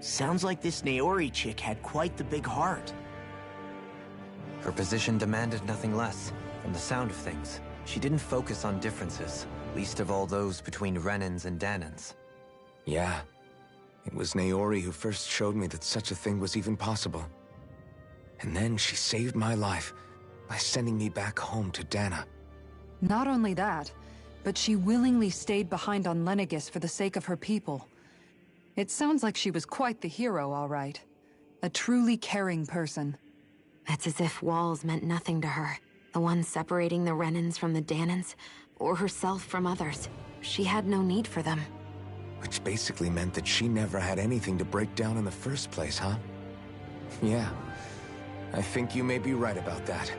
Sounds like this Naori chick had quite the big heart. Her position demanded nothing less. From the sound of things, she didn't focus on differences, least of all those between Renans and Danans. Yeah. It was Naori who first showed me that such a thing was even possible. And then she saved my life by sending me back home to Dana. Not only that, but she willingly stayed behind on Lenegis for the sake of her people. It sounds like she was quite the hero, all right. A truly caring person. It's as if walls meant nothing to her. The ones separating the Renans from the Danans, or herself from others. She had no need for them. Which basically meant that she never had anything to break down in the first place, huh? Yeah. I think you may be right about that.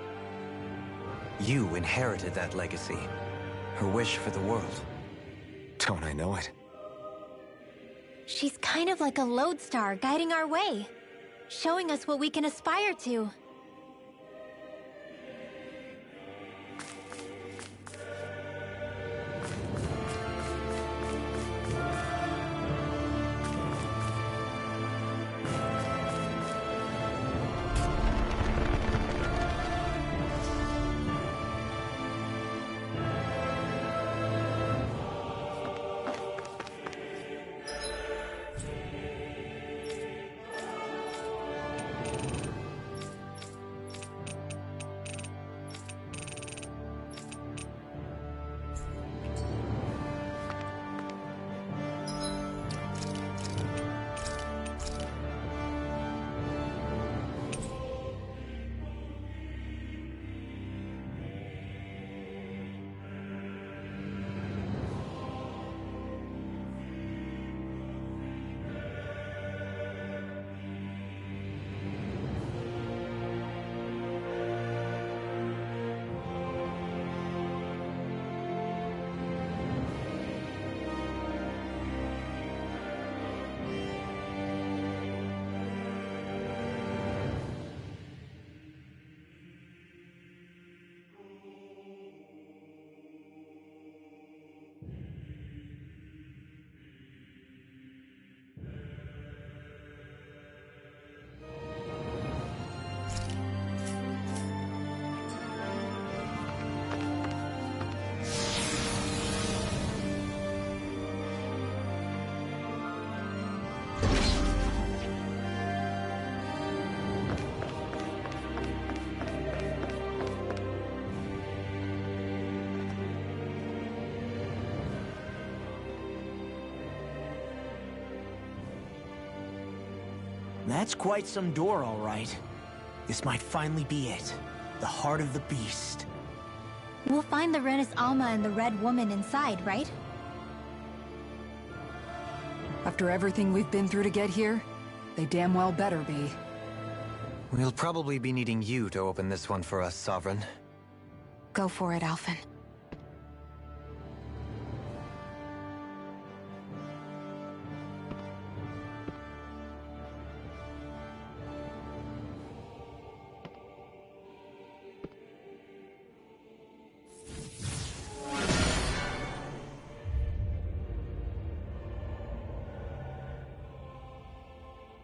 You inherited that legacy. Her wish for the world. Don't I know it? She's kind of like a lodestar guiding our way, showing us what we can aspire to. That's quite some door, all right. This might finally be it. The heart of the beast. We'll find the Renis Alma and the Red Woman inside, right? After everything we've been through to get here, they damn well better be. We'll probably be needing you to open this one for us, Sovereign. Go for it, Alphen.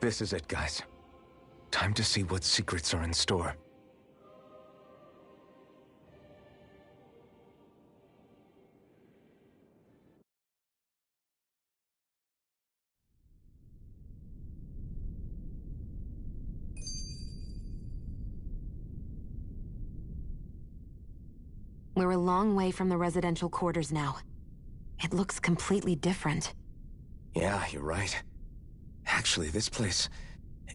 This is it, guys. Time to see what secrets are in store. We're a long way from the residential quarters now. It looks completely different. Yeah, you're right. Actually, this place...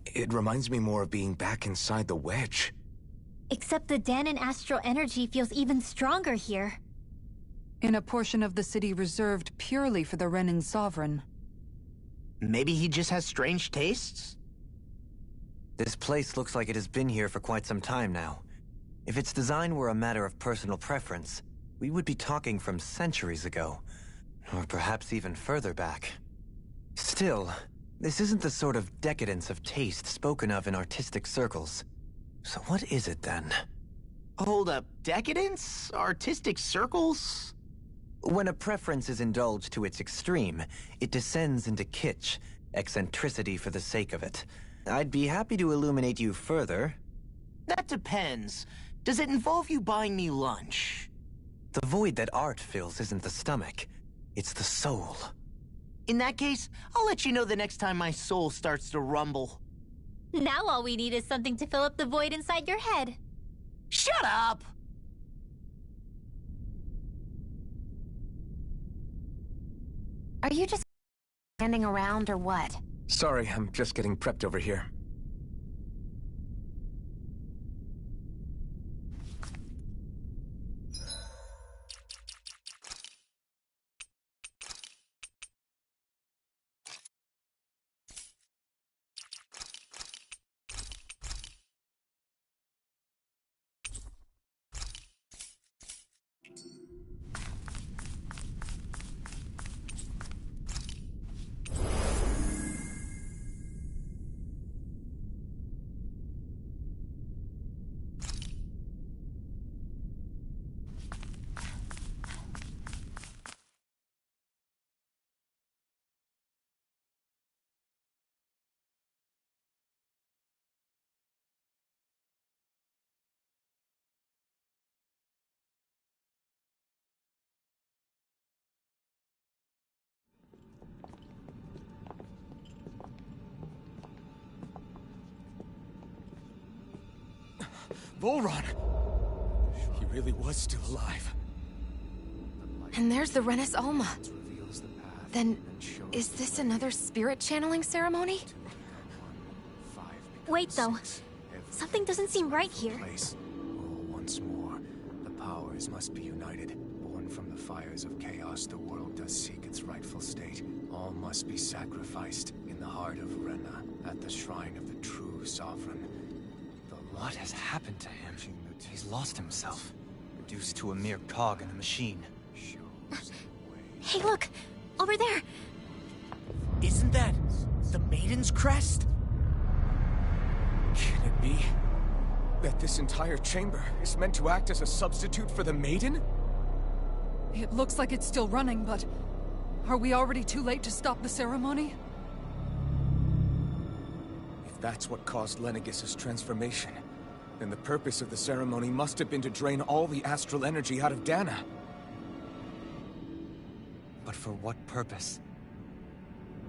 it reminds me more of being back inside the Wedge. Except the Danan astral energy feels even stronger here. In a portion of the city reserved purely for the Renan Sovereign. Maybe he just has strange tastes? This place looks like it has been here for quite some time now. If its design were a matter of personal preference, we would be talking from centuries ago. Or perhaps even further back. Still, this isn't the sort of decadence of taste spoken of in artistic circles. So what is it then? Hold up, decadence? Artistic circles? When a preference is indulged to its extreme, it descends into kitsch, eccentricity for the sake of it. I'd be happy to illuminate you further. That depends. Does it involve you buying me lunch? The void that art fills isn't the stomach, it's the soul. In that case, I'll let you know the next time my soul starts to rumble. Now all we need is something to fill up the void inside your head. Shut up! Are you just standing around or what? Sorry, I'm just getting prepped over here. Volron! He really was still alive. And there's the Renis Alma. Then, is this another spirit channeling ceremony? Wait, though. Something doesn't seem right here. Once more, the powers must be united. Born from the fires of chaos, the world does seek its rightful state. All must be sacrificed in the heart of Rena, at the shrine of the true sovereign. What has happened to him? He's lost himself, reduced to a mere cog in a machine. Hey, look! Over there! Isn't that the Maiden's crest? Can it be that this entire chamber is meant to act as a substitute for the Maiden? It looks like it's still running, but are we already too late to stop the ceremony? If that's what caused Lenegis' transformation, then the purpose of the ceremony must have been to drain all the astral energy out of Dana. But for what purpose?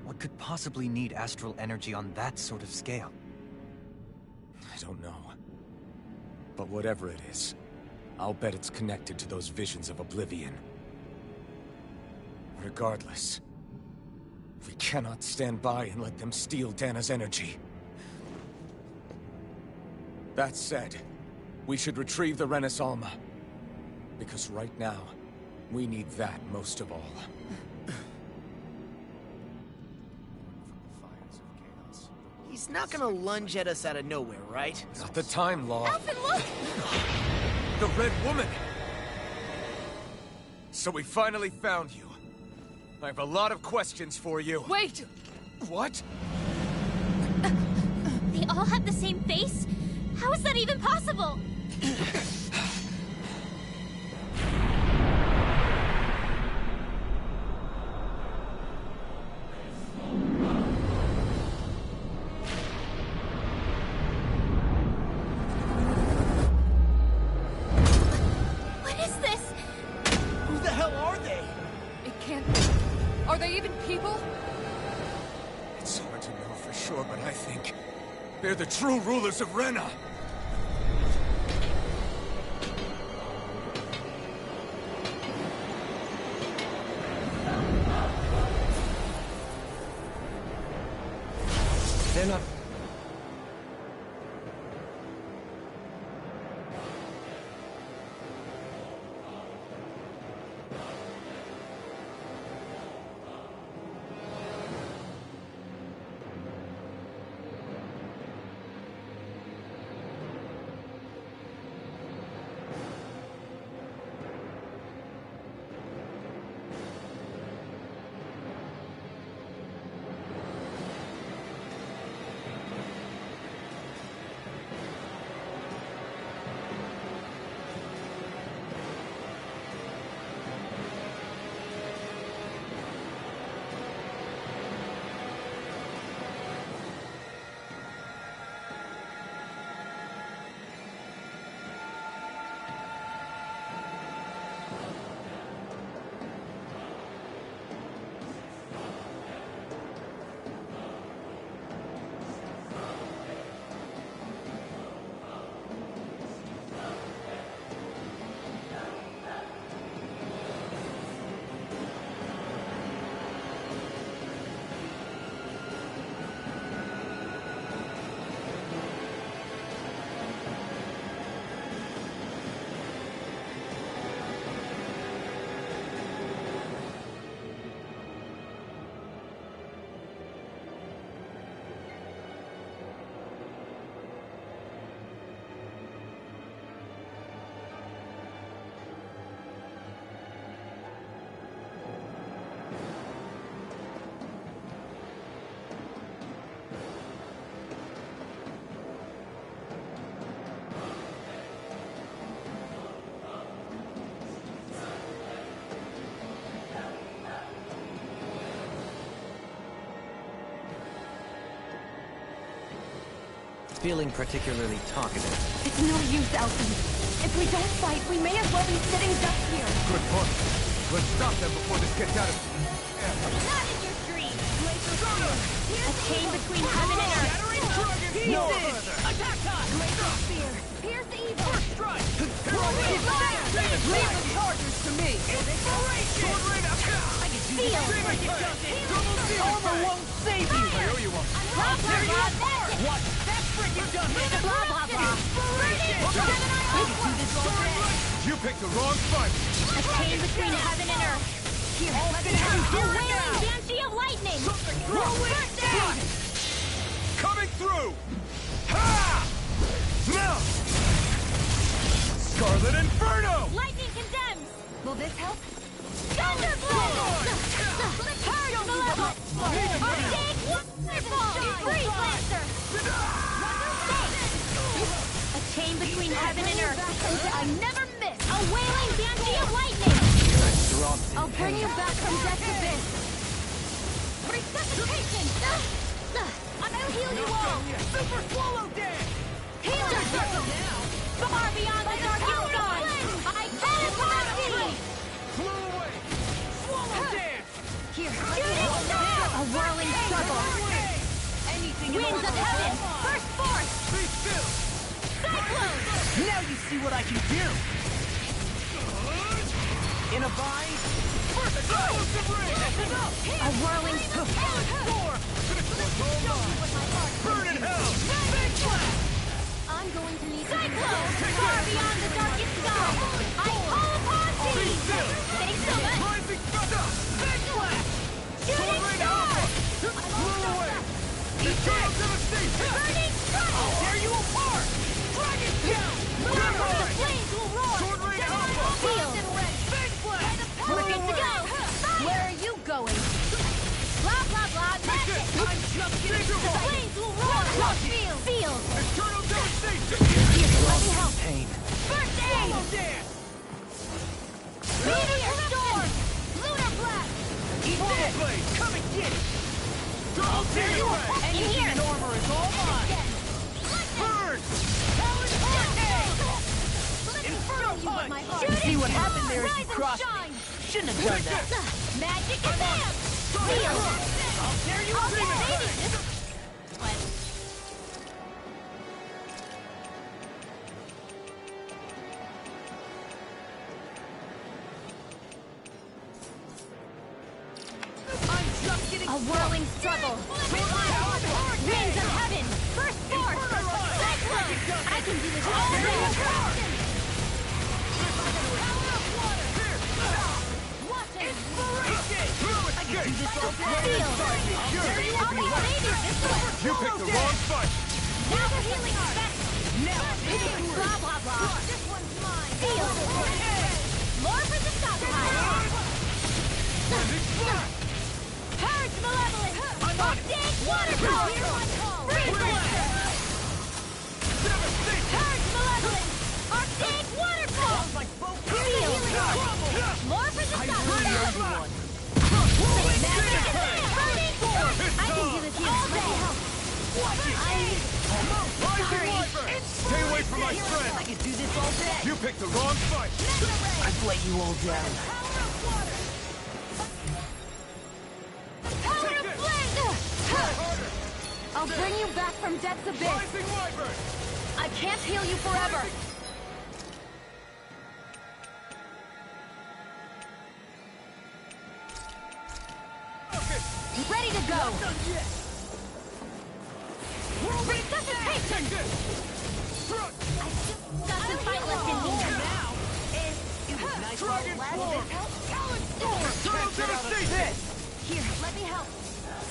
What could possibly need astral energy on that sort of scale? I don't know. But whatever it is, I'll bet it's connected to those visions of oblivion. Regardless, we cannot stand by and let them steal Dana's energy. That said, we should retrieve the Renis Alma. Because right now, we need that most of all. He's not gonna lunge at us out of nowhere, right? Not the time, Law. Alphen, look! The Red Woman! So we finally found you. I have a lot of questions for you. Wait! What? They all have the same face? How is that even possible? What is this? Who the hell are they? It can't be. Are they even people? It's hard to know for sure, but I think they're the true rulers of Rena. They're not... feeling particularly talkative. It's no use, Elton. If we don't fight, we may as well be sitting ducks here. Good point. Let's stop them before this gets out of... Not in your dreams! A chain between heaven and earth. No further! Attack time! Laser spear! Pierce evil! First strike! Leave the charges to me! Inspiration! I can do Feel! Armor won't save you! I owe you one. Blah, blah, blah, that's it! What? That's freaking done! Blah, blah, blah. You picked the wrong fight. A chain between heaven and earth. Here, let me have a wailing banshee of lightning! First down! Coming through! Ha! Now! Scarlet Inferno! Lightning condemns! Will this help? Thunderblade! Purge Malevolent! Arcade Waterfall! Freeze Lancer! A chain between heaven and earth. I never miss! A wailing banshee of lightning! I'll bring you back from death's abyss! Resuscitation! I'll heal you all! Super Swallow Dance! Healer! Far beyond the darkest sky! I teleport thee! Flew away! Swallow Dance! Here, a whirling struggle! Anything Winds of heaven! First force! Be still! Cyclone! Now you see what I can do! In a bind? A whirling Burn in hell! I'm going to need Cyclone! Far beyond the darkest sky! I call upon thee! Stay still, man! Rising thunder! Shooting star! Flew away! Eternal devastation! Burning struggle! Tear you apart! Dragon down! The flames will roar! Sword Rain Alpha! Feel! Big Flash! We're good to go! Where are you going? Blah, blah, blah, magic! I'm just getting The started! flames will roar! Feel! Feel! Eternal devastation! Here, let me help! Pain. First aid! Dance! Meteor storm! Lunar blast! Swallow Blade, come and get it! Double Tear you team! apart! In here! Anything in armor is all mine! Burn! Inferno punch! My heart. See what happened there as you Rise and crossed shine. me. Shouldn't have done that. Magic advance! Feel! I'll tear you I'll apart! get baby! I'm just getting A whirling struggle! Winds of heaven! First force! Cyclone! I can do this all day! Watch it! I can do this all day. Feel! I'll make babies this way! You picked the wrong fight! Now the healing effect! Now, Blah, blah, blah! This one's mine! Feel! More for the stockpile! Purge Malevolent! Arctic Water Power! Freeze Lancer! Purge Malevolent! Arctic Water Power! Feel! More for the stockpile! Magic Burning Force! I can do this all day! Rising Wyvern! Stay away from my I friend! can do this all day. You picked the wrong fight! I've let you all down. Power of Flame! I'll bring you back from death's abyss! Rising Wyvern! I can't heal you forever! Ready to go! Resuscitation! I've just got some fight left in me! Dragon Form! Talon Storm! Eternal devastation! Here, let me help!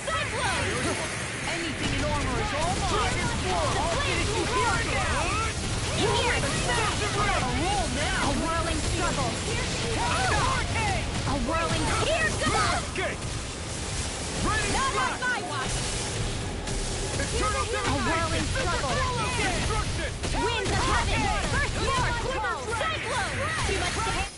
Cyclone! Anything in armor is all mine. The flames will roar! Here! A roll now. A whirling struggle! A whirling... Here goes! Escape! Raining Not on Blast! my watch! Eternal A whirling struggle! Destruction! Winds of heaven! First force! Cyclone! Too much to hit!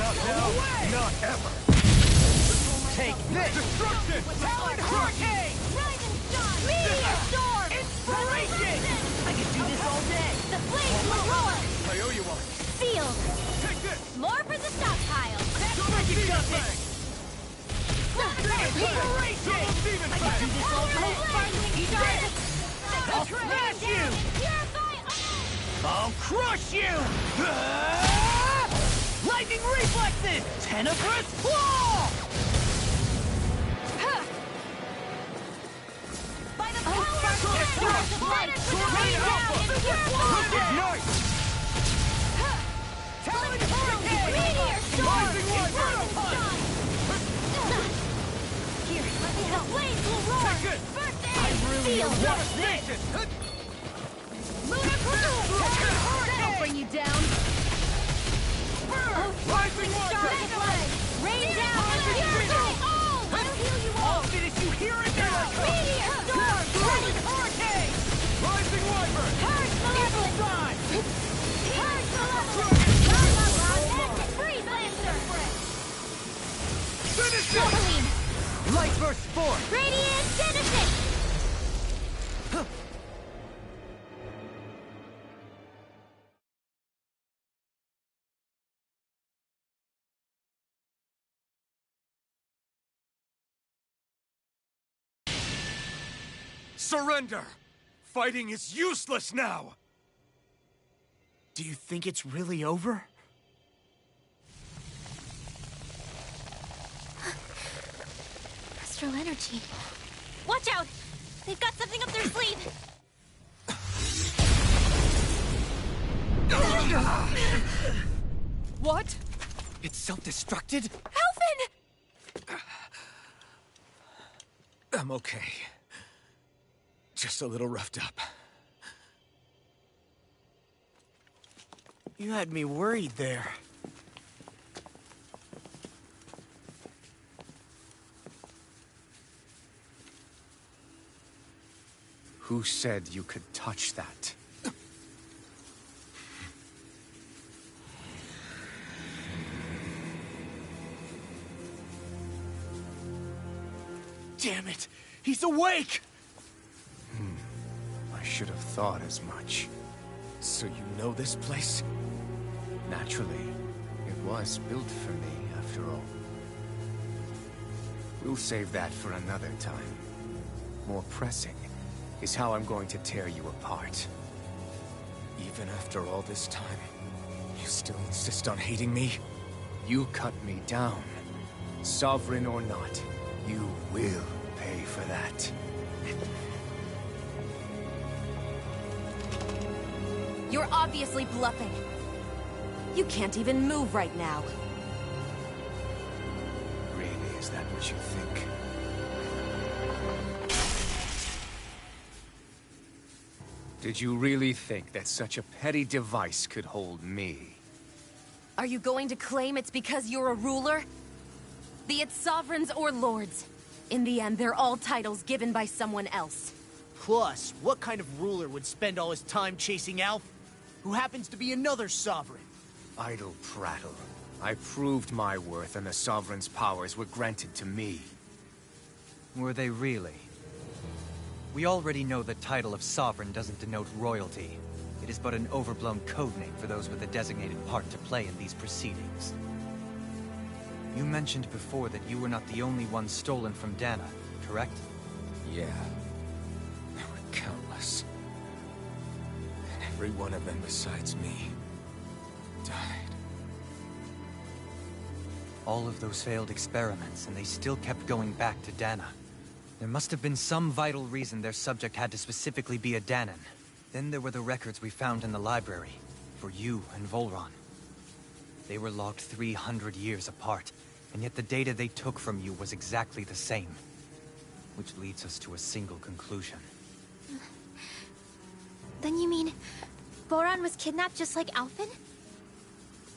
Not now, not ever. Take this! Destruction! Talon Hurricane! Rising Star! Meteor Storm! Inspiration! I can do this all day! The flames will roar! I owe you one. Sealed! Take this! More for the stockpile! You got this! Inspiration! I can do this all day! Eat this! I'll smash you! Purify all! I'll crush you! Lightning reflexes! Tenebrous claw! By the power of the light! Rain down and purify! Ignite! Talon Hurricane! Meteor Storm! Rising Rising Wild! Sun! Here, let me help! Flames will roar! Take it! First aid! Sealed! Devastation! Lunar Cruise! That'll bring you down! Rising water! Rain down and purify all! I'll heal you all! I'll finish you here and now! Meteor Storm! Talon Hurricane! Rising wyvern! Purge Malevolence! Time! Purge Malevolence! Freeze Lancer! Finish it! Gasoline! Light burst forth! Radiant Genesis! Surrender! Fighting is useless now! Do you think it's really over? Astral energy. Watch out! They've got something up their sleeve! What? It's self-destructed? Alphen! I'm okay. Just a little roughed up. You had me worried there. Who said you could touch that? Damn it! He's awake! I should have thought as much. So you know this place? Naturally, it was built for me, after all. We'll save that for another time. More pressing is how I'm going to tear you apart. Even after all this time, you still insist on hating me? You cut me down. Sovereign or not, you will pay for that. You're obviously bluffing. You can't even move right now. Really, is that what you think? Did you really think that such a petty device could hold me? Are you going to claim it's because you're a ruler? Be it sovereigns or lords. In the end, they're all titles given by someone else. Plus, what kind of ruler would spend all his time chasing Alph, who happens to be another sovereign? Idle prattle. I proved my worth and the Sovereign's powers were granted to me. Were they really? We already know the title of Sovereign doesn't denote royalty. It is but an overblown codename for those with a designated part to play in these proceedings. You mentioned before that you were not the only one stolen from Dana, correct? Yeah. There were countless. And every one of them besides me died. All of those failed experiments, and they still kept going back to Dana. There must have been some vital reason their subject had to specifically be a Danan. Then there were the records we found in the library, for you and Volron. They were logged 300 years apart, and yet the data they took from you was exactly the same. Which leads us to a single conclusion. Then you mean... Boran was kidnapped just like Alphen?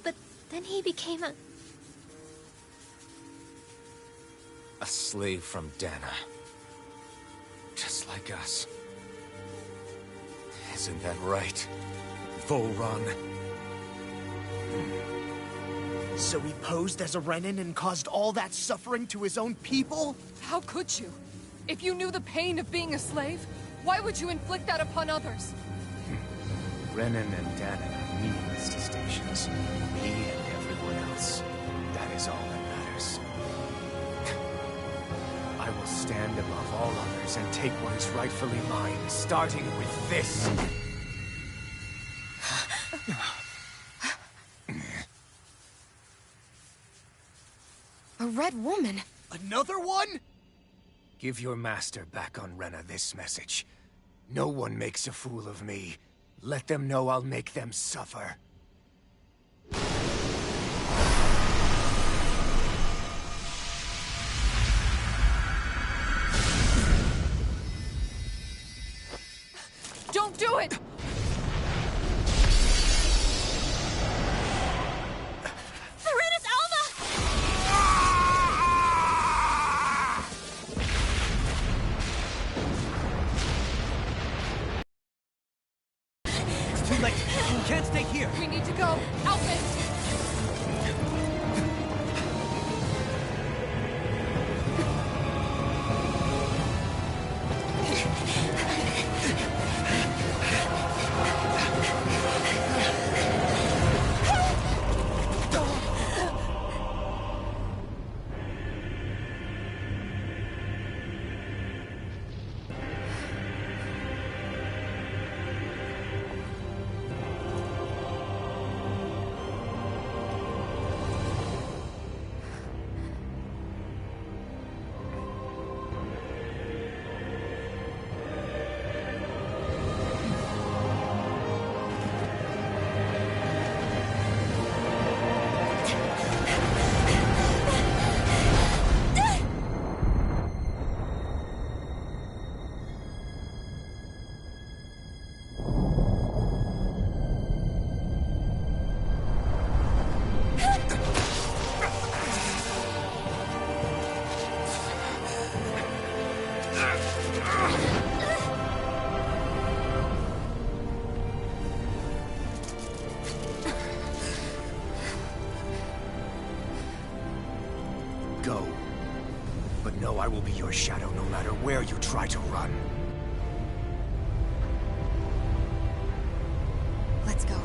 But then he became a... A slave from Dana. Just like us. Isn't that right, Volron? So he posed as a Renan and caused all that suffering to his own people? How could you? If you knew the pain of being a slave, why would you inflict that upon others? Renan and Danon are meaningless distinctions. Me and everyone else. That is all that matters. I will stand above all others and take what is rightfully mine, starting with this. A red woman? Another one? Give your master back on Rena this message. No one makes a fool of me. Let them know I'll make them suffer. Don't do it! Serenus Alma! Too late. We can't stay here. We need to go. Outfit! Go. But know I will be your shadow no matter where you try to run. Let's go.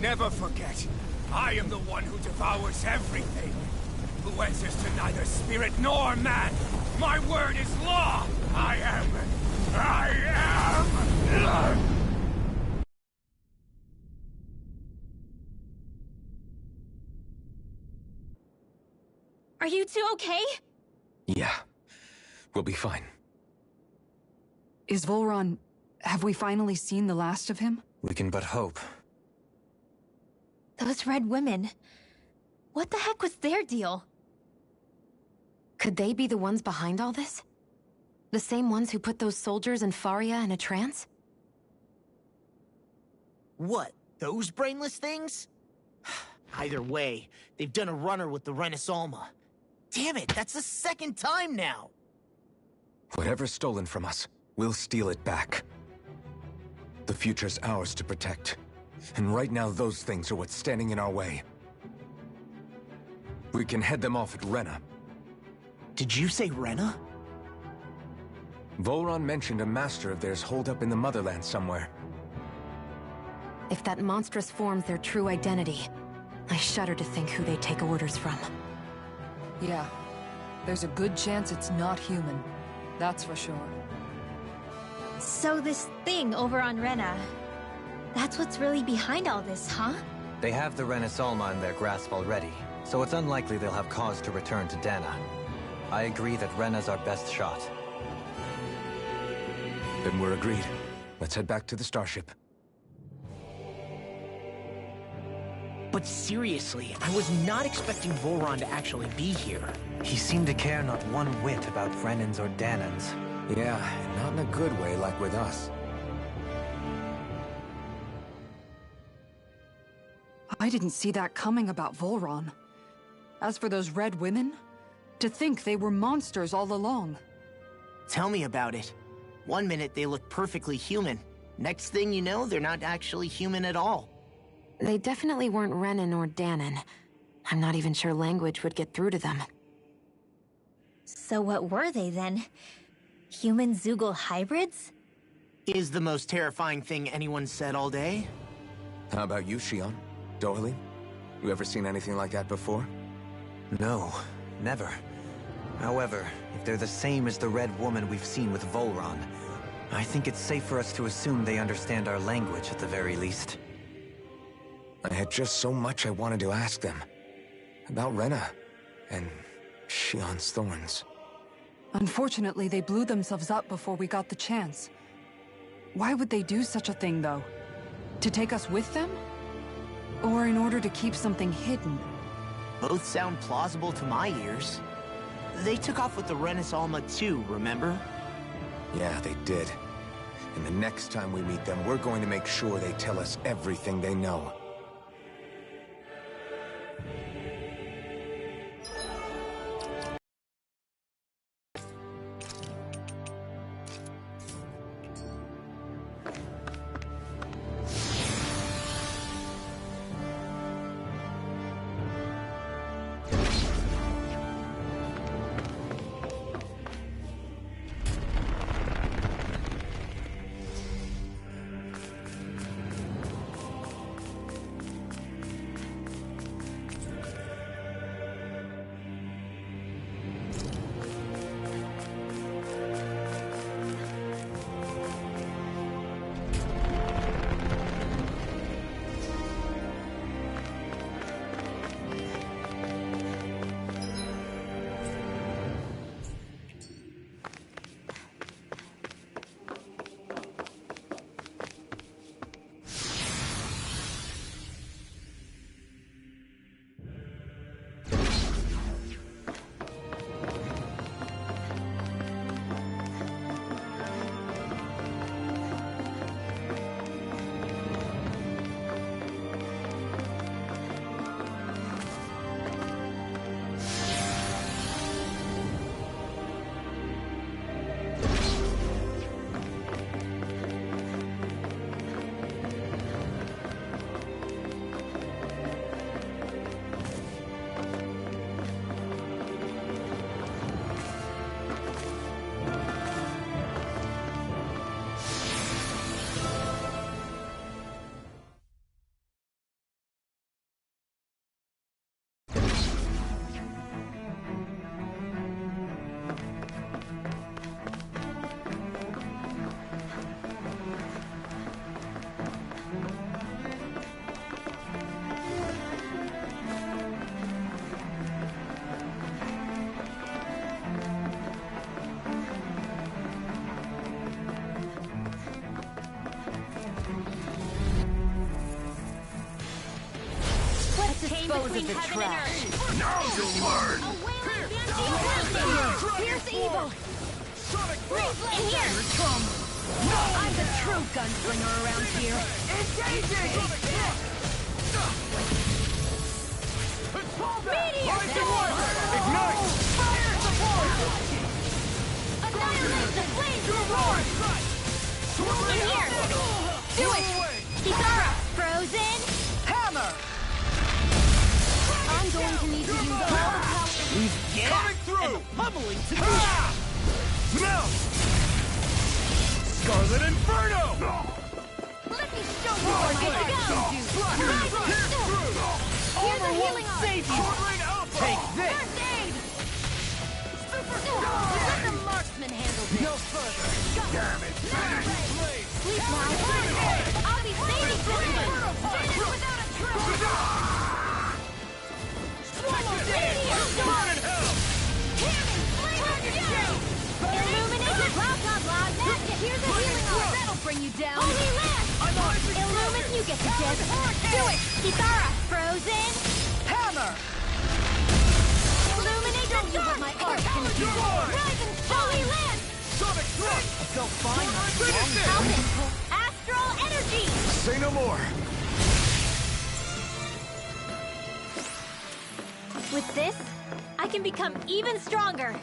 Never forget, I am the one who devours everything. Who answers to neither spirit nor man. My word is law. I am. Are you two okay? Yeah. We'll be fine. Is Volron... have we finally seen the last of him? We can but hope. Those red women. What the heck was their deal? Could they be the ones behind all this? The same ones who put those soldiers in Faria in a trance? What, those brainless things? Either way, they've done a runner with the Renis Alma. Damn it, that's the second time now! Whatever's stolen from us, we'll steal it back. The future's ours to protect. And right now, those things are what's standing in our way. We can head them off at Rena. Did you say Rena? Volron mentioned a master of theirs holed up in the Motherland somewhere. If that monstrous form's their true identity, I shudder to think who they take orders from. Yeah. There's a good chance it's not human. That's for sure. So this thing over on Rena, that's what's really behind all this, huh? They have the Renis Alma in their grasp already, so it's unlikely they'll have cause to return to Dana. I agree that Rena's our best shot. Then we're agreed. Let's head back to the starship. But seriously, I was not expecting Volron to actually be here. He seemed to care not one whit about Renans or Danans. Yeah, not in a good way like with us. I didn't see that coming about Volron. As for those red women, to think they were monsters all along. Tell me about it. One minute they look perfectly human, Next thing you know, they're not actually human at all. They definitely weren't Renan or Danon. I'm not even sure language would get through to them. So what were they then? Human Zoogle hybrids? Is the most terrifying thing anyone said all day? How about you, Shion? Doily? You ever seen anything like that before? No, never. However, if they're the same as the Red Woman we've seen with Volron, I think it's safe for us to assume they understand our language at the very least. I had just so much I wanted to ask them. About Rena, and Shion's thorns. Unfortunately, they blew themselves up before we got the chance. Why would they do such a thing, though? To take us with them? Or in order to keep something hidden? Both sound plausible to my ears. They took off with the Renis Alma too, remember? Yeah, they did. And the next time we meet them, we're going to make sure they tell us everything they know. Dispose of the trash. Now you'll learn! Here's evil! In here! I'm the true gunslinger around here. Engaging! Meteor! Ignite! Fire support! Annihilate the flames! In here! Do it! Kitara! Frozen! Hammer! I'm going to need to use all the power. We've Coming through! and pummeling to Now! Scarlet Inferno! Let me show you what I can do! Here's a healing arm! save you. Short-range Alpha! Take this! First aid! Let the marksman handle this! No further. Damn it! Sleep now! I'll be saving for you! Finish without a trace! Burn in hell! Illuminated! Here's a healing arm! That'll bring you down! Holy Lance! Illumine, you get the death! Do it! Kitara! Frozen! Hammer! Illuminate the dark! What my art can do! Rise and Holy Lance! Sonic Thrust! I felt fine. Alpha! Astral Energy! Say no more! With this, I can become even stronger.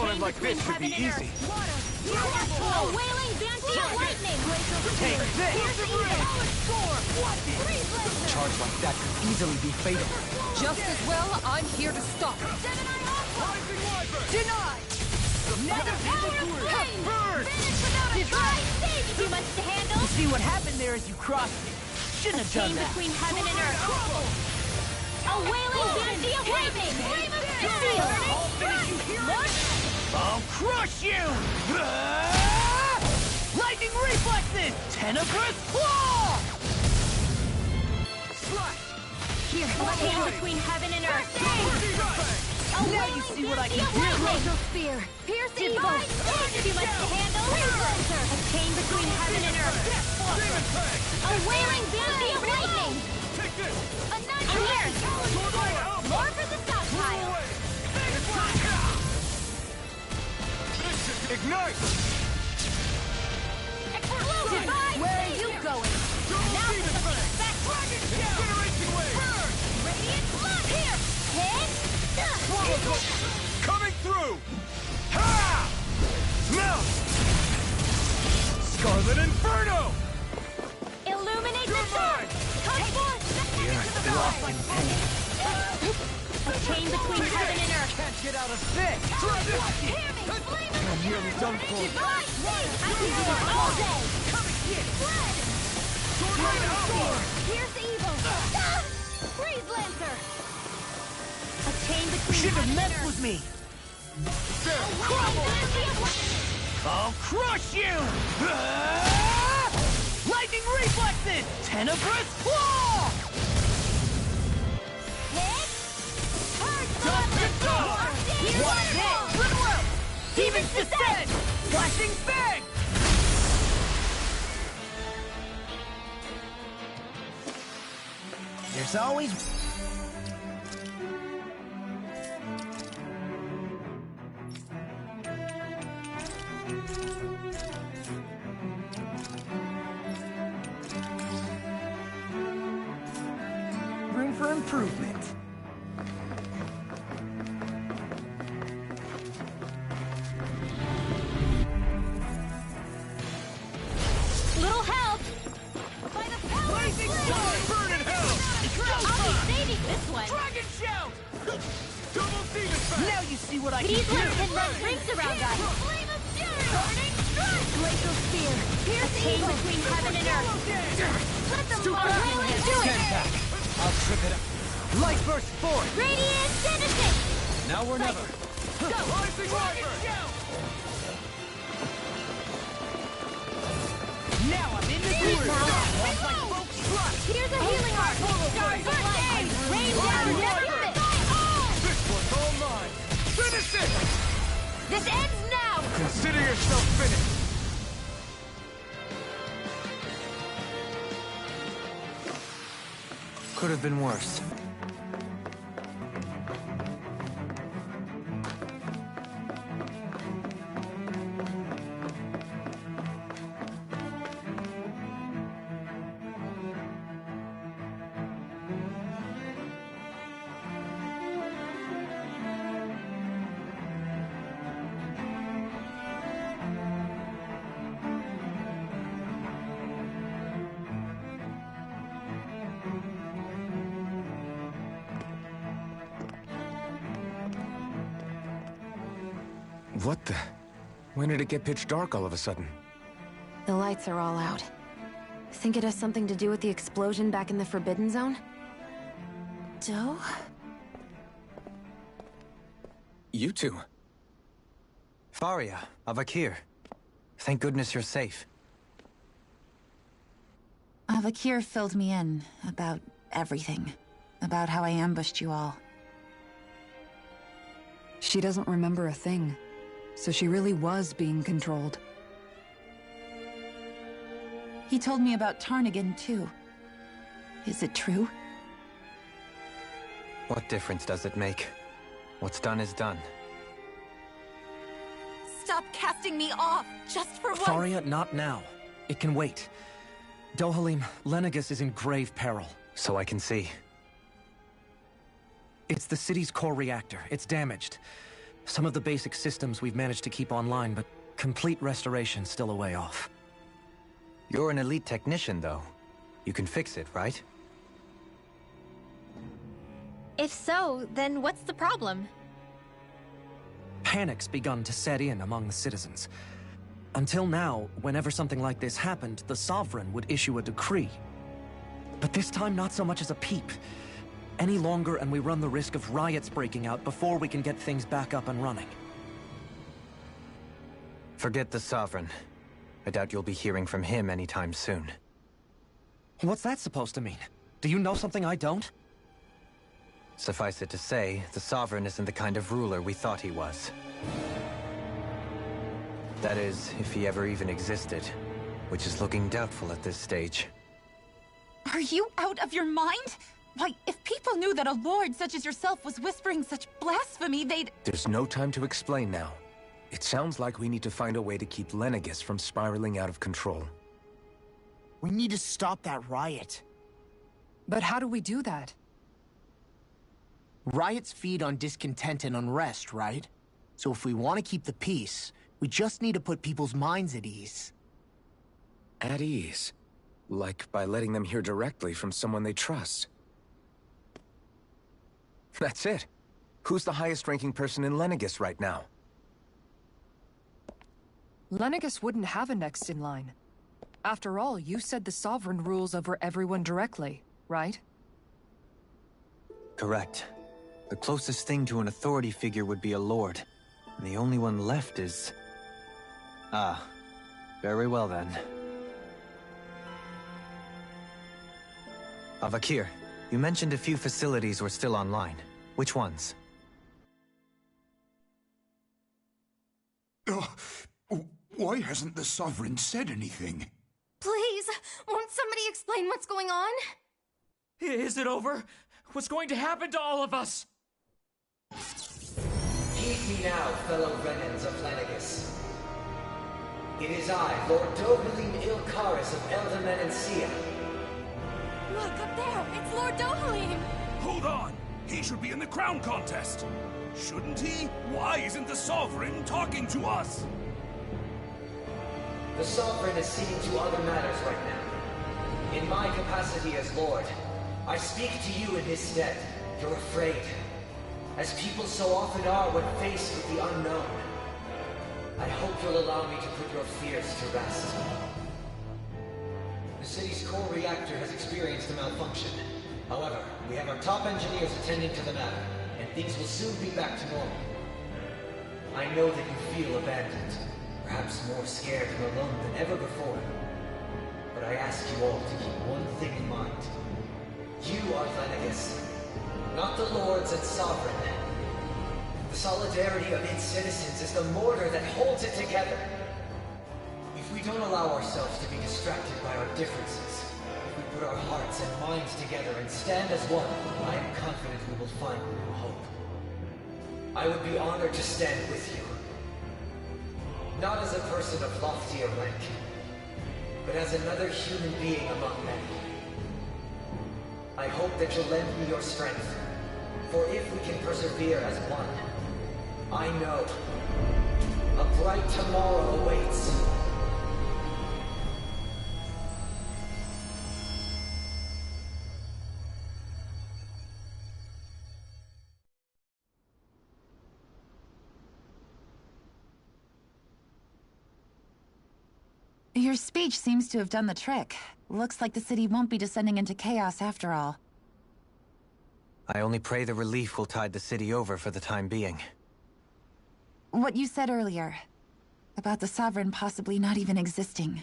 Scoring like this should be easy. A wailing bounty of lightning! Take this! Here's the evil! Charge like that could easily be fatal. Just as well, I'm here to stop it. Denied! Another power of flame! Finish without a try! Too much to handle! You see what happened there as you crossed it. Shouldn't have done Chain that. between heaven and earth! A wailing bounty of lightning! Flame of steel! Look! I'll crush you! Lightning reflexes! Tenebrous claw! Here, chain between heaven and earth! A Now you wailing see what I bounty can of do. lightning! Spear! Pierce evil! Too much to handle! A chain between heaven and earth! A wailing bounty of lightning! A nudge here! More for the stockpile! Ignite! Divine Where are you going? Now for some respect! Generation wave! Radiant blood! Here! Hit! Coming through! Ha! Melt! Scarlet Inferno! Illuminate the dark! Come forth! lost in pain. A chain between heaven and earth! Can't get out of this! Hear me! Flame of I'm nearly done for. Divine I can do it all day! Come here! Blood! Here's the evil! Freeze Lancer! A chain between Should have heaven and messed earth! with me! Crumble! I'll crush you! Lightning reflexes! Tenebrous claw! Hit! What's this? Demon's Descent! Flashing Fang! There's always... room for improvement. Little help! By the power of Blazing flame! sword! Burn in hell! I'll be saving this one! Dragon Shout! Double demon back! Now you see what I can These do! ones can run rings around us! Flame of fury! Burning strike! Glacial spear! Pierce chain between heaven and earth! Let them really do it! Stand back. I'll trip it up. Light burst forth! Radiant Genesis! Now or never. Go! Rising Wyvern! Now I'm in the Here's groove! now! Off like folks trust! Here's a healing art! First aid! Rain down everything! This one's all mine! Finish it! This ends now! Consider yourself finished! Could have been worse. What the? When did it get pitch dark all of a sudden? The lights are all out. Think it has something to do with the explosion back in the Forbidden Zone? Doe? You two. Faria, Avakir. Thank goodness you're safe. Avakir filled me in about everything. About how I ambushed you all. She doesn't remember a thing, so she really was being controlled. He told me about Tarnigan, too. Is it true? What difference does it make? What's done is done. Stop casting me off, just for once! Faria, not now. It can wait. Dohalim, Lenegis is in grave peril. So I can see. It's the city's core reactor. It's damaged. Some of the basic systems we've managed to keep online, but complete restoration's still a way off. You're an elite technician, though. You can fix it, right? If so, then what's the problem? Panic's begun to set in among the citizens. Until now, whenever something like this happened, the Sovereign would issue a decree. But this time, not so much as a peep. Any longer, and we run the risk of riots breaking out before we can get things back up and running. Forget the Sovereign. I doubt you'll be hearing from him anytime soon. What's that supposed to mean? Do you know something I don't? Suffice it to say, the Sovereign isn't the kind of ruler we thought he was. That is, if he ever even existed, which is looking doubtful at this stage. Are you out of your mind? Why, if people knew that a lord such as yourself was whispering such blasphemy, they'd... There's no time to explain now. It sounds like we need to find a way to keep Lenegis from spiraling out of control. We need to stop that riot. But how do we do that? Riots feed on discontent and unrest, right? So if we want to keep the peace, we just need to put people's minds at ease. At ease? Like by letting them hear directly from someone they trust. That's it. Who's the highest-ranking person in Lenegis right now? Lenegis wouldn't have a next in line. After all, you said the Sovereign rules over everyone directly, right? Correct. The closest thing to an authority figure would be a lord. And the only one left is... Ah. Very well then. Avakir, you mentioned a few facilities were still online. Which ones? Why hasn't the Sovereign said anything? Please, won't somebody explain what's going on? Is it over? What's going to happen to all of us? Heed me now, fellow Renans of Lenegis. It is I, Lord Dohalim Ilkaris of Eldaman and Sia. Look, up there! It's Lord Dohalim! Hold on! He should be in the crown contest! Shouldn't he? Why isn't the Sovereign talking to us? The Sovereign is seeing to other matters right now. In my capacity as Lord, I speak to you in his stead. You're afraid. As people so often are when faced with the unknown. I hope you'll allow me to put your fears to rest. The city's core reactor has experienced a malfunction. However, we have our top engineers attending to the matter, and things will soon be back to normal. I know that you feel abandoned, perhaps more scared and alone than ever before. But I ask you all to keep one thing in mind. You are Lenegis, not the Lords and Sovereign. The solidarity of its citizens is the mortar that holds it together. If we don't allow ourselves to be distracted by our differences, if we put our hearts and minds together and stand as one, I am confident we will find new hope. I would be honored to stand with you. Not as a person of loftier rank, but as another human being among many. I hope that you'll lend me your strength, for if we can persevere as one, I know a bright tomorrow awaits. Your speech seems to have done the trick. Looks like the city won't be descending into chaos after all. I only pray the relief will tide the city over for the time being. What you said earlier, about the Sovereign possibly not even existing,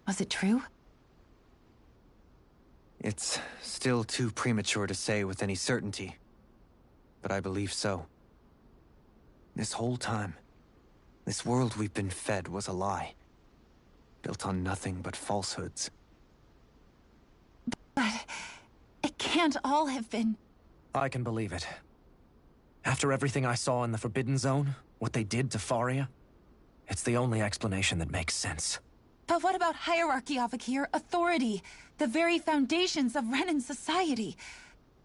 was it true? It's still too premature to say with any certainty, but I believe so. This whole time, this world we've been fed was a lie, built on nothing but falsehoods. But it can't all have been... I can believe it. After everything I saw in the Forbidden Zone, what they did to Faria, it's the only explanation that makes sense. But what about hierarchy, Avakir? Authority? The very foundations of Renan society?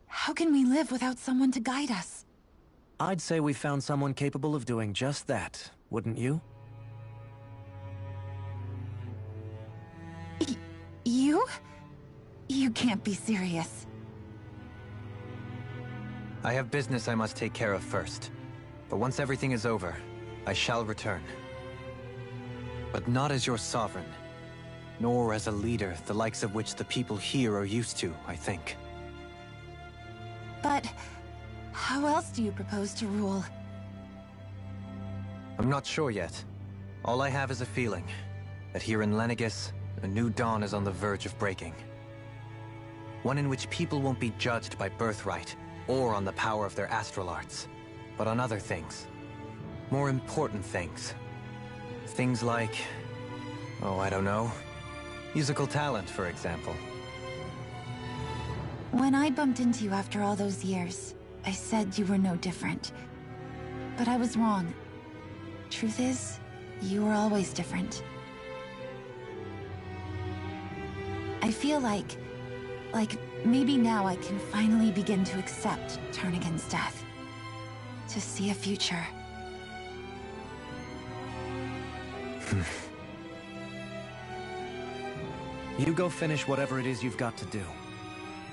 How can we live without someone to guide us? I'd say we found someone capable of doing just that, wouldn't you? You? You can't be serious. I have business I must take care of first. But once everything is over, I shall return. But not as your sovereign, nor as a leader the likes of which the people here are used to, I think. But how else do you propose to rule? I'm not sure yet. All I have is a feeling that here in Lenegis, a new dawn is on the verge of breaking. One in which people won't be judged by birthright or on the power of their astral arts, but on other things. More important things. Things like, oh, I don't know, musical talent, for example. When I bumped into you after all those years, I said you were no different. But I was wrong. Truth is, you were always different. I feel like maybe now I can finally begin to accept Turnagain's death. To see a future. You go finish whatever it is you've got to do.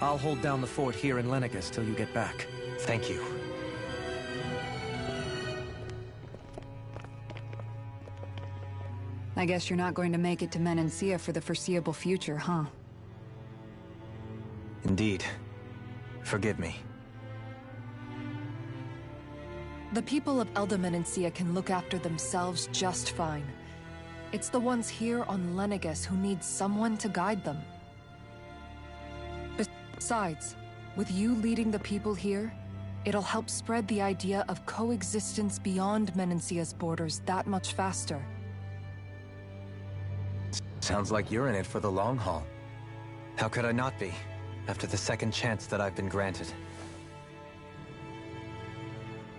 I'll hold down the fort here in Lenegis till you get back. Thank you. I guess you're not going to make it to Menancia for the foreseeable future, huh? Indeed. Forgive me. The people of Elda Menancia can look after themselves just fine. It's the ones here on Lenegis who need someone to guide them. Besides, with you leading the people here, it'll help spread the idea of coexistence beyond Menancia's borders that much faster. Sounds like you're in it for the long haul. How could I not be, after the second chance that I've been granted?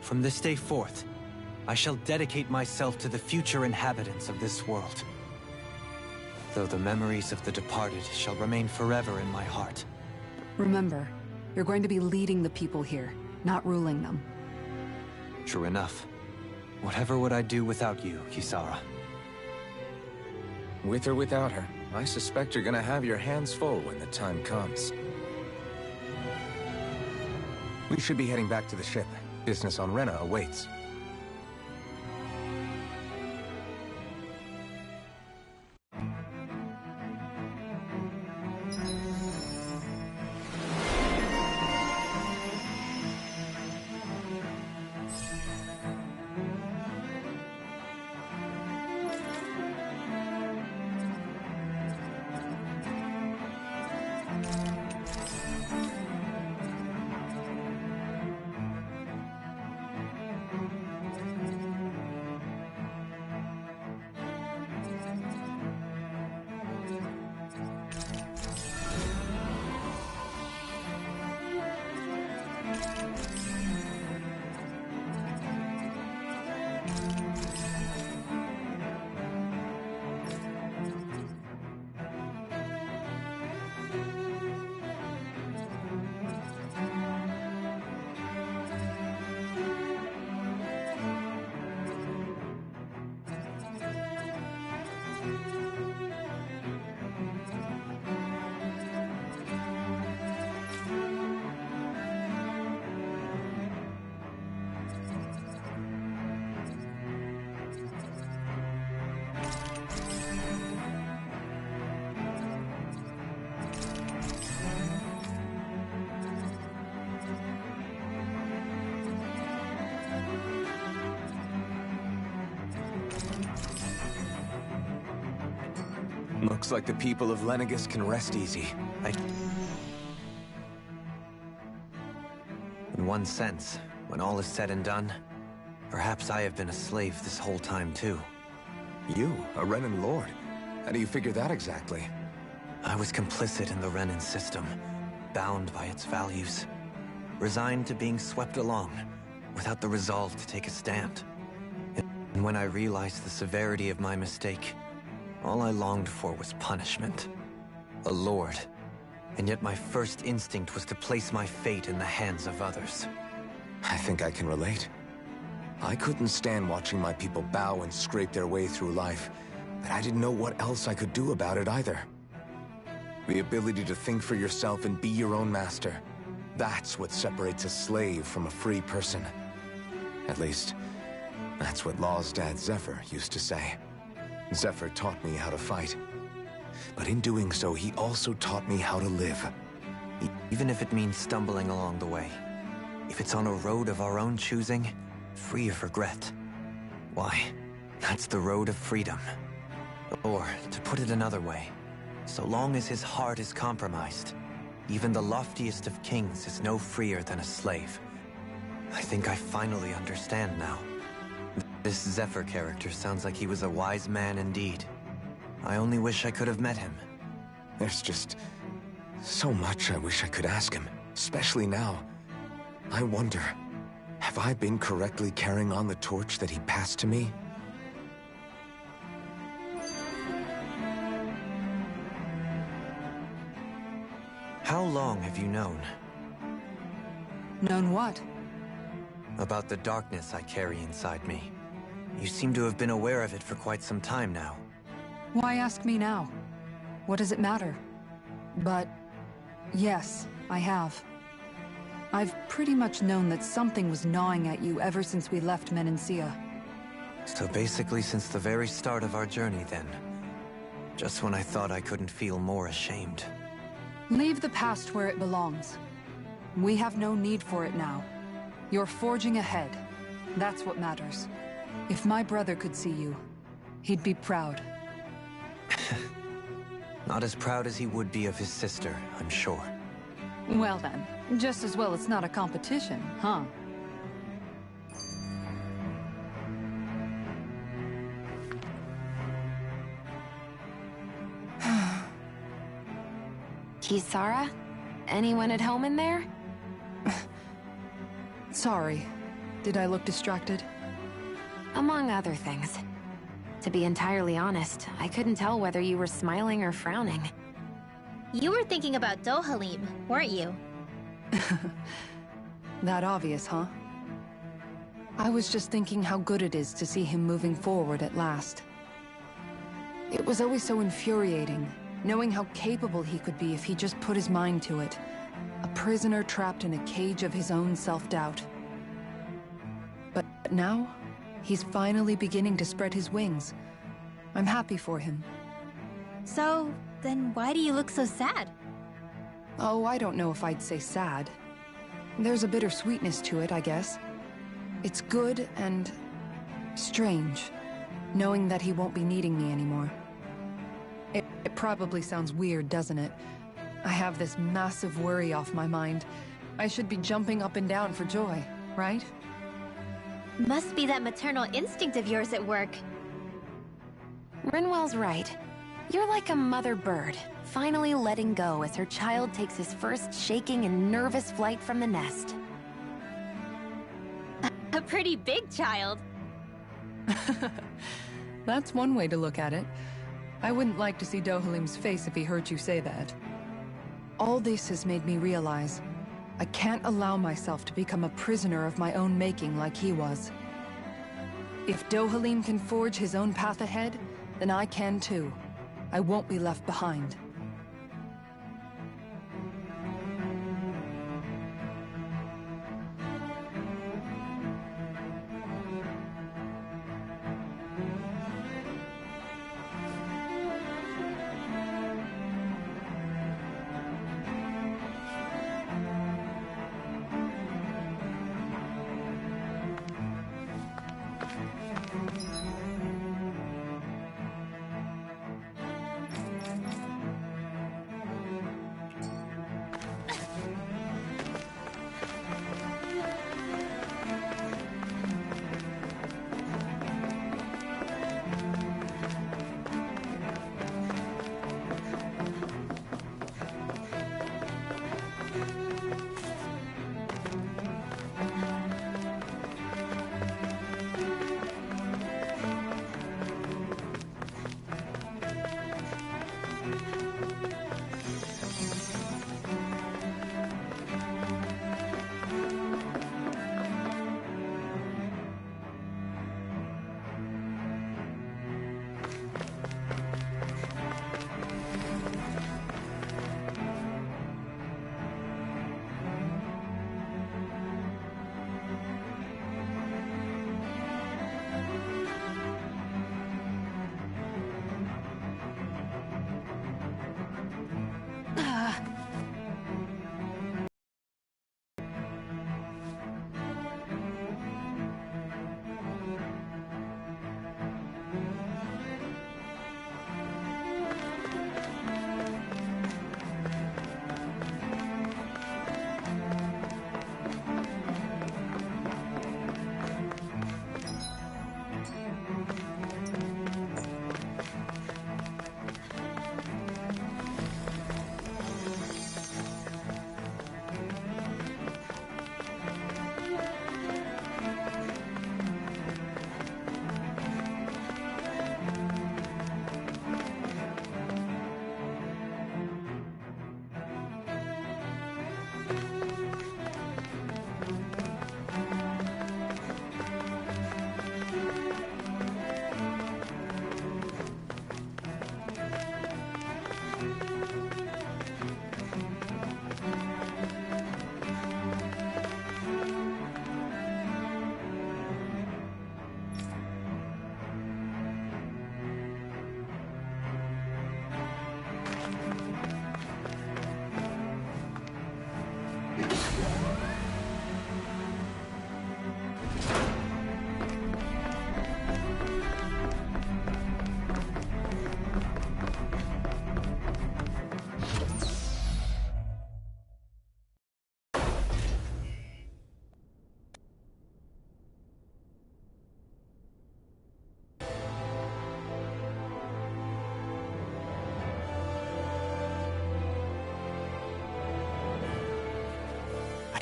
From this day forth, I shall dedicate myself to the future inhabitants of this world. Though the memories of the departed shall remain forever in my heart. Remember, you're going to be leading the people here, not ruling them. True enough. Whatever would I do without you, Kisara? With or without her, I suspect you're gonna have your hands full when the time comes. We should be heading back to the ship. Business on Rena awaits. Looks like the people of Lenegis can rest easy. In one sense, when all is said and done, perhaps I have been a slave this whole time too. You, a Renan Lord? How do you figure that exactly? I was complicit in the Renan system, bound by its values, resigned to being swept along, without the resolve to take a stand. And when I realized the severity of my mistake, all I longed for was punishment. A lord. And yet my first instinct was to place my fate in the hands of others. I think I can relate. I couldn't stand watching my people bow and scrape their way through life, but I didn't know what else I could do about it either. The ability to think for yourself and be your own master. That's what separates a slave from a free person. At least, that's what Law's dad Zephyr used to say. Zephyr taught me how to fight. But in doing so, he also taught me how to live. Even if it means stumbling along the way. If it's on a road of our own choosing, free of regret. Why, that's the road of freedom. Or, to put it another way, so long as his heart is compromised, even the loftiest of kings is no freer than a slave. I think I finally understand now. This Zephyr character sounds like he was a wise man indeed. I only wish I could have met him. There's just so much I wish I could ask him, especially now. I wonder, have I been correctly carrying on the torch that he passed to me? How long have you known? Known what? About the darkness I carry inside me. You seem to have been aware of it for quite some time now. Why ask me now? What does it matter? But yes, I have. I've pretty much known that something was gnawing at you ever since we left Menancia. So basically since the very start of our journey then. Just when I thought I couldn't feel more ashamed. Leave the past where it belongs. We have no need for it now. You're forging ahead. That's what matters. If my brother could see you, he'd be proud. Not as proud as he would be of his sister, I'm sure. Well then, just as well it's not a competition, huh? Kisara? Anyone at home in there? Sorry. Did I look distracted? Among other things. To be entirely honest, I couldn't tell whether you were smiling or frowning. You were thinking about Dohalim, weren't you? That obvious, huh? I was just thinking how good it is to see him moving forward at last. It was always so infuriating, knowing how capable he could be if he just put his mind to it. A prisoner trapped in a cage of his own self-doubt. But now, he's finally beginning to spread his wings. I'm happy for him. So, then why do you look so sad? Oh, I don't know if I'd say sad. There's a bittersweetness to it, I guess. It's good and strange, knowing that he won't be needing me anymore. It probably sounds weird, doesn't it? I have this massive worry off my mind. I should be jumping up and down for joy, right? Must be that maternal instinct of yours at work. Rinwell's right. You're like a mother bird, finally letting go as her child takes his first shaking and nervous flight from the nest. A pretty big child. That's one way to look at it. I wouldn't like to see Dohalim's face if he heard you say that. All this has made me realize I can't allow myself to become a prisoner of my own making like he was. If Dohalim can forge his own path ahead, then I can too. I won't be left behind.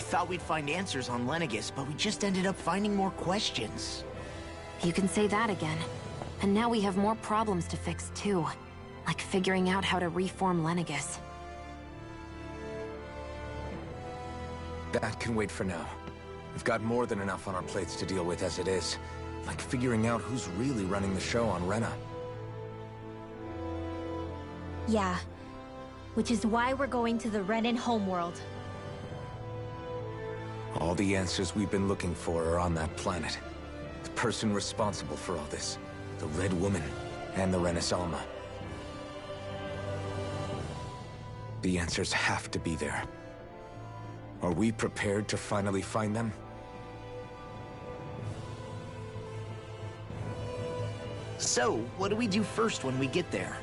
thought we'd find answers on Lenegis, but we just ended up finding more questions. You can say that again. And now we have more problems to fix, too. Like figuring out how to reform Lenegis. That can wait for now. We've got more than enough on our plates to deal with as it is. Like figuring out who's really running the show on Rena. Yeah. Which is why we're going to the Renan homeworld. All the answers we've been looking for are on that planet. The person responsible for all this. The Red Woman and the Renis Alma. The answers have to be there. Are we prepared to finally find them? So, what do we do first when we get there?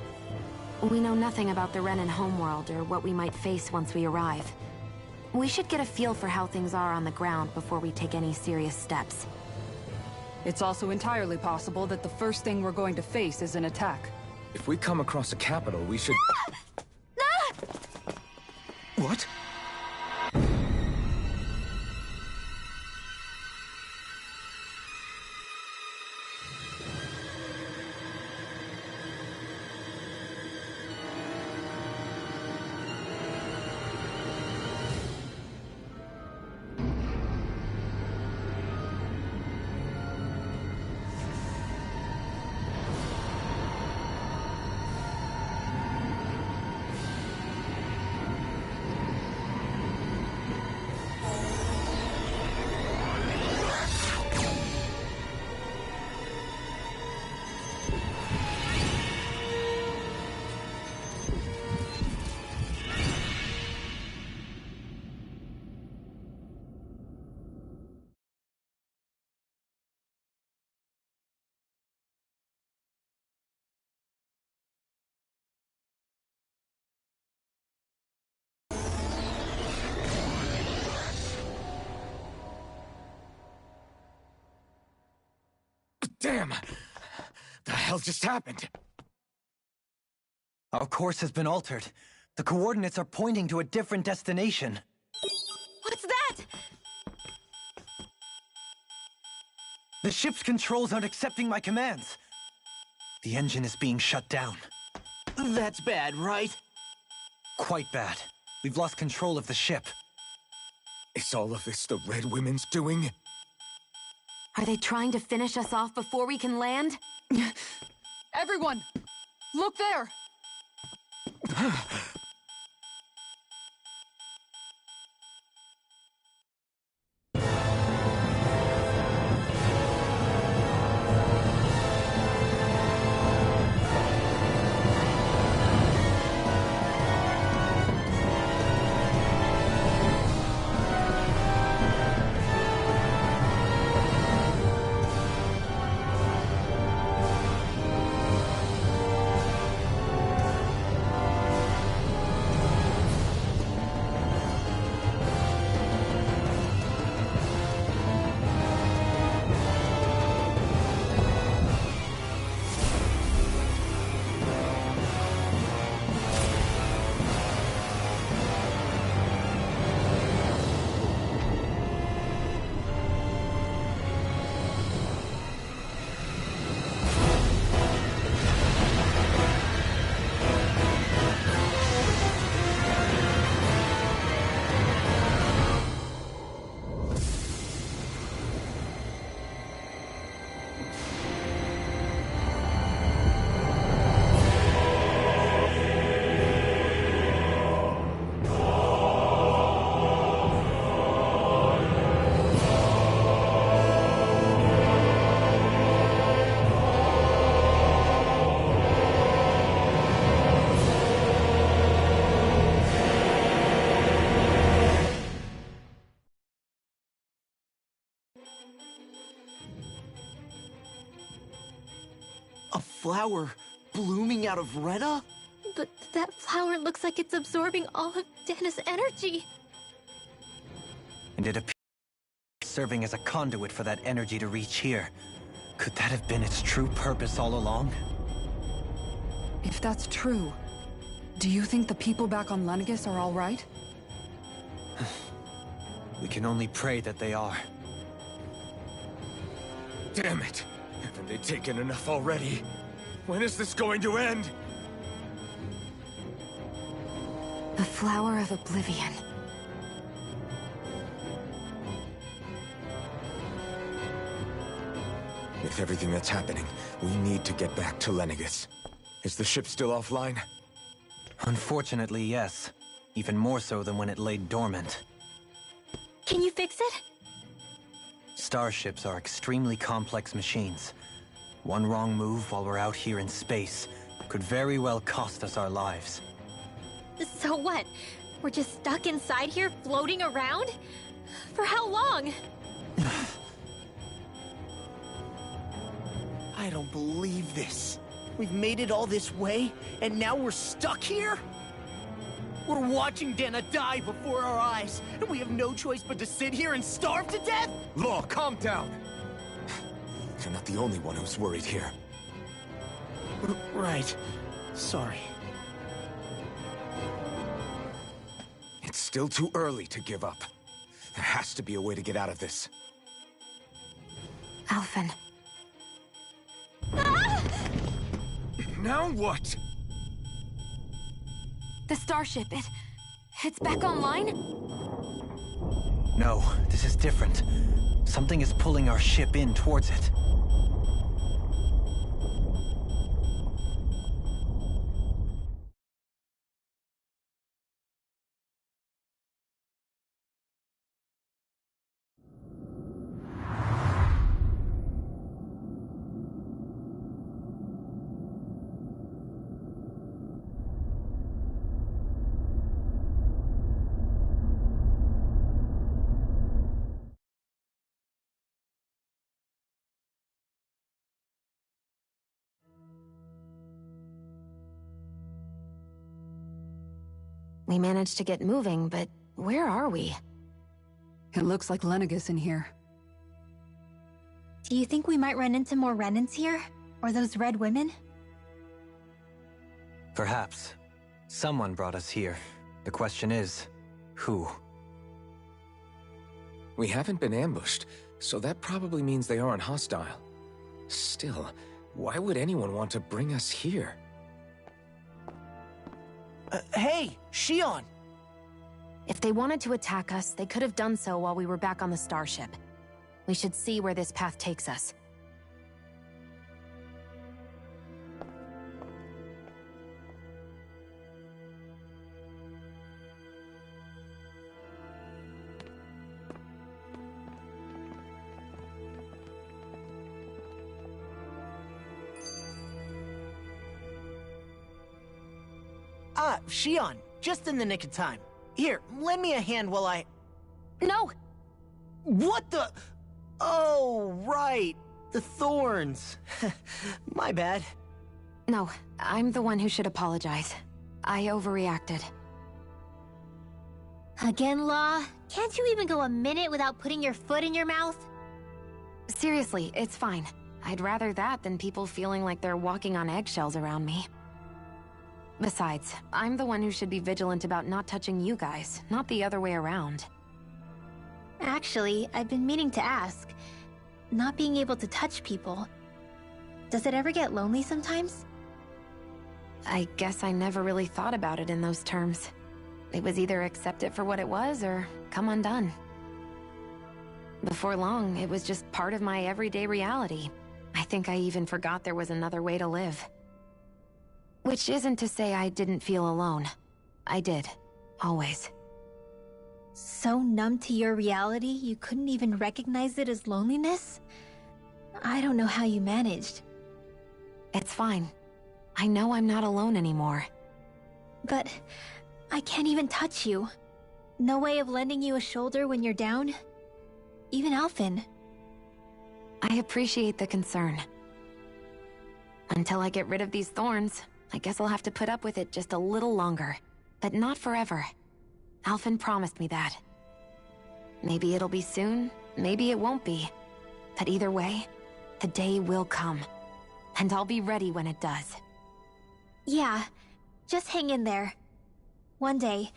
We know nothing about the Renan homeworld or what we might face once we arrive. We should get a feel for how things are on the ground before we take any serious steps. It's also entirely possible that the first thing we're going to face is an attack. If we come across a capital, we should... What? Damn! The hell just happened? Our course has been altered. The coordinates are pointing to a different destination. What's that? The ship's controls aren't accepting my commands. The engine is being shut down. That's bad, right? Quite bad. We've lost control of the ship. Is all of this the Red Women's doing? Are they trying to finish us off before we can land? Everyone! Look there! A flower blooming out of Rena? But that flower looks like it's absorbing all of Dana's energy. And it appears serving as a conduit for that energy to reach here. Could that have been its true purpose all along? If that's true, do you think the people back on Lenegis are all right? We can only pray that they are. Damn it! Haven't they taken enough already? When is this going to end? The Flower of Oblivion. With everything that's happening, we need to get back to Lenegis. Is the ship still offline? Unfortunately, yes. Even more so than when it lay dormant. Can you fix it? Starships are extremely complex machines. One wrong move while we're out here in space could very well cost us our lives. So what? We're just stuck inside here, floating around? For how long? I don't believe this. We've made it all this way, and now we're stuck here? We're watching Dana die before our eyes, and we have no choice but to sit here and starve to death? Law, calm down! You're not the only one who's worried here. Right. Sorry. It's still too early to give up. There has to be a way to get out of this. Alphen. Now what? The starship, it's back online? No, this is different. Something is pulling our ship in towards it. We managed to get moving, but where are we? It looks like Lenegis in here. Do you think we might run into more Renans here? Or those red women? Perhaps. Someone brought us here. The question is, who? We haven't been ambushed, so that probably means they aren't hostile. Still, why would anyone want to bring us here? Hey, Shion! If they wanted to attack us, they could have done so while we were back on the starship. We should see where this path takes us. Shion, just in the nick of time. Here, lend me a hand while I... No! What the... Oh, right. The thorns. My bad. No, I'm the one who should apologize. I overreacted. Again, Law? Can't you even go a minute without putting your foot in your mouth? Seriously, it's fine. I'd rather that than people feeling like they're walking on eggshells around me. Besides, I'm the one who should be vigilant about not touching you guys, not the other way around. Actually, I've been meaning to ask. Not being able to touch people, does it ever get lonely sometimes? I guess I never really thought about it in those terms. It was either accept it for what it was, or come undone. Before long, it was just part of my everyday reality. I think I even forgot there was another way to live. Which isn't to say I didn't feel alone. I did. Always. So numb to your reality, you couldn't even recognize it as loneliness? I don't know how you managed. It's fine. I know I'm not alone anymore. But I can't even touch you. No way of lending you a shoulder when you're down? Even Alphen. I appreciate the concern. Until I get rid of these thorns, I guess I'll have to put up with it just a little longer. But not forever. Alphen promised me that. Maybe it'll be soon, maybe it won't be. But either way, the day will come. And I'll be ready when it does. Yeah, just hang in there. One day,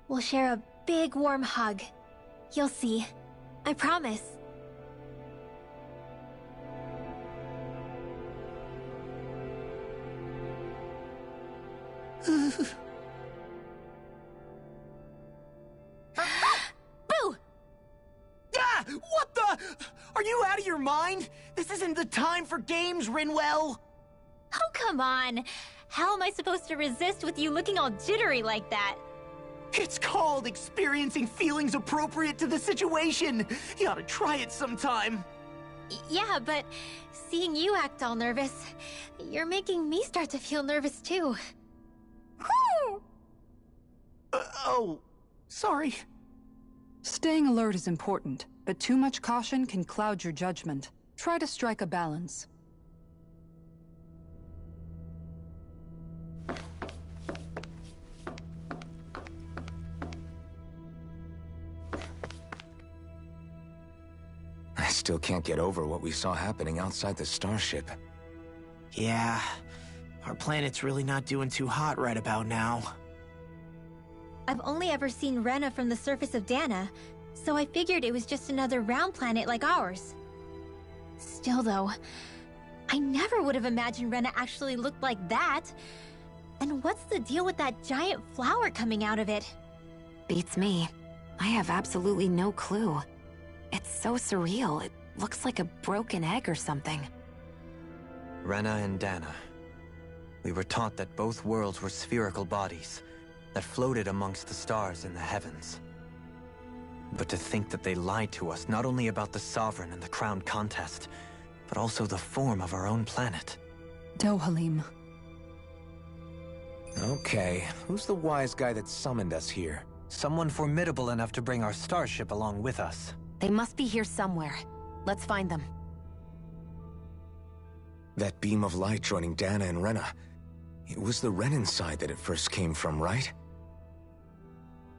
we'll share a big warm hug. You'll see. I promise. Boo! Ah! What the? Are you out of your mind? This isn't the time for games, Rinwell! Oh, come on. How am I supposed to resist with you looking all jittery like that? It's called experiencing feelings appropriate to the situation. You ought to try it sometime. Yeah, but seeing you act all nervous, you're making me start to feel nervous too. Oh, sorry. Staying alert is important, but too much caution can cloud your judgment. Try to strike a balance. I still can't get over what we saw happening outside the starship. Yeah, our planet's really not doing too hot right about now. I've only ever seen Rena from the surface of Dana, so I figured it was just another round planet like ours. Still though, I never would have imagined Rena actually looked like that. And what's the deal with that giant flower coming out of it? Beats me. I have absolutely no clue. It's so surreal. It looks like a broken egg or something. Rena and Dana. We were taught that both worlds were spherical bodies that floated amongst the stars in the heavens. But to think that they lied to us not only about the Sovereign and the Crown contest, but also the form of our own planet. Dohalim. Okay, who's the wise guy that summoned us here? Someone formidable enough to bring our starship along with us. They must be here somewhere. Let's find them. That beam of light joining Dana and Rena. It was the Renan side that it first came from, right?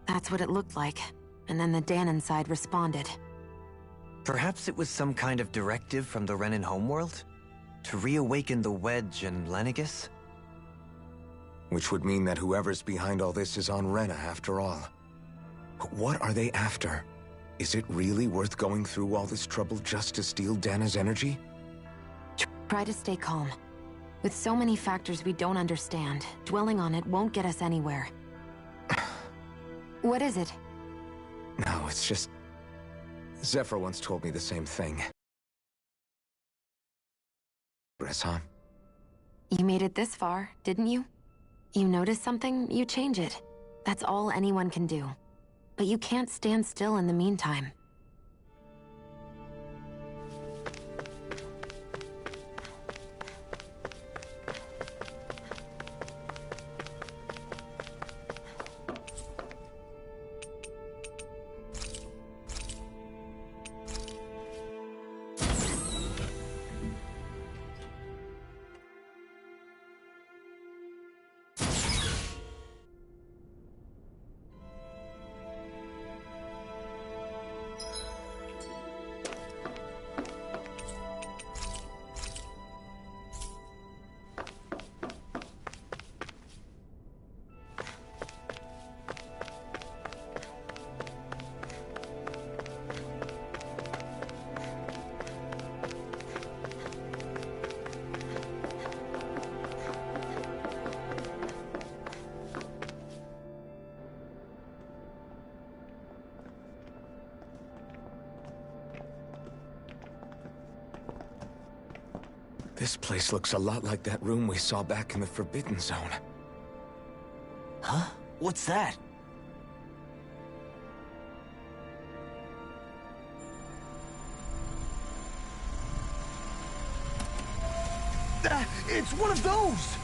That's what it looked like. And then the Danon side responded. Perhaps it was some kind of directive from the Renan homeworld? To reawaken the Wedge and Lenegis? Which would mean that whoever's behind all this is on Rena after all. But what are they after? Is it really worth going through all this trouble just to steal Dana's energy? Try to stay calm. With so many factors we don't understand, dwelling on it won't get us anywhere. What is it? No, it's just... Zephyr once told me the same thing. Huh? You made it this far, didn't you? You notice something, you change it. That's all anyone can do. But you can't stand still in the meantime. This place looks a lot like that room we saw back in the Forbidden Zone. Huh? What's that? It's one of those!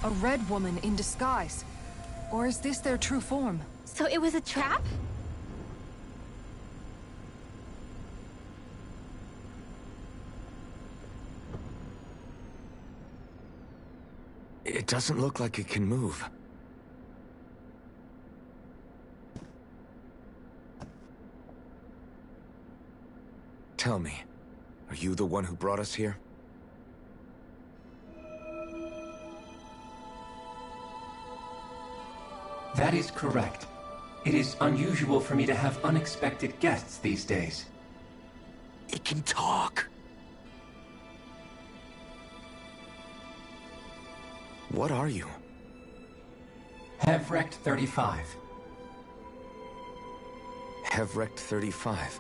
A red woman in disguise. Or is this their true form? So it was a trap? It doesn't look like it can move. Tell me, are you the one who brought us here? That is correct. It is unusual for me to have unexpected guests these days. It can talk. What are you? Hevrecht 35. Hevrecht 35.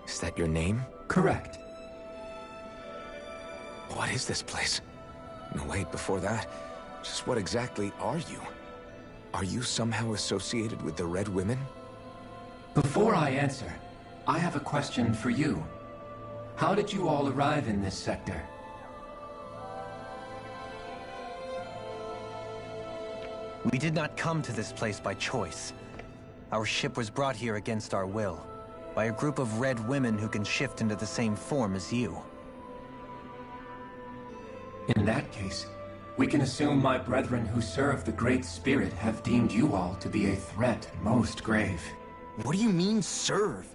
Is that your name? Correct. What is this place? No, wait, before that, just what exactly are you? Are you somehow associated with the Red Women? Before I answer, I have a question for you. How did you all arrive in this sector? We did not come to this place by choice. Our ship was brought here against our will, by a group of Red Women who can shift into the same form as you. In that case, we can assume my brethren who serve the Great Spirit have deemed you all to be a threat most grave. What do you mean, serve?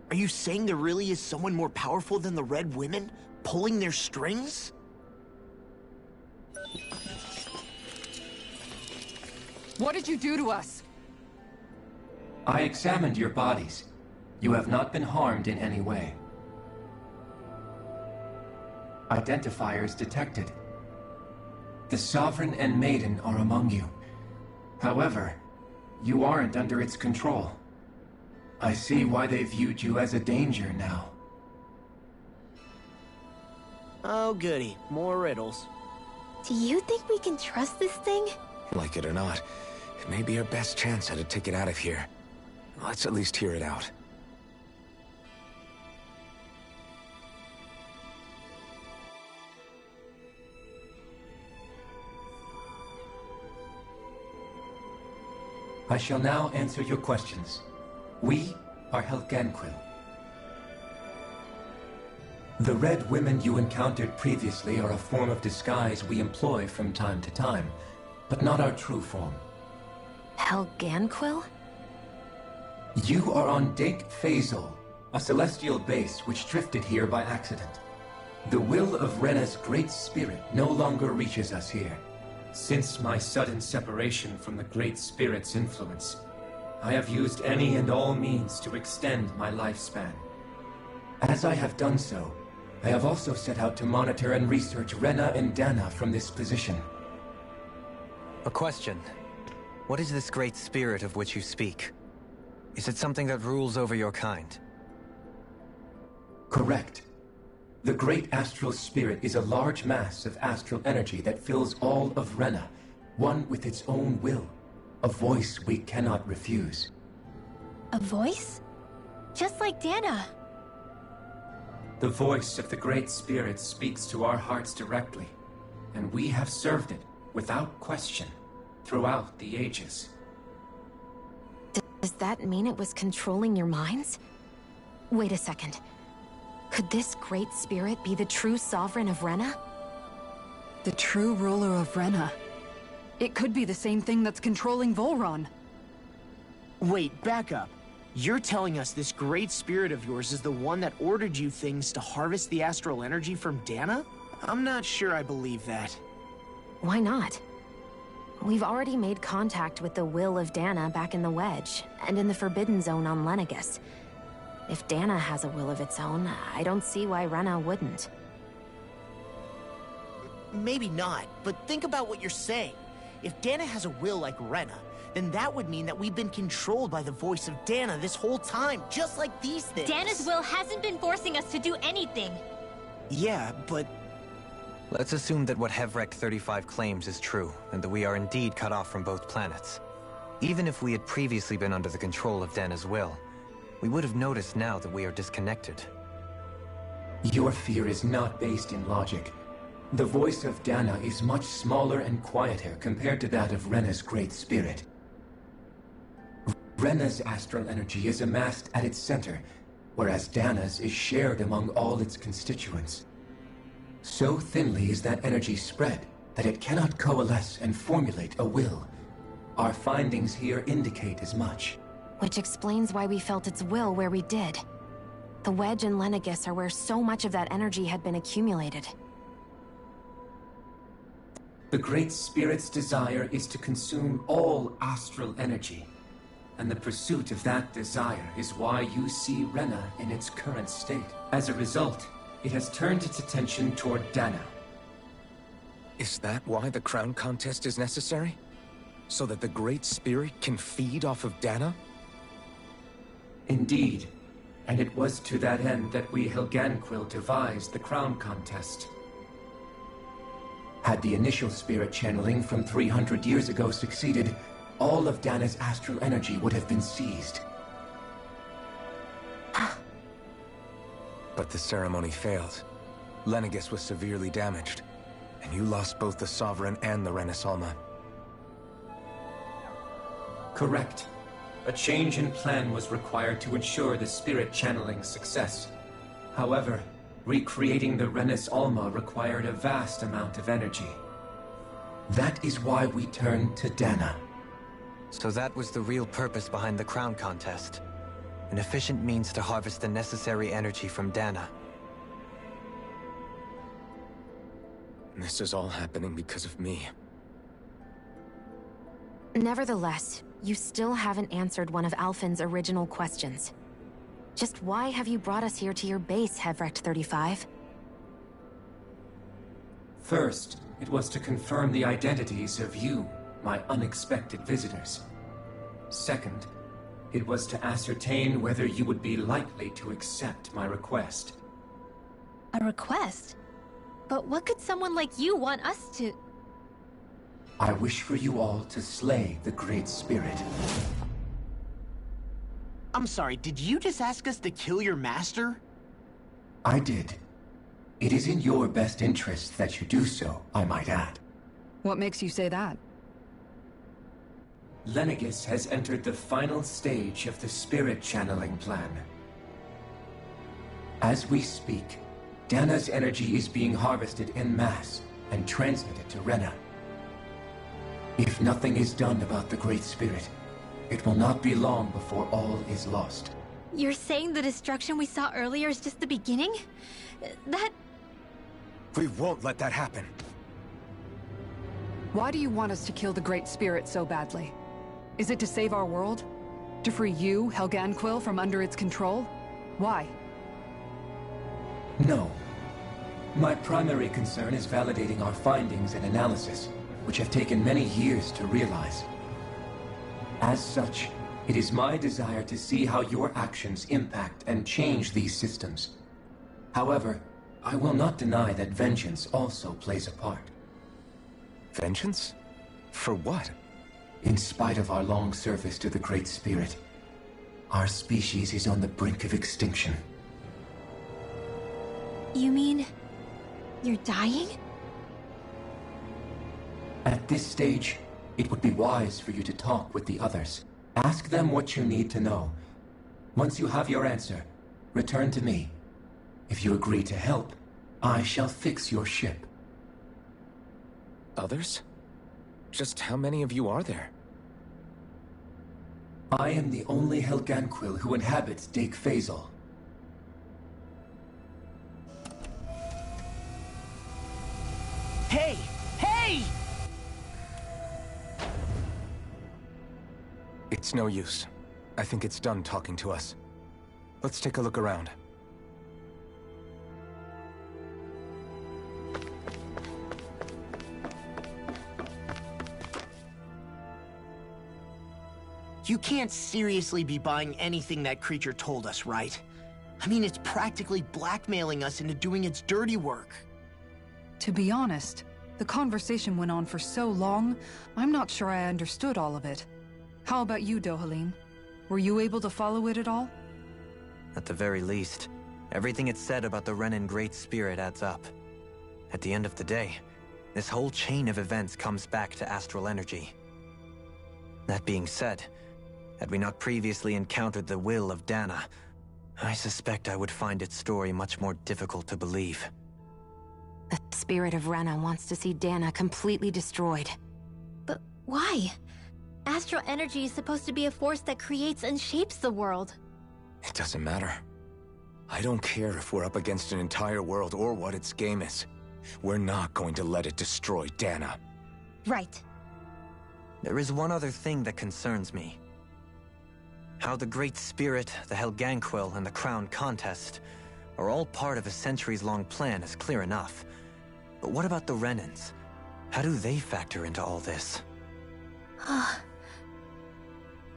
Are you saying there really is someone more powerful than the Red Women, pulling their strings? What did you do to us? I examined your bodies. You have not been harmed in any way. Identifiers detected. The Sovereign and Maiden are among you. However, you aren't under its control. I see why they viewed you as a danger now. Oh goody, more riddles. Do you think we can trust this thing? Like it or not, it may be our best chance at a ticket out of here. Let's at least hear it out. I shall now answer your questions. We are Helganquil. The Red Women you encountered previously are a form of disguise we employ from time to time, but not our true form. Helganquil? You are on Dake Phasol, a celestial base which drifted here by accident. The will of Rena's Great Spirit no longer reaches us here. Since my sudden separation from the Great Spirit's influence, I have used any and all means to extend my lifespan. As I have done so, I have also set out to monitor and research Rena and Dana from this position. A question. What is this Great Spirit of which you speak? Is it something that rules over your kind? Correct. The Great Astral Spirit is a large mass of astral energy that fills all of Rena, one with its own will, a voice we cannot refuse. A voice? Just like Dana. The voice of the Great Spirit speaks to our hearts directly, and we have served it, without question, throughout the ages. Does that mean it was controlling your minds? Wait a second. Could this Great Spirit be the true Sovereign of Rena? The true ruler of Rena. It could be the same thing that's controlling Volron. Wait, back up. You're telling us this Great Spirit of yours is the one that ordered you things to harvest the astral energy from Dana? I'm not sure I believe that. Why not? We've already made contact with the will of Dana back in the Wedge, and in the Forbidden Zone on Lenegus. If Dana has a will of its own, I don't see why Rena wouldn't. Maybe not, but think about what you're saying. If Dana has a will like Rena, then that would mean that we've been controlled by the voice of Dana this whole time, just like these things. Dana's will hasn't been forcing us to do anything. Yeah, but... Let's assume that what Hevrecht 35 claims is true, and that we are indeed cut off from both planets. Even if we had previously been under the control of Dana's will, we would have noticed now that we are disconnected. Your fear is not based in logic. The voice of Dana is much smaller and quieter compared to that of Rena's Great Spirit. Rena's astral energy is amassed at its center, whereas Dana's is shared among all its constituents. So thinly is that energy spread that it cannot coalesce and formulate a will. Our findings here indicate as much. Which explains why we felt its will where we did. The Wedge and Lenegus are where so much of that energy had been accumulated. The Great Spirit's desire is to consume all astral energy. and the pursuit of that desire is why you see Rena in its current state. As a result, it has turned its attention toward Dana. Is that why the crown contest is necessary? So that the Great Spirit can feed off of Dana? Indeed. And it was to that end that we Helganquil devised the crown contest. Had the initial spirit channeling from 300 years ago succeeded, all of Dana's astral energy would have been seized. But the ceremony failed. Lenegis was severely damaged, and you lost both the Sovereign and the Renaissalma. Correct. A change in plan was required to ensure the spirit channeling's success. However, recreating the Renaissalma required a vast amount of energy. That is why we turned to Dana. So that was the real purpose behind the crown contest. An efficient means to harvest the necessary energy from Dana. This is all happening because of me. Nevertheless, you still haven't answered one of Alphen's original questions. Just why have you brought us here to your base, Hevrecht 35? First, it was to confirm the identities of you, my unexpected visitors. Second, it was to ascertain whether you would be likely to accept my request. A request? But what could someone like you want us to... I wish for you all to slay the Great Spirit. I'm sorry, did you just ask us to kill your master? I did. It is in your best interest that you do so, I might add. What makes you say that? Lenegis has entered the final stage of the spirit channeling plan. As we speak, Dana's energy is being harvested en masse and transmitted to Rena. If nothing is done about the Great Spirit, it will not be long before all is lost. You're saying the destruction we saw earlier is just the beginning? That... We won't let that happen. Why do you want us to kill the Great Spirit so badly? Is it to save our world? To free you, Helganquil, from under its control? Why? No. My primary concern is validating our findings and analysis, which have taken many years to realize. As such, it is my desire to see how your actions impact and change these systems. However, I will not deny that vengeance also plays a part. Vengeance? For what? In spite of our long service to the Great Spirit, our species is on the brink of extinction. You mean... you're dying? At this stage, it would be wise for you to talk with the others. Ask them what you need to know. Once you have your answer, return to me. If you agree to help, I shall fix your ship. Others? Just how many of you are there? I am the only Helganquil who inhabits Dake Faisal. Hey! Hey! It's no use. I think it's done talking to us. Let's take a look around. You can't seriously be buying anything that creature told us, right? I mean, it's practically blackmailing us into doing its dirty work. To be honest, the conversation went on for so long, I'm not sure I understood all of it. How about you, Dohalim? Were you able to follow it at all? At the very least, everything it said about the Renan Great Spirit adds up. At the end of the day, this whole chain of events comes back to astral energy. That being said, had we not previously encountered the will of Dana, I suspect I would find its story much more difficult to believe. The spirit of Rena wants to see Dana completely destroyed. But why? Astral energy is supposed to be a force that creates and shapes the world. It doesn't matter. I don't care if we're up against an entire world or what its game is. We're not going to let it destroy Dana. Right. There is one other thing that concerns me. How the Great Spirit, the Helganquil, and the Crown Contest are all part of a centuries-long plan is clear enough. But what about the Renans? How do they factor into all this?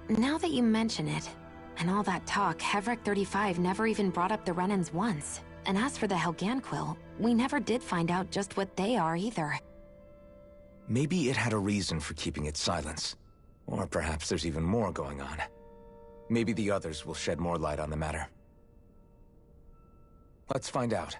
Now that you mention it, and all that talk, Heverick 35 never even brought up the Renans once. And as for the Helganquil, we never did find out just what they are either. Maybe it had a reason for keeping its silence. Or perhaps there's even more going on. Maybe the others will shed more light on the matter. Let's find out.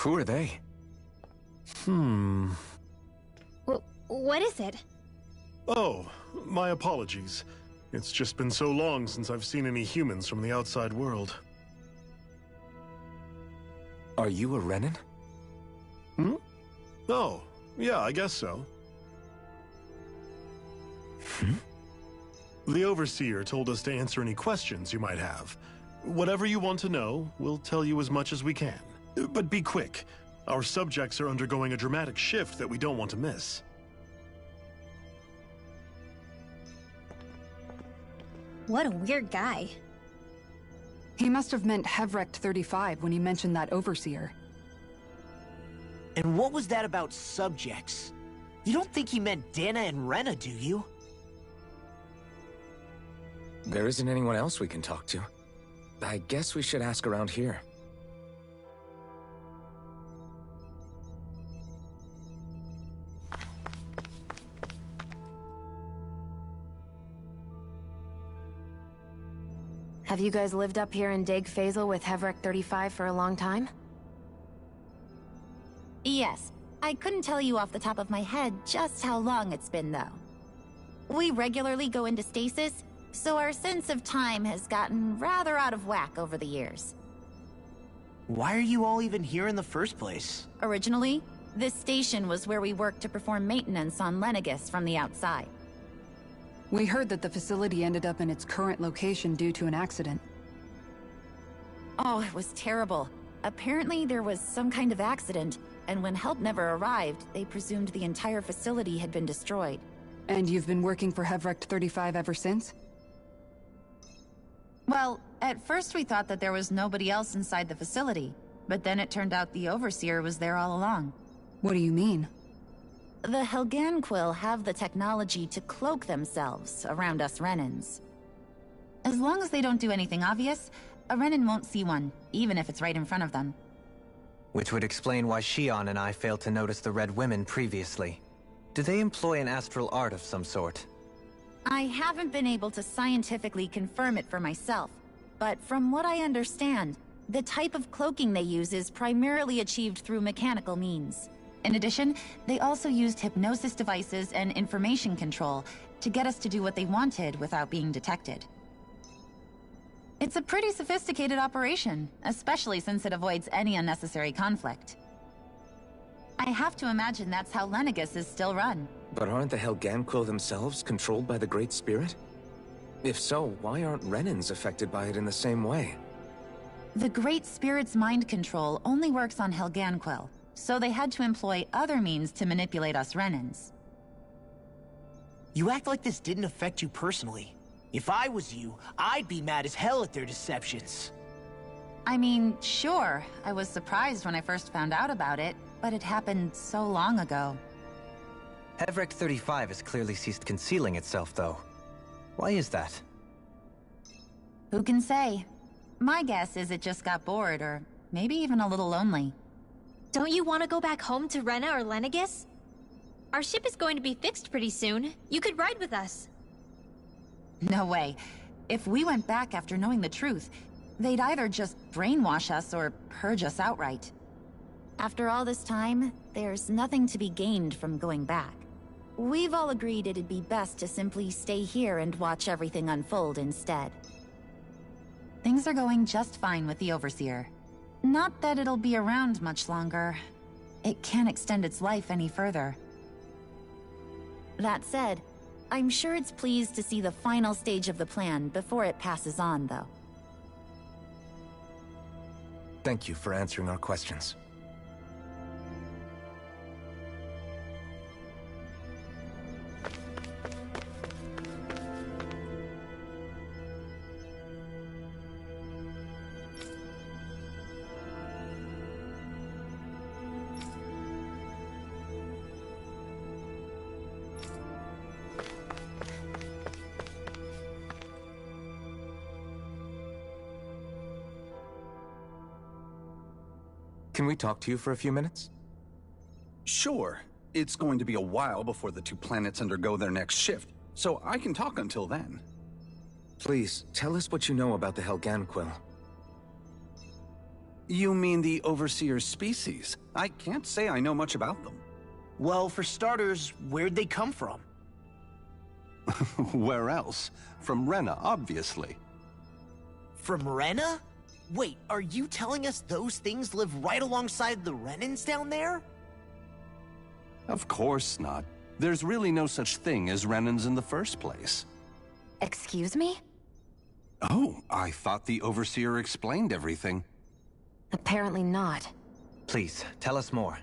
Who are they? What is it? Oh, my apologies. It's just been so long since I've seen any humans from the outside world. Are you a Renan? Oh, yeah, I guess so. The Overseer told us to answer any questions you might have. Whatever you want to know, we'll tell you as much as we can. But be quick. Our subjects are undergoing a dramatic shift that we don't want to miss. What a weird guy. He must have meant Heverick 35 when he mentioned that Overseer. And what was that about subjects? You don't think he meant Dana and Rena, do you? There isn't anyone else we can talk to. I guess we should ask around here. Have you guys lived up here in Daeg Fazel with Heverick 35 for a long time? Yes. I couldn't tell you off the top of my head just how long it's been, though. We regularly go into stasis, so our sense of time has gotten rather out of whack over the years. Why are you all even here in the first place? Originally, this station was where we worked to perform maintenance on Lenegis from the outside. We heard that the facility ended up in its current location due to an accident. Oh, it was terrible. Apparently there was some kind of accident, and when help never arrived, they presumed the entire facility had been destroyed. And you've been working for Heverick 35 ever since? Well, at first we thought that there was nobody else inside the facility, but then it turned out the Overseer was there all along. What do you mean? The Helganquil have the technology to cloak themselves around us Renans. As long as they don't do anything obvious, a Renan won't see one, even if it's right in front of them. Which would explain why Shion and I failed to notice the Red Women previously. Do they employ an astral art of some sort? I haven't been able to scientifically confirm it for myself, but from what I understand, the type of cloaking they use is primarily achieved through mechanical means. In addition, they also used hypnosis devices and information control to get us to do what they wanted without being detected. It's a pretty sophisticated operation, especially since it avoids any unnecessary conflict. I have to imagine that's how Lenegis is still run. But aren't the Helganquil themselves controlled by the Great Spirit? If so, why aren't Renans affected by it in the same way? The Great Spirit's mind control only works on Helganquil, so they had to employ other means to manipulate us Renans. You act like this didn't affect you personally. If I was you, I'd be mad as hell at their deceptions. I mean, sure, I was surprised when I first found out about it, but it happened so long ago. Hevrek 35 has clearly ceased concealing itself, though. Why is that? Who can say? My guess is it just got bored, or maybe even a little lonely. Don't you want to go back home to Rena or Lenegis? Our ship is going to be fixed pretty soon. You could ride with us. No way. If we went back after knowing the truth, they'd either just brainwash us or purge us outright. After all this time, there's nothing to be gained from going back. We've all agreed it'd be best to simply stay here and watch everything unfold instead. Things are going just fine with the Overseer. Not that it'll be around much longer. It can't extend its life any further. That said, I'm sure it's pleased to see the final stage of the plan before it passes on, though. Thank you for answering our questions. Can we talk to you for a few minutes? Sure. It's going to be a while before the two planets undergo their next shift, so I can talk until then. Please, tell us what you know about the Helganquil. You mean the Overseer's species? I can't say I know much about them. Well, for starters, where'd they come from? Where else? From Rena, obviously. From Rena? Wait, are you telling us those things live right alongside the Renans down there? Of course not. There's really no such thing as Renans in the first place. Excuse me? Oh, I thought the Overseer explained everything. Apparently not. Please, tell us more.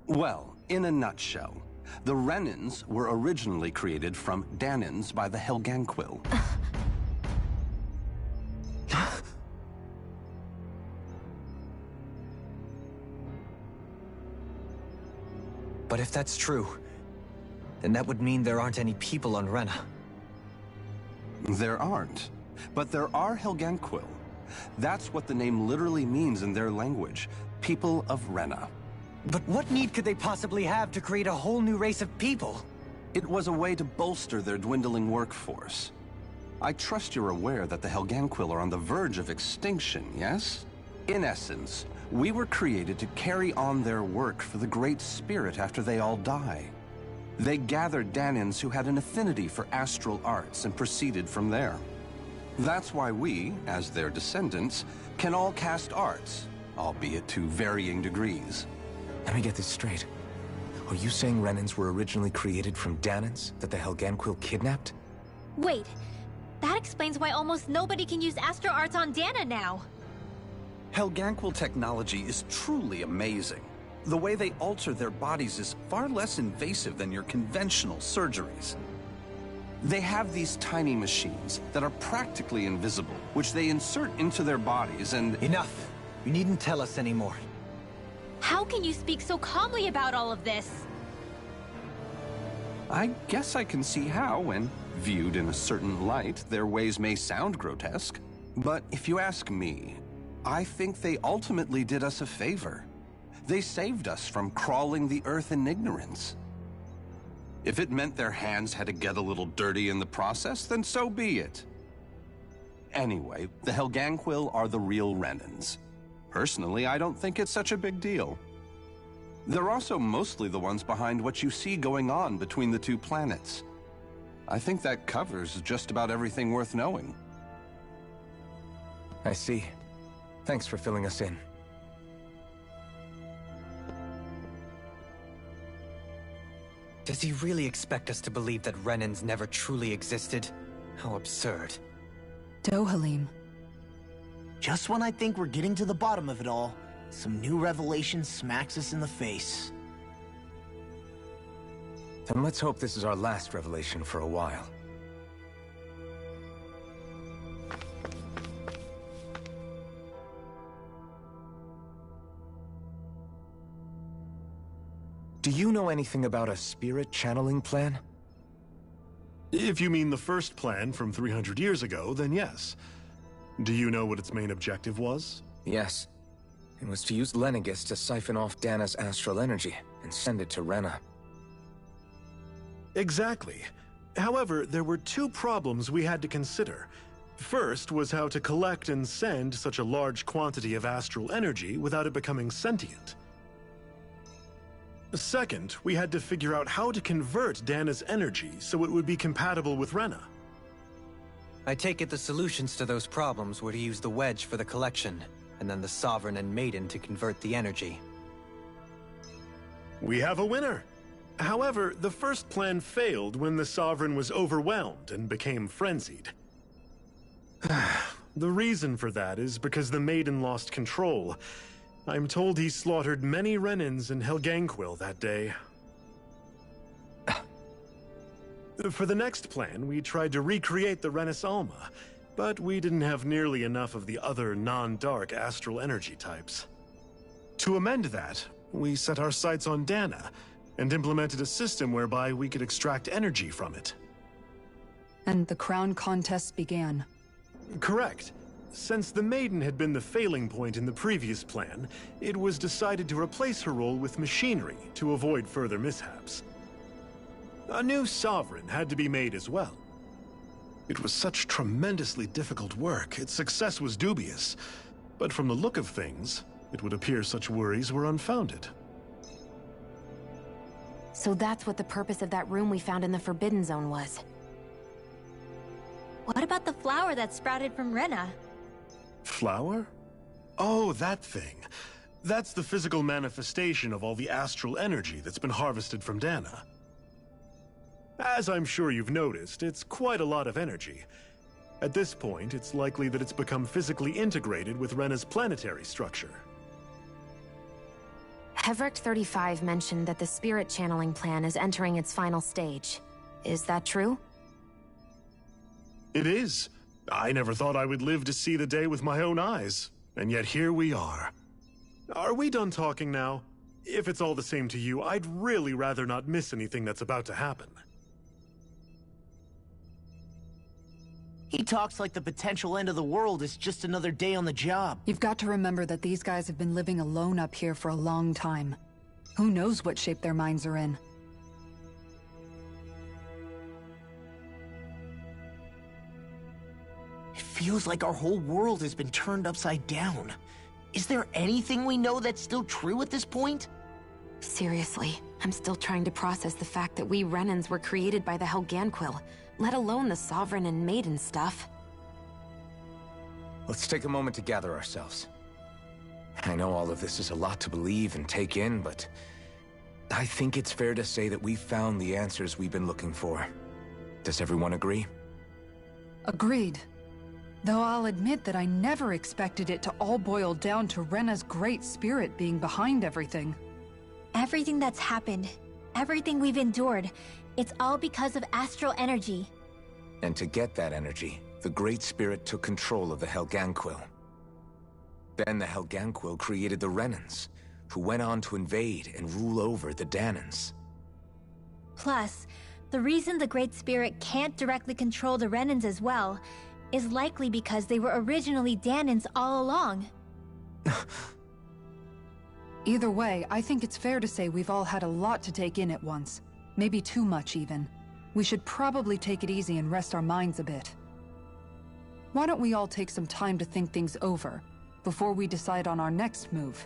Well, in a nutshell, the Renans were originally created from Danans by the Helganquil. But if that's true, then that would mean there aren't any people on Rena. There aren't. But there are Helganquil. That's what the name literally means in their language. People of Rena. But what need could they possibly have to create a whole new race of people? It was a way to bolster their dwindling workforce. I trust you're aware that the Helganquil are on the verge of extinction, yes? In essence, we were created to carry on their work for the Great Spirit after they all die. They gathered Danans who had an affinity for astral arts and proceeded from there. That's why we, as their descendants, can all cast arts, albeit to varying degrees. Let me get this straight. Are you saying Renans were originally created from Danans that the Helganquil kidnapped? Wait, that explains why almost nobody can use Astro Arts on Dana now. Helganquil technology is truly amazing. The way they alter their bodies is far less invasive than your conventional surgeries. They have these tiny machines that are practically invisible, which they insert into their bodies and... Enough! You needn't tell us anymore. How can you speak so calmly about all of this? I guess I can see how, when viewed in a certain light, their ways may sound grotesque. But if you ask me, I think they ultimately did us a favor. They saved us from crawling the earth in ignorance. If it meant their hands had to get a little dirty in the process, then so be it. Anyway, the Helganquil are the real Renans. Personally, I don't think it's such a big deal. They're also mostly the ones behind what you see going on between the two planets. I think that covers just about everything worth knowing. I see. Thanks for filling us in. Does he really expect us to believe that Renans never truly existed? How absurd. Dohalim. Just when I think we're getting to the bottom of it all, some new revelation smacks us in the face. Then let's hope this is our last revelation for a while. Do you know anything about a spirit channeling plan? If you mean the first plan from 300 years ago, then yes. Do you know what its main objective was? Yes. It was to use Lenegis to siphon off Dana's astral energy and send it to Rena. Exactly. However, there were two problems we had to consider. First was how to collect and send such a large quantity of astral energy without it becoming sentient. Second, we had to figure out how to convert Dana's energy so it would be compatible with Rena. I take it the solutions to those problems were to use the wedge for the collection, and then the Sovereign and Maiden to convert the energy. We have a winner! However, the first plan failed when the Sovereign was overwhelmed and became frenzied. The reason for that is because the Maiden lost control. I'm told he slaughtered many Renans in Helganquil that day. For the next plan, we tried to recreate the Renis Alma, but we didn't have nearly enough of the other non-dark astral energy types. To amend that, we set our sights on Dana, and implemented a system whereby we could extract energy from it. And the crown contest began. Correct. Since the Maiden had been the failing point in the previous plan, it was decided to replace her role with machinery to avoid further mishaps. A new Sovereign had to be made as well. It was such tremendously difficult work, its success was dubious. But from the look of things, it would appear such worries were unfounded. So that's what the purpose of that room we found in the Forbidden Zone was. What about the flower that sprouted from Rena? Flower? Oh, that thing. That's the physical manifestation of all the astral energy that's been harvested from Dana. As I'm sure you've noticed, it's quite a lot of energy. At this point, it's likely that it's become physically integrated with Rena's planetary structure. Heverick 35 mentioned that the spirit channeling plan is entering its final stage. Is that true? It is. I never thought I would live to see the day with my own eyes, and yet here we are. Are we done talking now? If it's all the same to you, I'd really rather not miss anything that's about to happen. He talks like the potential end of the world is just another day on the job. You've got to remember that these guys have been living alone up here for a long time. Who knows what shape their minds are in? It feels like our whole world has been turned upside down. Is there anything we know that's still true at this point? Seriously, I'm still trying to process the fact that we Renans were created by the Helganquil, let alone the Sovereign and Maiden stuff. Let's take a moment to gather ourselves. I know all of this is a lot to believe and take in, but I think it's fair to say that we've found the answers we've been looking for. Does everyone agree? Agreed. Though I'll admit that I never expected it to all boil down to Rena's great spirit being behind everything. Everything that's happened, everything we've endured, it's all because of astral energy. And to get that energy, the Great Spirit took control of the Helganquil. Then the Helganquil created the Renans, who went on to invade and rule over the Danans. Plus, the reason the Great Spirit can't directly control the Renans as well is likely because they were originally Danans all along. Either way, I think it's fair to say we've all had a lot to take in at once. Maybe too much, even. We should probably take it easy and rest our minds a bit. Why don't we all take some time to think things over, before we decide on our next move?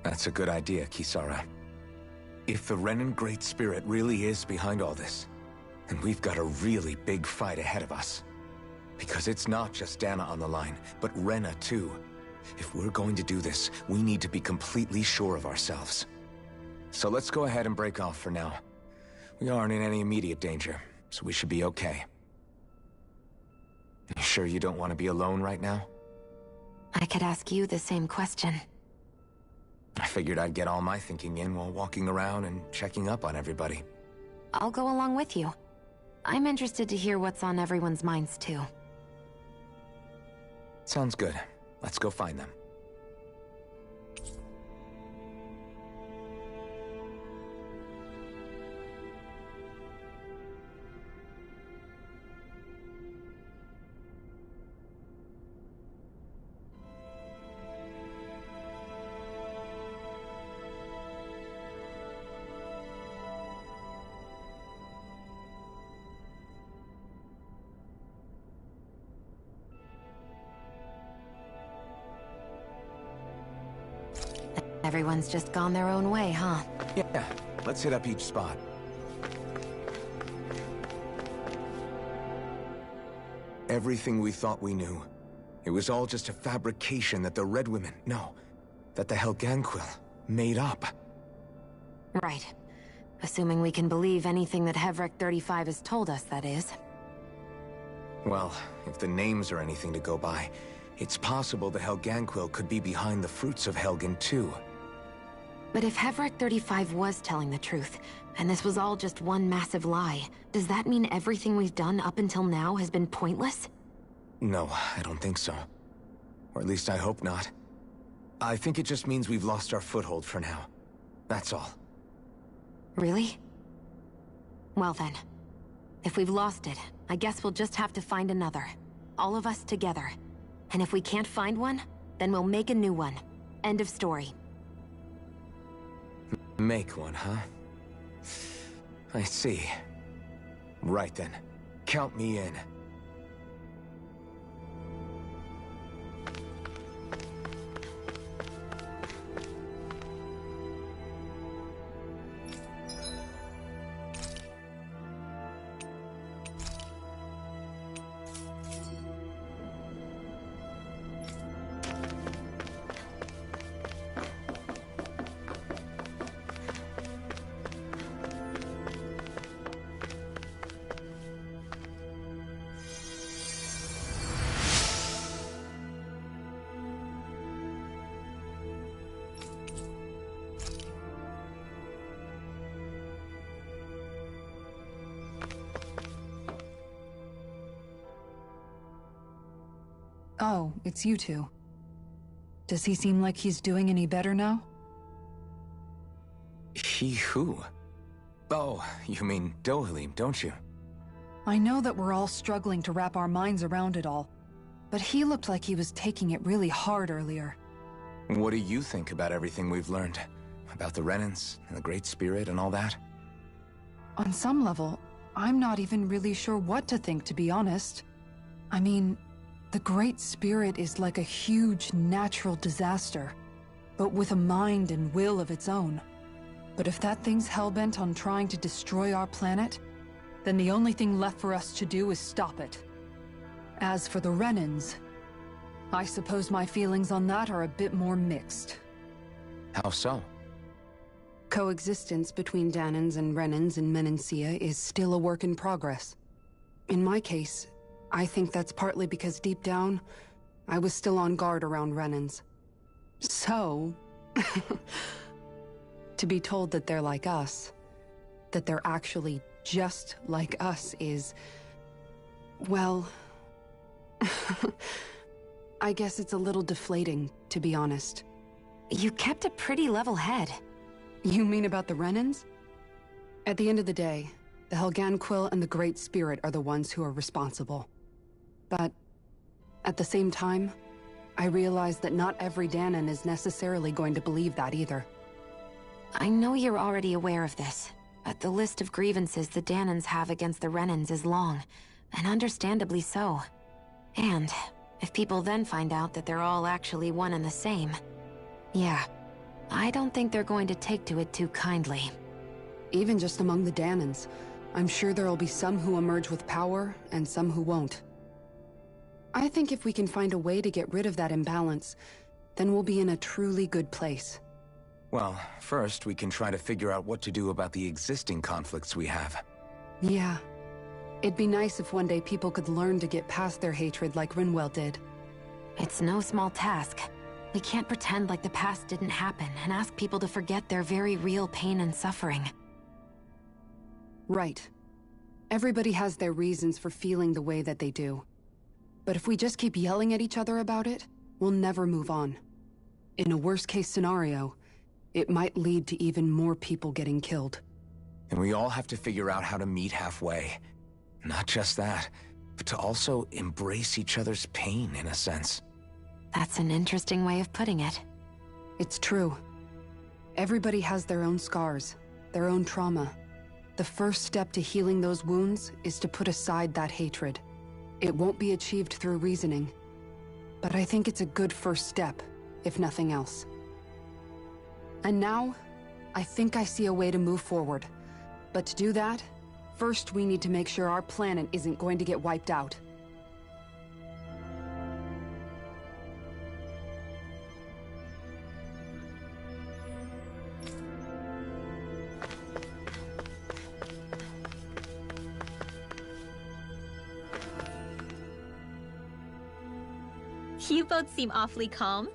That's a good idea, Kisara. If the Renan Great Spirit really is behind all this, then we've got a really big fight ahead of us. Because it's not just Dana on the line, but Rena too. If we're going to do this, we need to be completely sure of ourselves. So let's go ahead and break off for now. We aren't in any immediate danger, so we should be okay. You sure you don't want to be alone right now? I could ask you the same question. I figured I'd get all my thinking in while walking around and checking up on everybody. I'll go along with you. I'm interested to hear what's on everyone's minds, too. Sounds good. Let's go find them. Everyone's just gone their own way, huh? Yeah, let's hit up each spot. Everything we thought we knew, it was all just a fabrication that the Red Women, no, that the Helganquil made up. Right. Assuming we can believe anything that Hevrik 35 has told us, that is. Well, if the names are anything to go by, it's possible the Helganquil could be behind the fruits of Helgen too. But if Hevrik 35 was telling the truth, and this was all just one massive lie, does that mean everything we've done up until now has been pointless? No, I don't think so. Or at least I hope not. I think it just means we've lost our foothold for now. That's all. Really? Well then, if we've lost it, I guess we'll just have to find another. All of us together. And if we can't find one, then we'll make a new one. End of story. Make one, huh? I see. Right then. Count me in. Oh, it's you two. Does he seem like he's doing any better now? He who? Oh, you mean Dohalim, don't you? I know that we're all struggling to wrap our minds around it all, but he looked like he was taking it really hard earlier. What do you think about everything we've learned? About the Renans and the Great Spirit and all that? On some level, I'm not even really sure what to think, to be honest. I mean, the Great Spirit is like a huge natural disaster, but with a mind and will of its own. But if that thing's hellbent on trying to destroy our planet, then the only thing left for us to do is stop it. As for the Renans, I suppose my feelings on that are a bit more mixed. How so? Coexistence between Dahnans and Renans in Menancia is still a work in progress. In my case, I think that's partly because deep down, I was still on guard around Renans. So, to be told that they're like us, that they're actually just like us is, well, I guess it's a little deflating, to be honest. You kept a pretty level head. You mean about the Renans? At the end of the day, the Helganquil and the Great Spirit are the ones who are responsible. But at the same time, I realize that not every Dahnan is necessarily going to believe that either. I know you're already aware of this, but the list of grievances the Dahnans have against the Renans is long, and understandably so. And if people then find out that they're all actually one and the same, yeah, I don't think they're going to take to it too kindly. Even just among the Dahnans, I'm sure there'll be some who emerge with power and some who won't. I think if we can find a way to get rid of that imbalance, then we'll be in a truly good place. Well, first we can try to figure out what to do about the existing conflicts we have. Yeah. It'd be nice if one day people could learn to get past their hatred like Rinwell did. It's no small task. We can't pretend like the past didn't happen and ask people to forget their very real pain and suffering. Right. Everybody has their reasons for feeling the way that they do. But if we just keep yelling at each other about it, we'll never move on. In a worst-case scenario, it might lead to even more people getting killed. And we all have to figure out how to meet halfway. Not just that, but to also embrace each other's pain, in a sense. That's an interesting way of putting it. It's true. Everybody has their own scars, their own trauma. The first step to healing those wounds is to put aside that hatred. It won't be achieved through reasoning. But I think it's a good first step, if nothing else. And now, I think I see a way to move forward. But to do that, first we need to make sure our planet isn't going to get wiped out. You both seem awfully calm.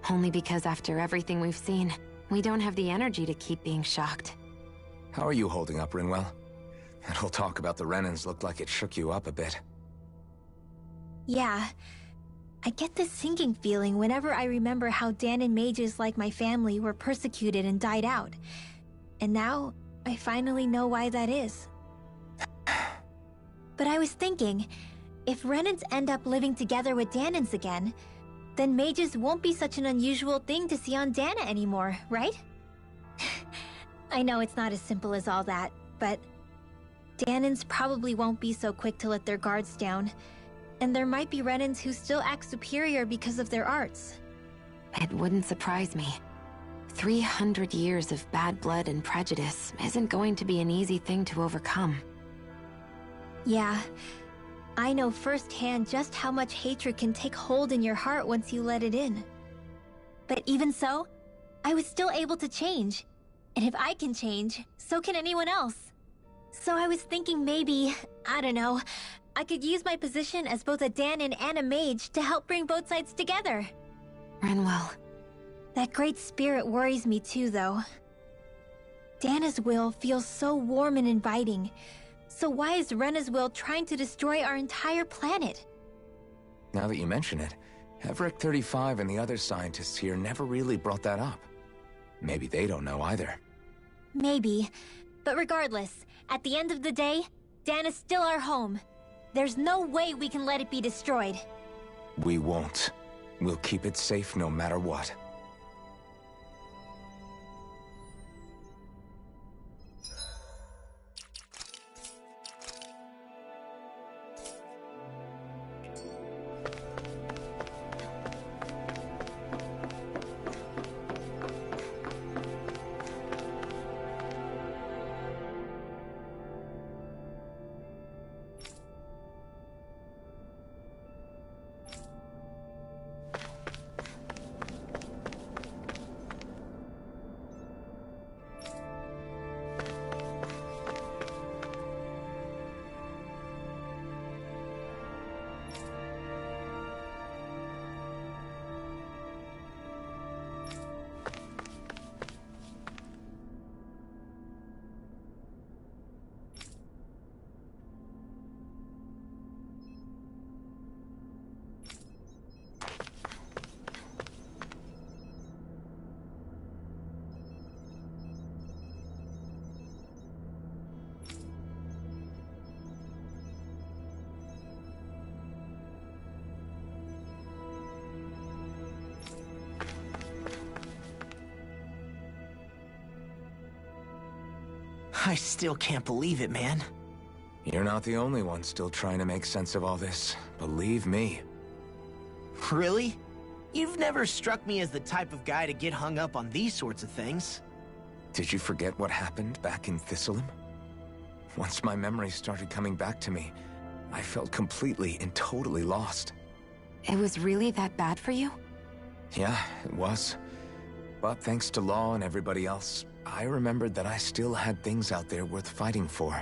Only because after everything we've seen, we don't have the energy to keep being shocked. How are you holding up, Rinwell? That whole talk about the Renans looked like it shook you up a bit. Yeah. I get this sinking feeling whenever I remember how Dan and mages like my family were persecuted and died out. And now, I finally know why that is. But I was thinking, if Renans end up living together with Dahnans again, then mages won't be such an unusual thing to see on Dahna anymore, right? I know it's not as simple as all that, but Dahnans probably won't be so quick to let their guards down, and there might be Renans who still act superior because of their arts. It wouldn't surprise me. 300 years of bad blood and prejudice isn't going to be an easy thing to overcome. Yeah. I know firsthand just how much hatred can take hold in your heart once you let it in. But even so, I was still able to change. And if I can change, so can anyone else. So I was thinking maybe, I don't know, I could use my position as both a Dahnan and a mage to help bring both sides together. Rinwell. That great spirit worries me too, though. Dahna's will feels so warm and inviting. So why is Rena's will trying to destroy our entire planet? Now that you mention it, Everett 35 and the other scientists here never really brought that up. Maybe they don't know either. Maybe. But regardless, at the end of the day, Dahna's still our home. There's no way we can let it be destroyed. We won't. We'll keep it safe no matter what. I still can't believe it, man. You're not the only one still trying to make sense of all this. Believe me. Really? You've never struck me as the type of guy to get hung up on these sorts of things. Did you forget what happened back in Thistleum? Once my memories started coming back to me, I felt completely and totally lost. It was really that bad for you? Yeah, it was. But thanks to Law and everybody else, I remembered that I still had things out there worth fighting for.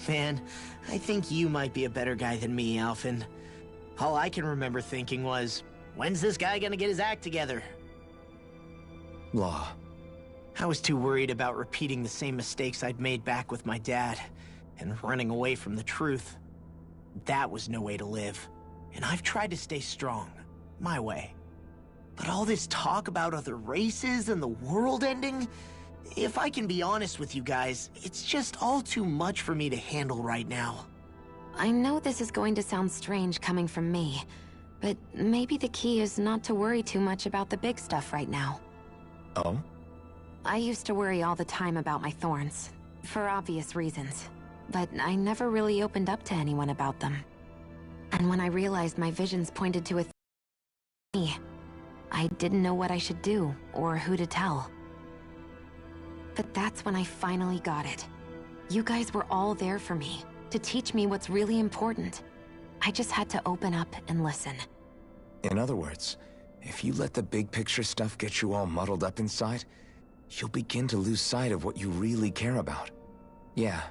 Man, I think you might be a better guy than me, Alphen. All I can remember thinking was, when's this guy gonna get his act together? Law. I was too worried about repeating the same mistakes I'd made back with my dad, and running away from the truth. That was no way to live, and I've tried to stay strong, my way. But all this talk about other races and the world ending, if I can be honest with you guys, it's just all too much for me to handle right now. I know this is going to sound strange coming from me, but maybe the key is not to worry too much about the big stuff right now. Oh? I used to worry all the time about my thorns, for obvious reasons, but I never really opened up to anyone about them. And when I realized my visions pointed to me, I didn't know what I should do, or who to tell. But that's when I finally got it. You guys were all there for me, to teach me what's really important. I just had to open up and listen. In other words, if you let the big picture stuff get you all muddled up inside, you'll begin to lose sight of what you really care about. Yeah,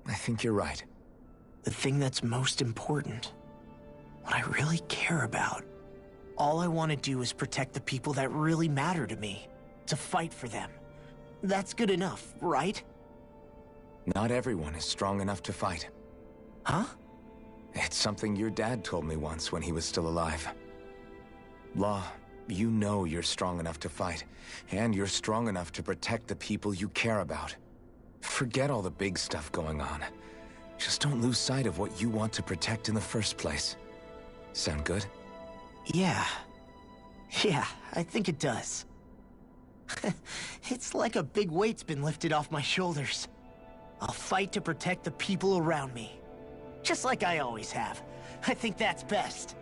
I think you're right. The thing that's most important, what I really care about. All I want to do is protect the people that really matter to me, to fight for them. That's good enough, right? Not everyone is strong enough to fight. Huh? It's something your dad told me once when he was still alive. Law, you know you're strong enough to fight, and you're strong enough to protect the people you care about. Forget all the big stuff going on. Just don't lose sight of what you want to protect in the first place. Sound good? Yeah, I think it does. It's like a big weight's been lifted off my shoulders. I'll fight to protect the people around me. Just like I always have. I think that's best.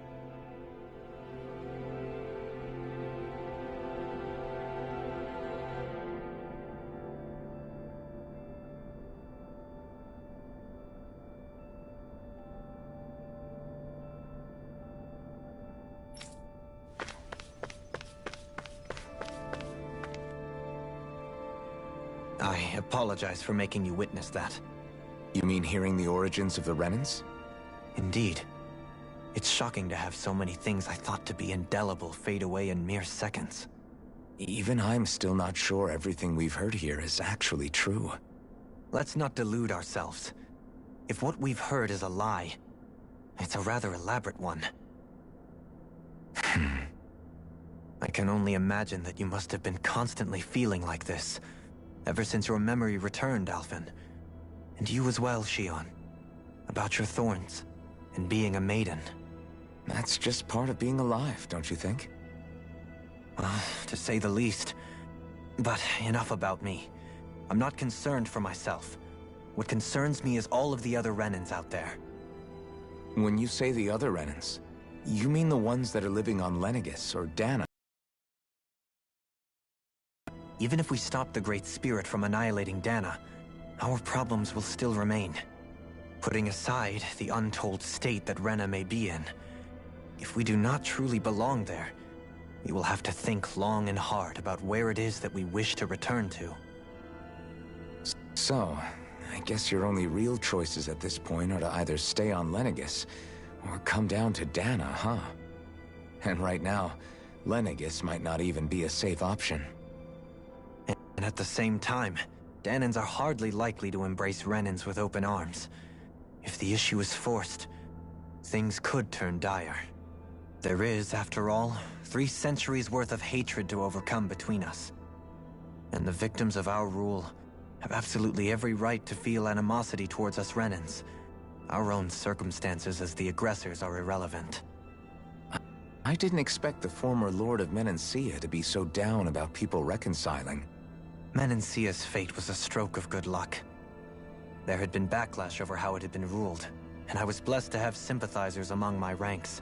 I apologize for making you witness that. You mean hearing the origins of the Renans? Indeed. It's shocking to have so many things I thought to be indelible fade away in mere seconds. Even I'm still not sure everything we've heard here is actually true. Let's not delude ourselves. If what we've heard is a lie, it's a rather elaborate one. I can only imagine that you must have been constantly feeling like this, ever since your memory returned, Alphen. And you as well, Shionne. About your thorns, and being a maiden. That's just part of being alive, don't you think? Well, to say the least. But enough about me. I'm not concerned for myself. What concerns me is all of the other Renans out there. When you say the other Renans, you mean the ones that are living on Lenegis or Dana? Even if we stop the Great Spirit from annihilating Dana, our problems will still remain. Putting aside the untold state that Rena may be in, if we do not truly belong there, we will have to think long and hard about where it is that we wish to return to. So, I guess your only real choices at this point are to either stay on Lenegis, or come down to Dana, huh? And right now, Lenegis might not even be a safe option. And at the same time, Danans are hardly likely to embrace Renans with open arms. If the issue is forced, things could turn dire. There is, after all, 3 centuries worth of hatred to overcome between us. And the victims of our rule have absolutely every right to feel animosity towards us Renans. Our own circumstances as the aggressors are irrelevant. I didn't expect the former Lord of Menancia to be so down about people reconciling. Menancia's fate was a stroke of good luck. There had been backlash over how it had been ruled, and I was blessed to have sympathizers among my ranks.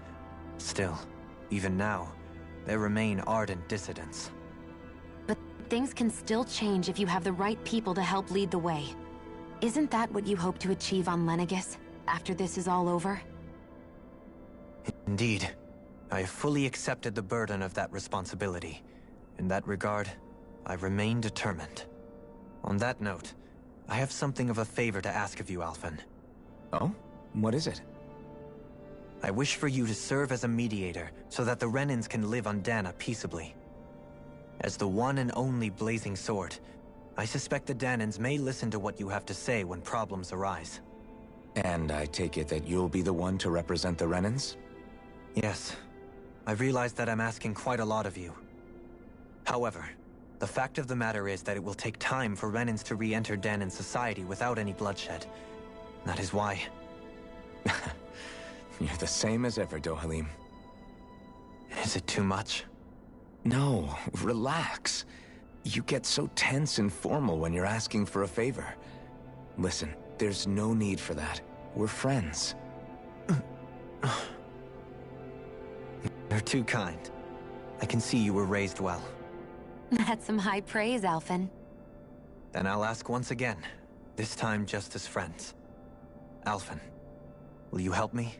Still, even now, there remain ardent dissidents. But things can still change if you have the right people to help lead the way. Isn't that what you hope to achieve on Lenegis, after this is all over? Indeed. I have fully accepted the burden of that responsibility. In that regard, I remain determined. On that note, I have something of a favor to ask of you, Alphen. Oh? What is it? I wish for you to serve as a mediator so that the Renans can live on Dana peaceably. As the one and only Blazing Sword, I suspect the Danans may listen to what you have to say when problems arise. And I take it that you'll be the one to represent the Renans? Yes. I realize that I'm asking quite a lot of you. However, the fact of the matter is that it will take time for Renans to re-enter Danan society without any bloodshed. That is why... You're the same as ever, Dohalim. Is it too much? No, relax. You get so tense and formal when you're asking for a favor. Listen, there's no need for that. We're friends. You're too kind. I can see you were raised well. That's some high praise, Alphen. Then I'll ask once again, this time just as friends. Alphen, will you help me?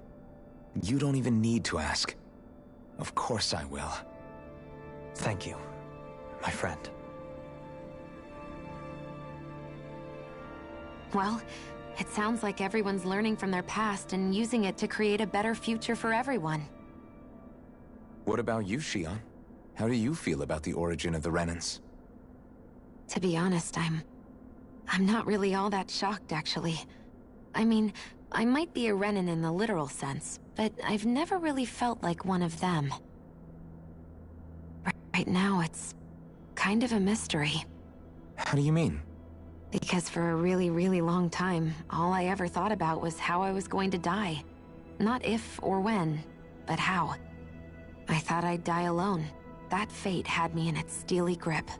You don't even need to ask. Of course I will. Thank you, my friend. Well, it sounds like everyone's learning from their past and using it to create a better future for everyone. What about you, Shionne? How do you feel about the origin of the Renans? To be honest, I'm not really all that shocked, actually. I mean, I might be a Renan in the literal sense, but I've never really felt like one of them. Right now, it's kind of a mystery. How do you mean? Because for a really, really long time, all I ever thought about was how I was going to die. Not if or when, but how. I thought I'd die alone. That fate had me in its steely grip.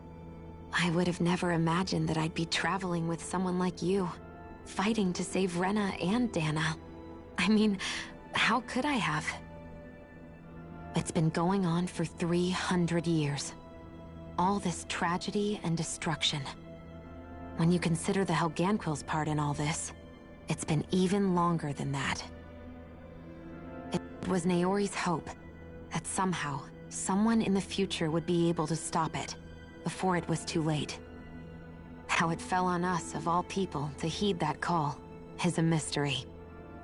I would have never imagined that I'd be traveling with someone like you, fighting to save Rena and Dana. I mean, how could I have? It's been going on for 300 years. All this tragedy and destruction. When you consider the Helganquil's part in all this, it's been even longer than that. It was Naori's hope that somehow, someone in the future would be able to stop it, before it was too late. How it fell on us, of all people, to heed that call, is a mystery.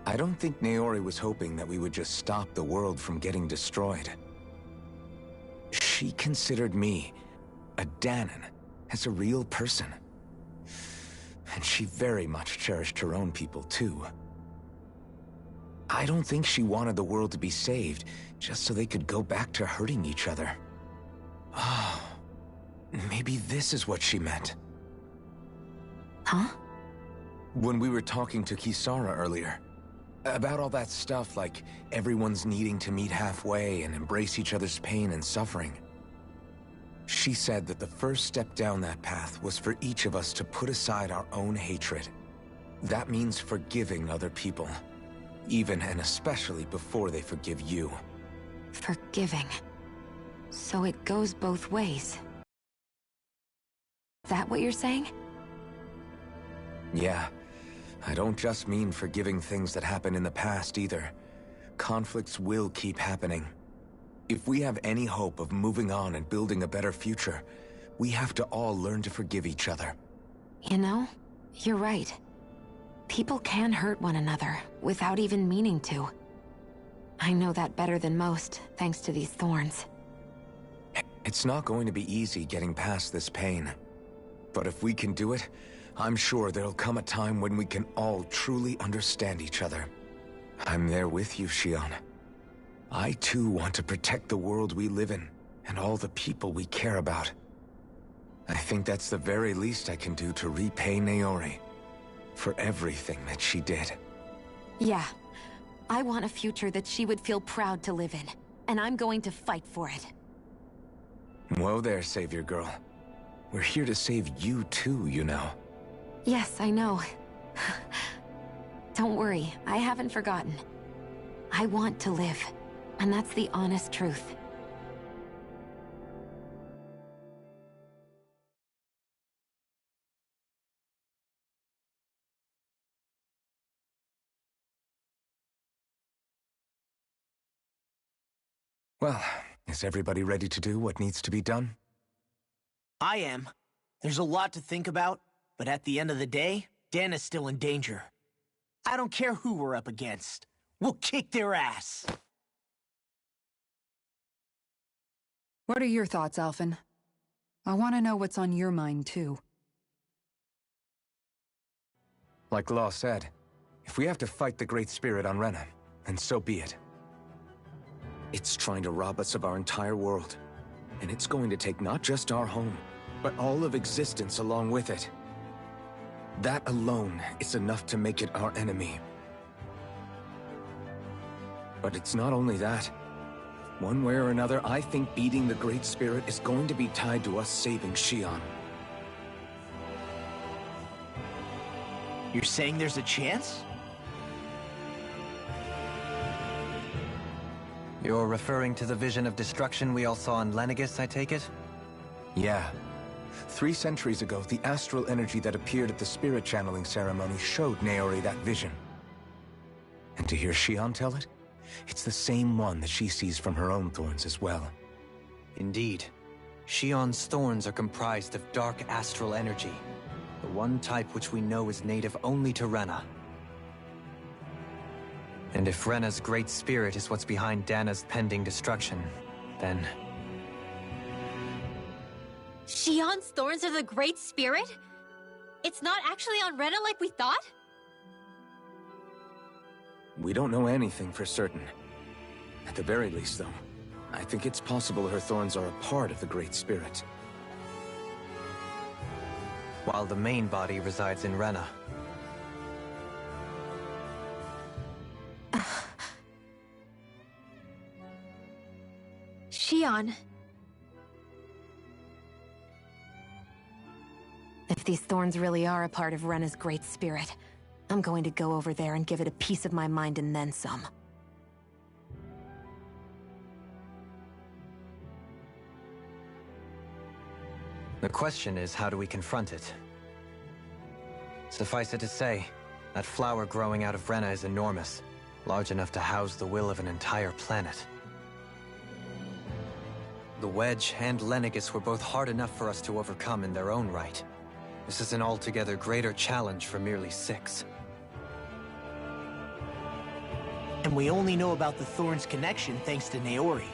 I don't think Naori was hoping that we would just stop the world from getting destroyed. She considered me, a Danan, as a real person. And she very much cherished her own people, too. I don't think she wanted the world to be saved, just so they could go back to hurting each other. Oh, maybe this is what she meant. Huh? When we were talking to Kisara earlier, about all that stuff like everyone's needing to meet halfway and embrace each other's pain and suffering. She said that the first step down that path was for each of us to put aside our own hatred. That means forgiving other people, even and especially before they forgive you. Forgiving. So it goes both ways. Is that what you're saying? Yeah. I don't just mean forgiving things that happened in the past either. Conflicts will keep happening. If we have any hope of moving on and building a better future, we have to all learn to forgive each other. You know, you're right. People can hurt one another without even meaning to. I know that better than most, thanks to these thorns. It's not going to be easy getting past this pain. But if we can do it, I'm sure there'll come a time when we can all truly understand each other. I'm there with you, Shionne. I too want to protect the world we live in, and all the people we care about. I think that's the very least I can do to repay Naori for everything that she did. Yeah. I want a future that she would feel proud to live in, and I'm going to fight for it. Whoa there, Savior Girl. We're here to save you too, you know. Yes, I know. Don't worry, I haven't forgotten. I want to live, and that's the honest truth. Well, is everybody ready to do what needs to be done? I am. There's a lot to think about, but at the end of the day, Dana's still in danger. I don't care who we're up against. We'll kick their ass. What are your thoughts, Alphen? I want to know what's on your mind, too. Like Law said, if we have to fight the Great Spirit on Rena, then so be it. It's trying to rob us of our entire world. And it's going to take not just our home, but all of existence along with it. That alone is enough to make it our enemy. But it's not only that. One way or another, I think beating the Great Spirit is going to be tied to us saving Xion. You're saying there's a chance? You're referring to the vision of destruction we all saw in Lenegis, I take it? Yeah. 3 centuries ago, the astral energy that appeared at the spirit channeling ceremony showed Naori that vision. And to hear Xion tell it, it's the same one that she sees from her own thorns as well. Indeed. Xion's thorns are comprised of dark astral energy, the one type which we know is native only to Rena. And if Rena's Great Spirit is what's behind Dana's pending destruction, then... Xion's thorns are the Great Spirit? It's not actually on Rena like we thought? We don't know anything for certain. At the very least, though, I think it's possible her thorns are a part of the Great Spirit. While the main body resides in Rena. Xion. If these thorns really are a part of Rena's Great Spirit, I'm going to go over there and give it a piece of my mind and then some. The question is, how do we confront it? Suffice it to say, that flower growing out of Rena is enormous, large enough to house the will of an entire planet. The Wedge and Lenegis were both hard enough for us to overcome in their own right. This is an altogether greater challenge for merely 6. And we only know about the Thorns connection thanks to Naori.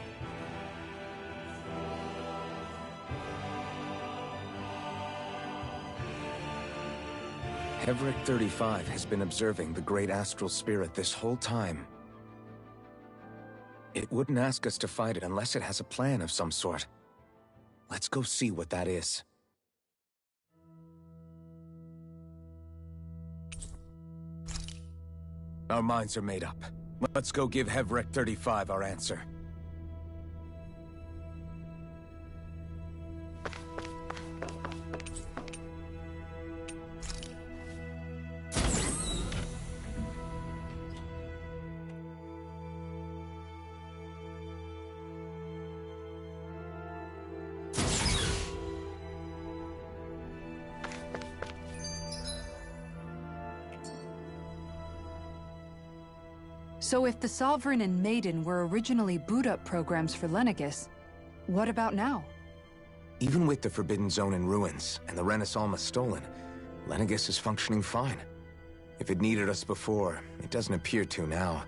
Hevric 35 has been observing the Great Astral Spirit this whole time. It wouldn't ask us to fight it unless it has a plan of some sort. Let's go see what that is. Our minds are made up. Let's go give Hevric 35 our answer. So if the Sovereign and Maiden were originally boot-up programs for Lenegis, what about now? Even with the Forbidden Zone in ruins and the Renis Alma stolen, Lenegis is functioning fine. If it needed us before, it doesn't appear to now.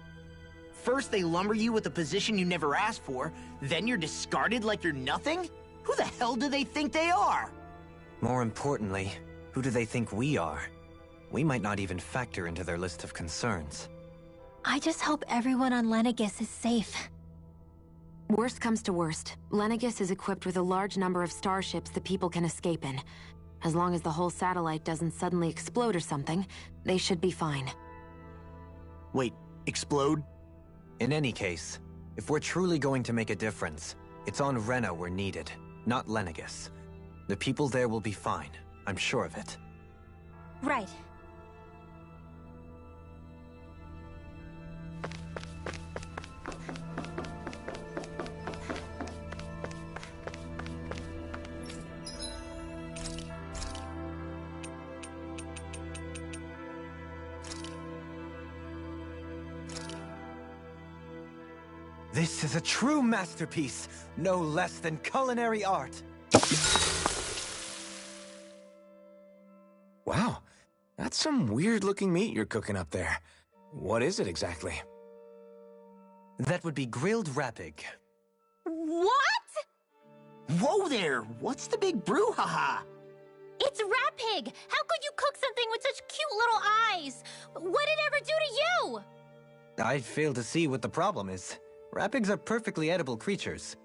First they lumber you with a position you never asked for, then you're discarded like you're nothing? Who the hell do they think they are? More importantly, who do they think we are? We might not even factor into their list of concerns. I just hope everyone on Lenegis is safe. Worst comes to worst, Lenegis is equipped with a large number of starships that people can escape in. As long as the whole satellite doesn't suddenly explode or something, they should be fine. Wait, explode? In any case, if we're truly going to make a difference, it's on Rena we're needed, not Lenegis. The people there will be fine, I'm sure of it. Right. This is a true masterpiece, no less than culinary art. Wow, that's some weird-looking meat you're cooking up there. What is it exactly? That would be grilled rapig. What? Whoa there! What's the big brouhaha? It's Rapig! How could you cook something with such cute little eyes? What did it ever do to you? I fail to see what the problem is. Rapigs are perfectly edible creatures.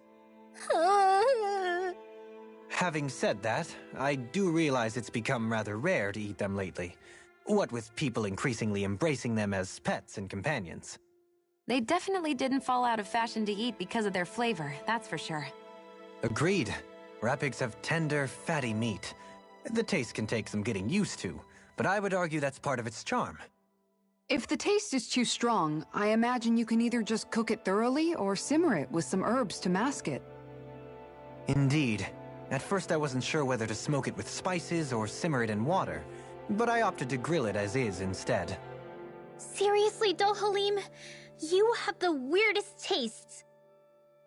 Having said that, I do realize it's become rather rare to eat them lately. What with people increasingly embracing them as pets and companions. They definitely didn't fall out of fashion to eat because of their flavor, that's for sure. Agreed. Rapigs have tender, fatty meat. The taste can take some getting used to, but I would argue that's part of its charm. If the taste is too strong, I imagine you can either just cook it thoroughly or simmer it with some herbs to mask it. Indeed. At first I wasn't sure whether to smoke it with spices or simmer it in water, but I opted to grill it as is instead. Seriously, Dohalim? You have the weirdest tastes.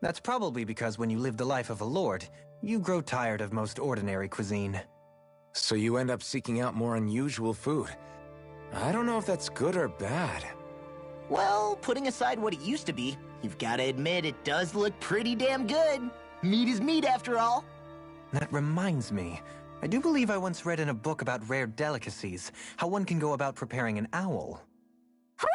That's probably because when you live the life of a lord, you grow tired of most ordinary cuisine. So you end up seeking out more unusual food. I don't know if that's good or bad. Well, putting aside what it used to be, you've got to admit it does look pretty damn good. Meat is meat, after all. That reminds me. I do believe I once read in a book about rare delicacies, how one can go about preparing an owl. Huh?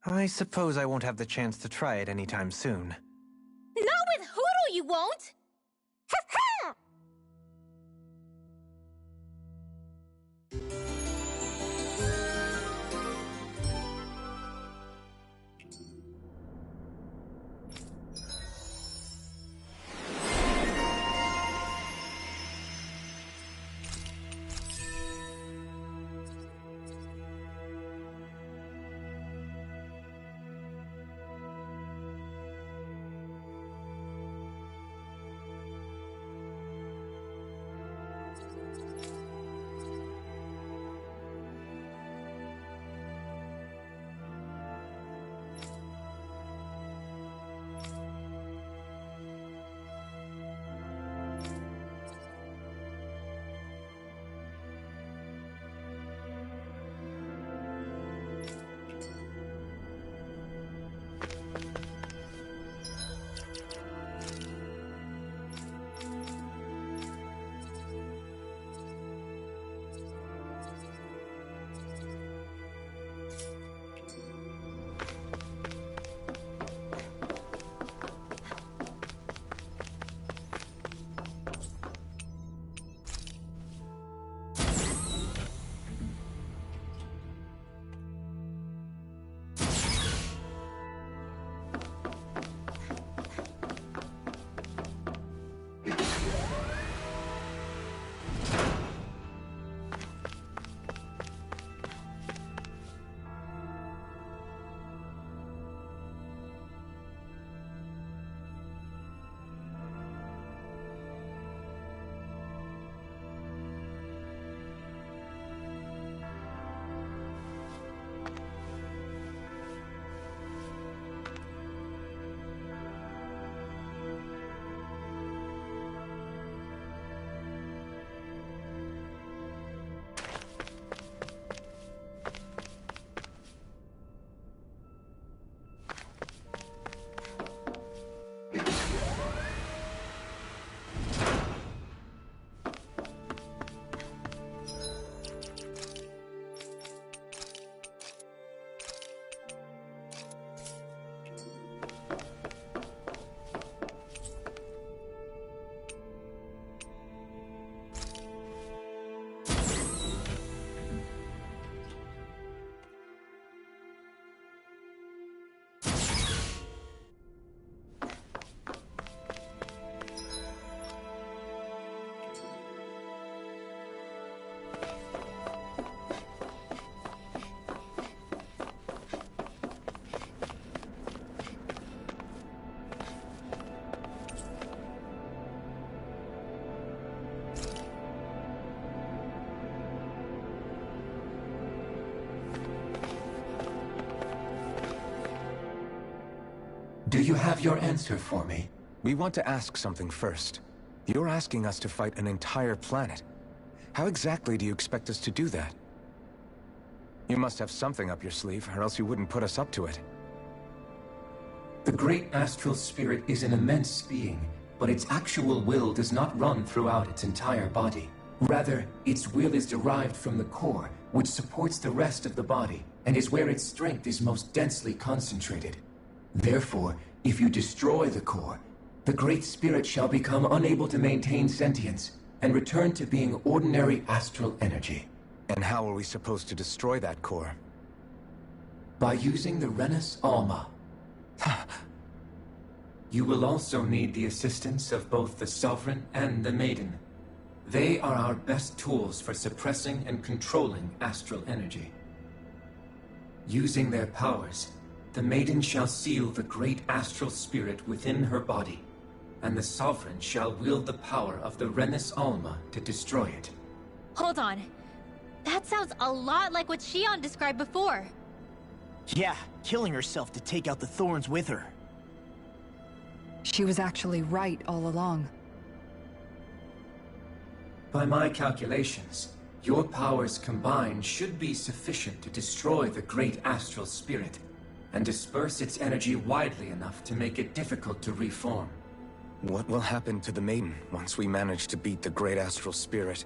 I suppose I won't have the chance to try it anytime soon. Not with Hootle, you won't! Do you have your answer for me? We want to ask something first. You're asking us to fight an entire planet. How exactly do you expect us to do that? You must have something up your sleeve, or else you wouldn't put us up to it. The great astral spirit is an immense being, but its actual will does not run throughout its entire body. Rather, its will is derived from the core, which supports the rest of the body, and is where its strength is most densely concentrated. Therefore, if you destroy the core, the Great Spirit shall become unable to maintain sentience, and return to being ordinary astral energy. And how are we supposed to destroy that core? By using the Renus Alma. You will also need the assistance of both the Sovereign and the Maiden. They are our best tools for suppressing and controlling astral energy. Using their powers, the Maiden shall seal the great astral spirit within her body, and the Sovereign shall wield the power of the Renus Alma to destroy it. Hold on. That sounds a lot like what Shion described before. Yeah, killing herself to take out the thorns with her. She was actually right all along. By my calculations, your powers combined should be sufficient to destroy the great astral spirit, and disperse its energy widely enough to make it difficult to reform. What will happen to the Maiden once we manage to beat the great astral spirit?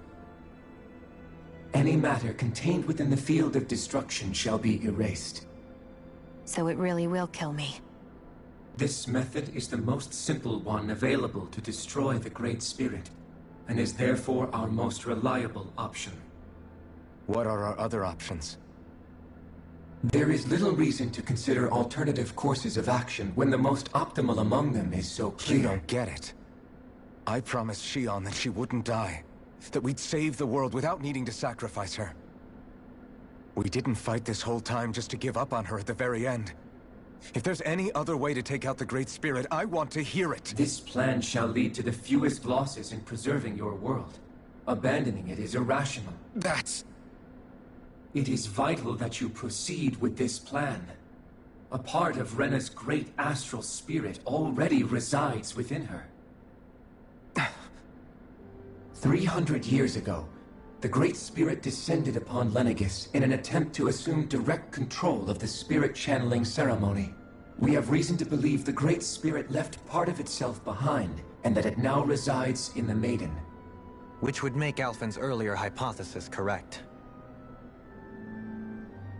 Any matter contained within the field of destruction shall be erased. So it really will kill me. This method is the most simple one available to destroy the Great Spirit, and is therefore our most reliable option. What are our other options? There is little reason to consider alternative courses of action when the most optimal among them is so clear. You don't get it. I promised Shion that she wouldn't die, that we'd save the world without needing to sacrifice her. We didn't fight this whole time just to give up on her at the very end. If there's any other way to take out the Great Spirit, I want to hear it. This plan shall lead to the fewest losses in preserving your world. Abandoning it is irrational. It is vital that you proceed with this plan. A part of Rena's great astral spirit already resides within her. 300 years ago, the Great Spirit descended upon Lenegis in an attempt to assume direct control of the spirit channeling ceremony. We have reason to believe the Great Spirit left part of itself behind, and that it now resides in the Maiden. Which would make Alphen's earlier hypothesis correct.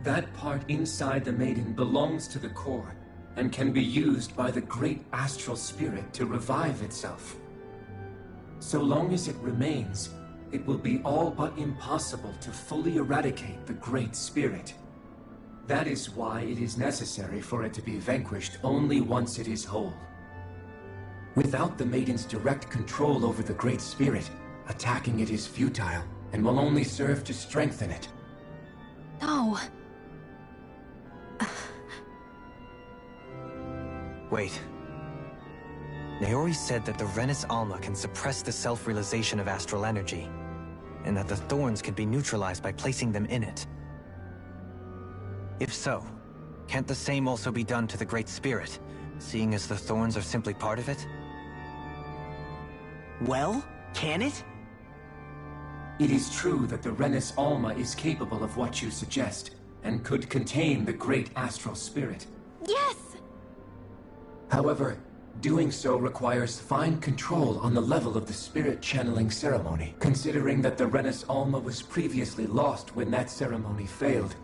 That part inside the Maiden belongs to the core, and can be used by the great astral spirit to revive itself. So long as it remains, it will be all but impossible to fully eradicate the Great Spirit. That is why it is necessary for it to be vanquished only once it is whole. Without the Maiden's direct control over the Great Spirit, attacking it is futile, and will only serve to strengthen it. No. Wait. Naori said that the Renus Alma can suppress the self-realization of astral energy, and that the thorns can be neutralized by placing them in it. If so, can't the same also be done to the Great Spirit, seeing as the thorns are simply part of it? Well, can it? It is true that the Renus Alma is capable of what you suggest, and could contain the great astral spirit. Yes! However, doing so requires fine control on the level of the spirit channeling ceremony, considering that the Renus Alma was previously lost when that ceremony failed.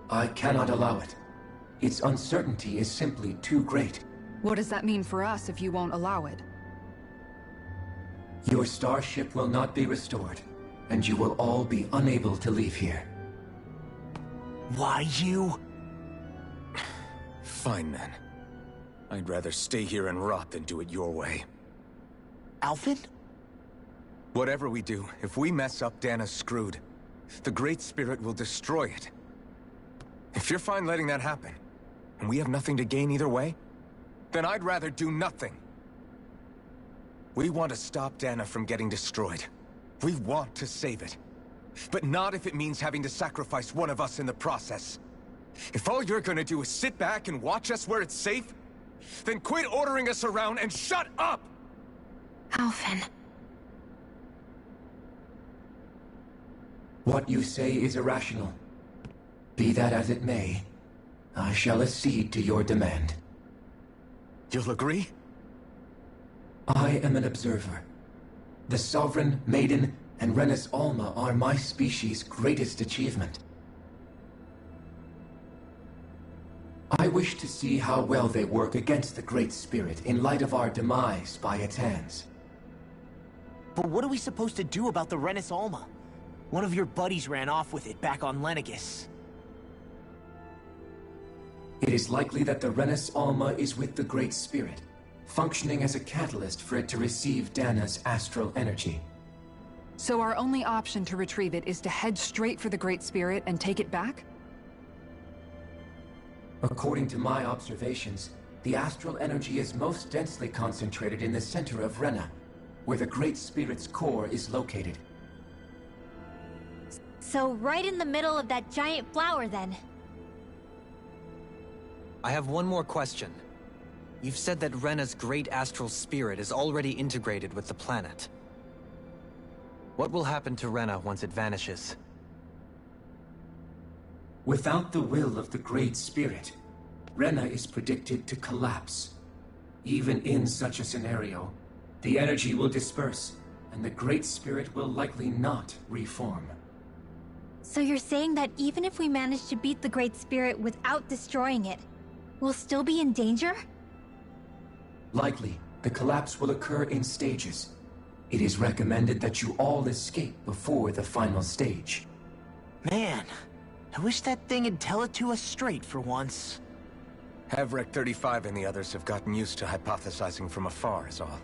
I cannot allow it. Its uncertainty is simply too great. What does that mean for us if you won't allow it? Your starship will not be restored, and you will all be unable to leave here. Why you? Fine then. I'd rather stay here and rot than do it your way. Alphen? Whatever we do, if we mess up, Dana's screwed. The Great Spirit will destroy it. If you're fine letting that happen, and we have nothing to gain either way, then I'd rather do nothing. We want to stop Dana from getting destroyed. We want to save it. But not if it means having to sacrifice one of us in the process. If all you're gonna do is sit back and watch us where it's safe, then quit ordering us around and shut up! Alphen. What you say is irrational. Be that as it may, I shall accede to your demand. You'll agree? I am an observer. The Sovereign, Maiden, and Renis Alma are my species' greatest achievement. I wish to see how well they work against the Great Spirit in light of our demise by its hands. But what are we supposed to do about the Renis Alma? One of your buddies ran off with it back on Lenegis. It is likely that the Renis Alma is with the Great Spirit, functioning as a catalyst for it to receive Dana's astral energy. So our only option to retrieve it is to head straight for the Great Spirit and take it back? According to my observations, the astral energy is most densely concentrated in the center of Rena, where the Great Spirit's core is located. So right in the middle of that giant flower, then. I have one more question. You've said that Rena's great astral spirit is already integrated with the planet. What will happen to Rena once it vanishes? Without the will of the Great Spirit, Rena is predicted to collapse. Even in such a scenario, the energy will disperse, and the Great Spirit will likely not reform. So you're saying that even if we manage to beat the Great Spirit without destroying it, we'll still be in danger? Likely, the collapse will occur in stages. It is recommended that you all escape before the final stage. Man, I wish that thing would tell it to us straight for once. Havrek 35 and the others have gotten used to hypothesizing from afar is all.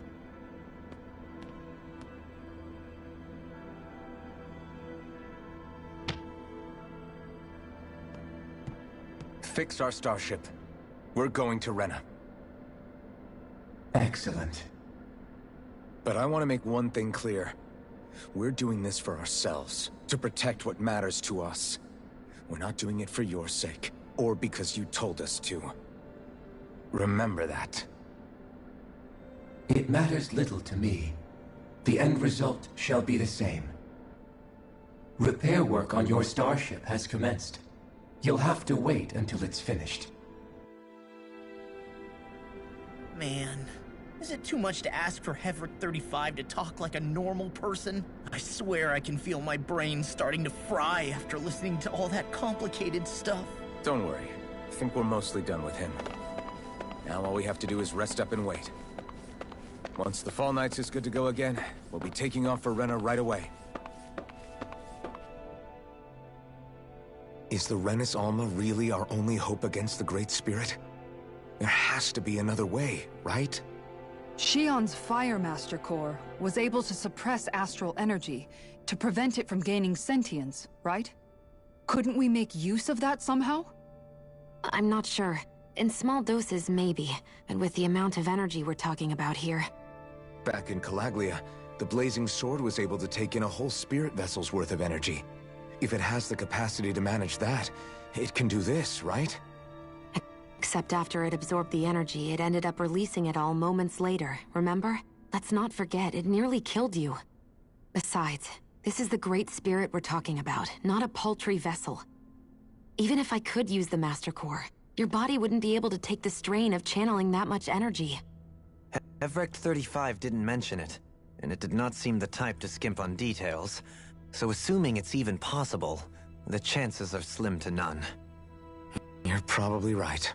Fix our starship. We're going to Rena. Excellent. But I want to make one thing clear. We're doing this for ourselves, to protect what matters to us. We're not doing it for your sake, or because you told us to. Remember that. It matters little to me. The end result shall be the same. Repair work on your starship has commenced. You'll have to wait until it's finished. Man, is it too much to ask for Havrek 35 to talk like a normal person? I swear I can feel my brain starting to fry after listening to all that complicated stuff. Don't worry. I think we're mostly done with him. Now all we have to do is rest up and wait. Once the Fall Knights is good to go again, we'll be taking off for Rena right away. Is the Renis Alma really our only hope against the Great Spirit? There has to be another way, right? Shion's Firemaster Core was able to suppress astral energy to prevent it from gaining sentience, right? Couldn't we make use of that somehow? I'm not sure. In small doses, maybe. But with the amount of energy we're talking about here... Back in Calaglia, the Blazing Sword was able to take in a whole spirit vessel's worth of energy. If it has the capacity to manage that, it can do this, right? Except after it absorbed the energy, it ended up releasing it all moments later, remember? Let's not forget, it nearly killed you. Besides, this is the Great Spirit we're talking about, not a paltry vessel. Even if I could use the Master Core, your body wouldn't be able to take the strain of channeling that much energy. Havrek 35 didn't mention it, and it did not seem the type to skimp on details. So assuming it's even possible, the chances are slim to none. You're probably right.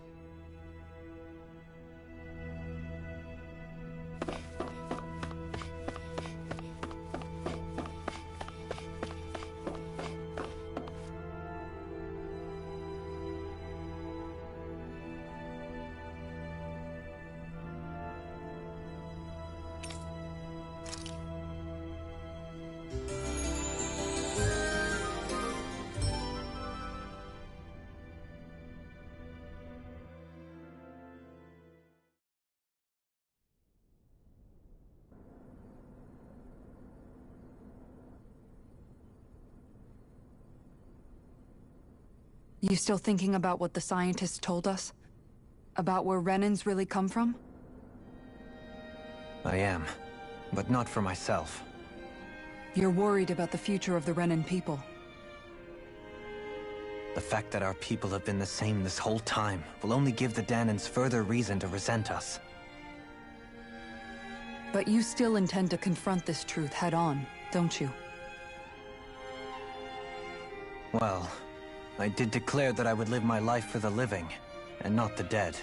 You still thinking about what the scientists told us? About where Renans really come from? I am, but not for myself. You're worried about the future of the Renan people. The fact that our people have been the same this whole time will only give the Dahnans further reason to resent us. But you still intend to confront this truth head-on, don't you? Well, I did declare that I would live my life for the living, and not the dead.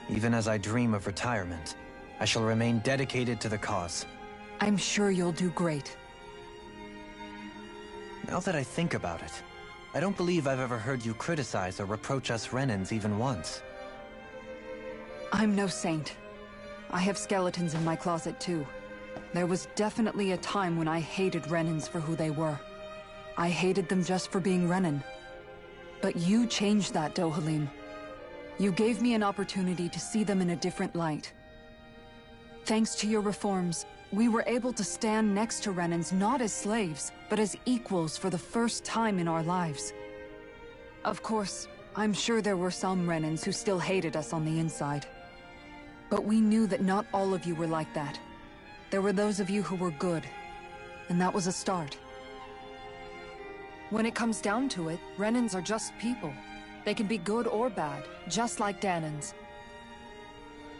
Even as I dream of retirement, I shall remain dedicated to the cause. I'm sure you'll do great. Now that I think about it, I don't believe I've ever heard you criticize or reproach us Renans even once. I'm no saint. I have skeletons in my closet too. There was definitely a time when I hated Renans for who they were. I hated them just for being Renan. But you changed that, Dohalim. You gave me an opportunity to see them in a different light. Thanks to your reforms, we were able to stand next to Renans not as slaves, but as equals for the first time in our lives. Of course, I'm sure there were some Renans who still hated us on the inside. But we knew that not all of you were like that. There were those of you who were good, and that was a start. When it comes down to it, Renans are just people. They can be good or bad, just like Dahnans.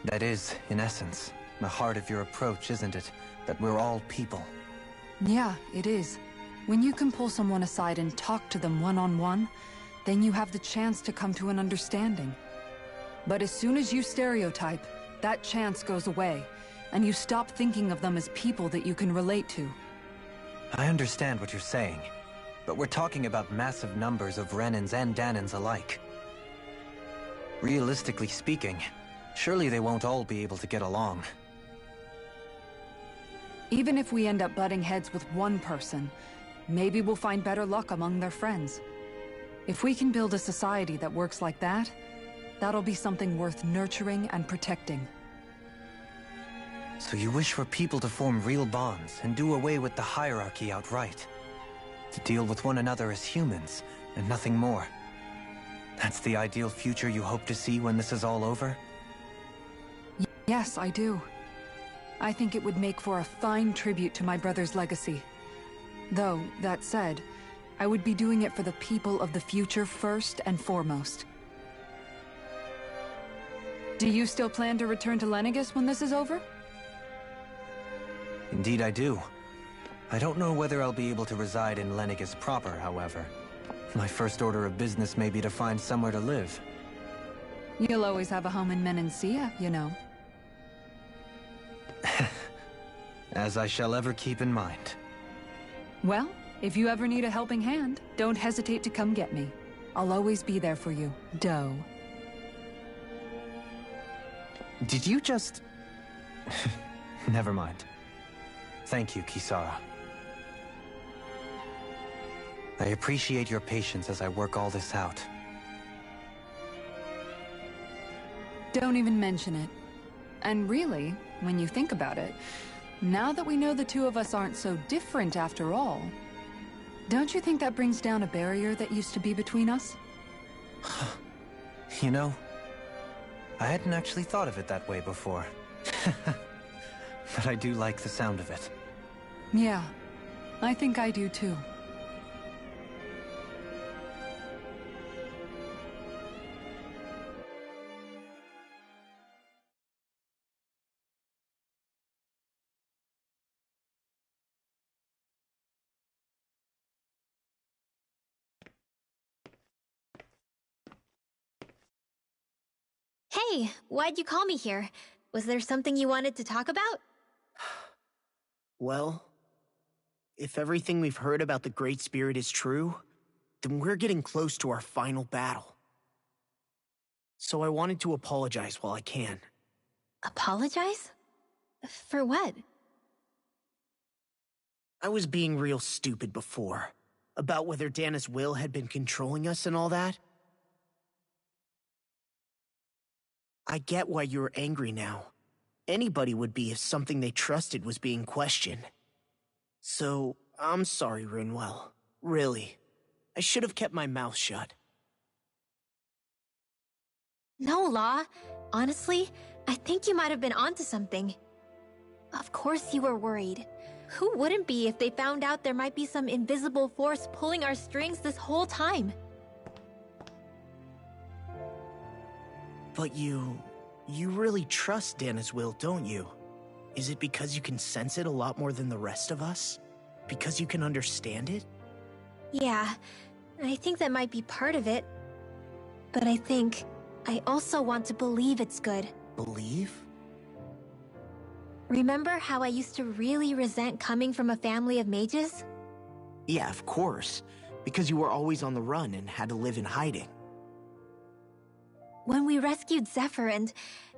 That is, in essence, the heart of your approach, isn't it? That we're all people. Yeah, it is. When you can pull someone aside and talk to them one-on-one, then you have the chance to come to an understanding. But as soon as you stereotype, that chance goes away, and you stop thinking of them as people that you can relate to. I understand what you're saying, but we're talking about massive numbers of Renans and Dahnans alike. Realistically speaking, surely they won't all be able to get along. Even if we end up butting heads with one person, maybe we'll find better luck among their friends. If we can build a society that works like that, that'll be something worth nurturing and protecting. So you wish for people to form real bonds and do away with the hierarchy outright? To deal with one another as humans, and nothing more? That's the ideal future you hope to see when this is all over? Yes, I do. I think it would make for a fine tribute to my brother's legacy. Though, that said, I would be doing it for the people of the future first and foremost. Do you still plan to return to Lenegis when this is over? Indeed I do. I don't know whether I'll be able to reside in Lenegis proper, however. My first order of business may be to find somewhere to live. You'll always have a home in Menancia, you know. As I shall ever keep in mind. Well, if you ever need a helping hand, don't hesitate to come get me. I'll always be there for you, Doe. Did you just... Never mind. Thank you, Kisara. I appreciate your patience as I work all this out. Don't even mention it. And really, when you think about it, now that we know the two of us aren't so different after all, don't you think that brings down a barrier that used to be between us? You know, I hadn't actually thought of it that way before. But I do like the sound of it. Yeah, I think I do too. Hey, why'd you call me here? Was there something you wanted to talk about? Well, if everything we've heard about the Great Spirit is true, then we're getting close to our final battle. So I wanted to apologize while I can. Apologize? For what? I was being real stupid before, about whether Dana's will had been controlling us and all that. I get why you're angry now. Anybody would be if something they trusted was being questioned. So, I'm sorry, Rinwell. Really. I should have kept my mouth shut. No, Law. Honestly, I think you might have been onto something. Of course you were worried. Who wouldn't be if they found out there might be some invisible force pulling our strings this whole time? But you really trust Dana's will, don't you? Is it because you can sense it a lot more than the rest of us? Because you can understand it? Yeah, I think that might be part of it. But I think I also want to believe it's good. Believe? Remember how I used to really resent coming from a family of mages? Yeah, of course. Because you were always on the run and had to live in hiding. When we rescued Zephyr and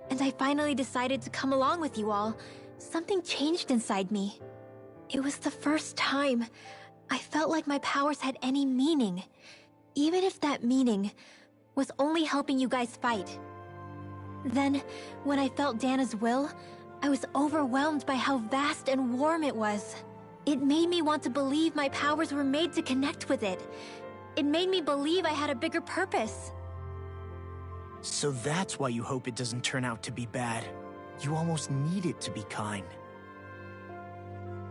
I finally decided to come along with you all, something changed inside me. It was the first time I felt like my powers had any meaning, even if that meaning was only helping you guys fight. Then, when I felt Dana's will, I was overwhelmed by how vast and warm it was. It made me want to believe my powers were made to connect with it. It made me believe I had a bigger purpose. So that's why you hope it doesn't turn out to be bad. You almost need it to be kind.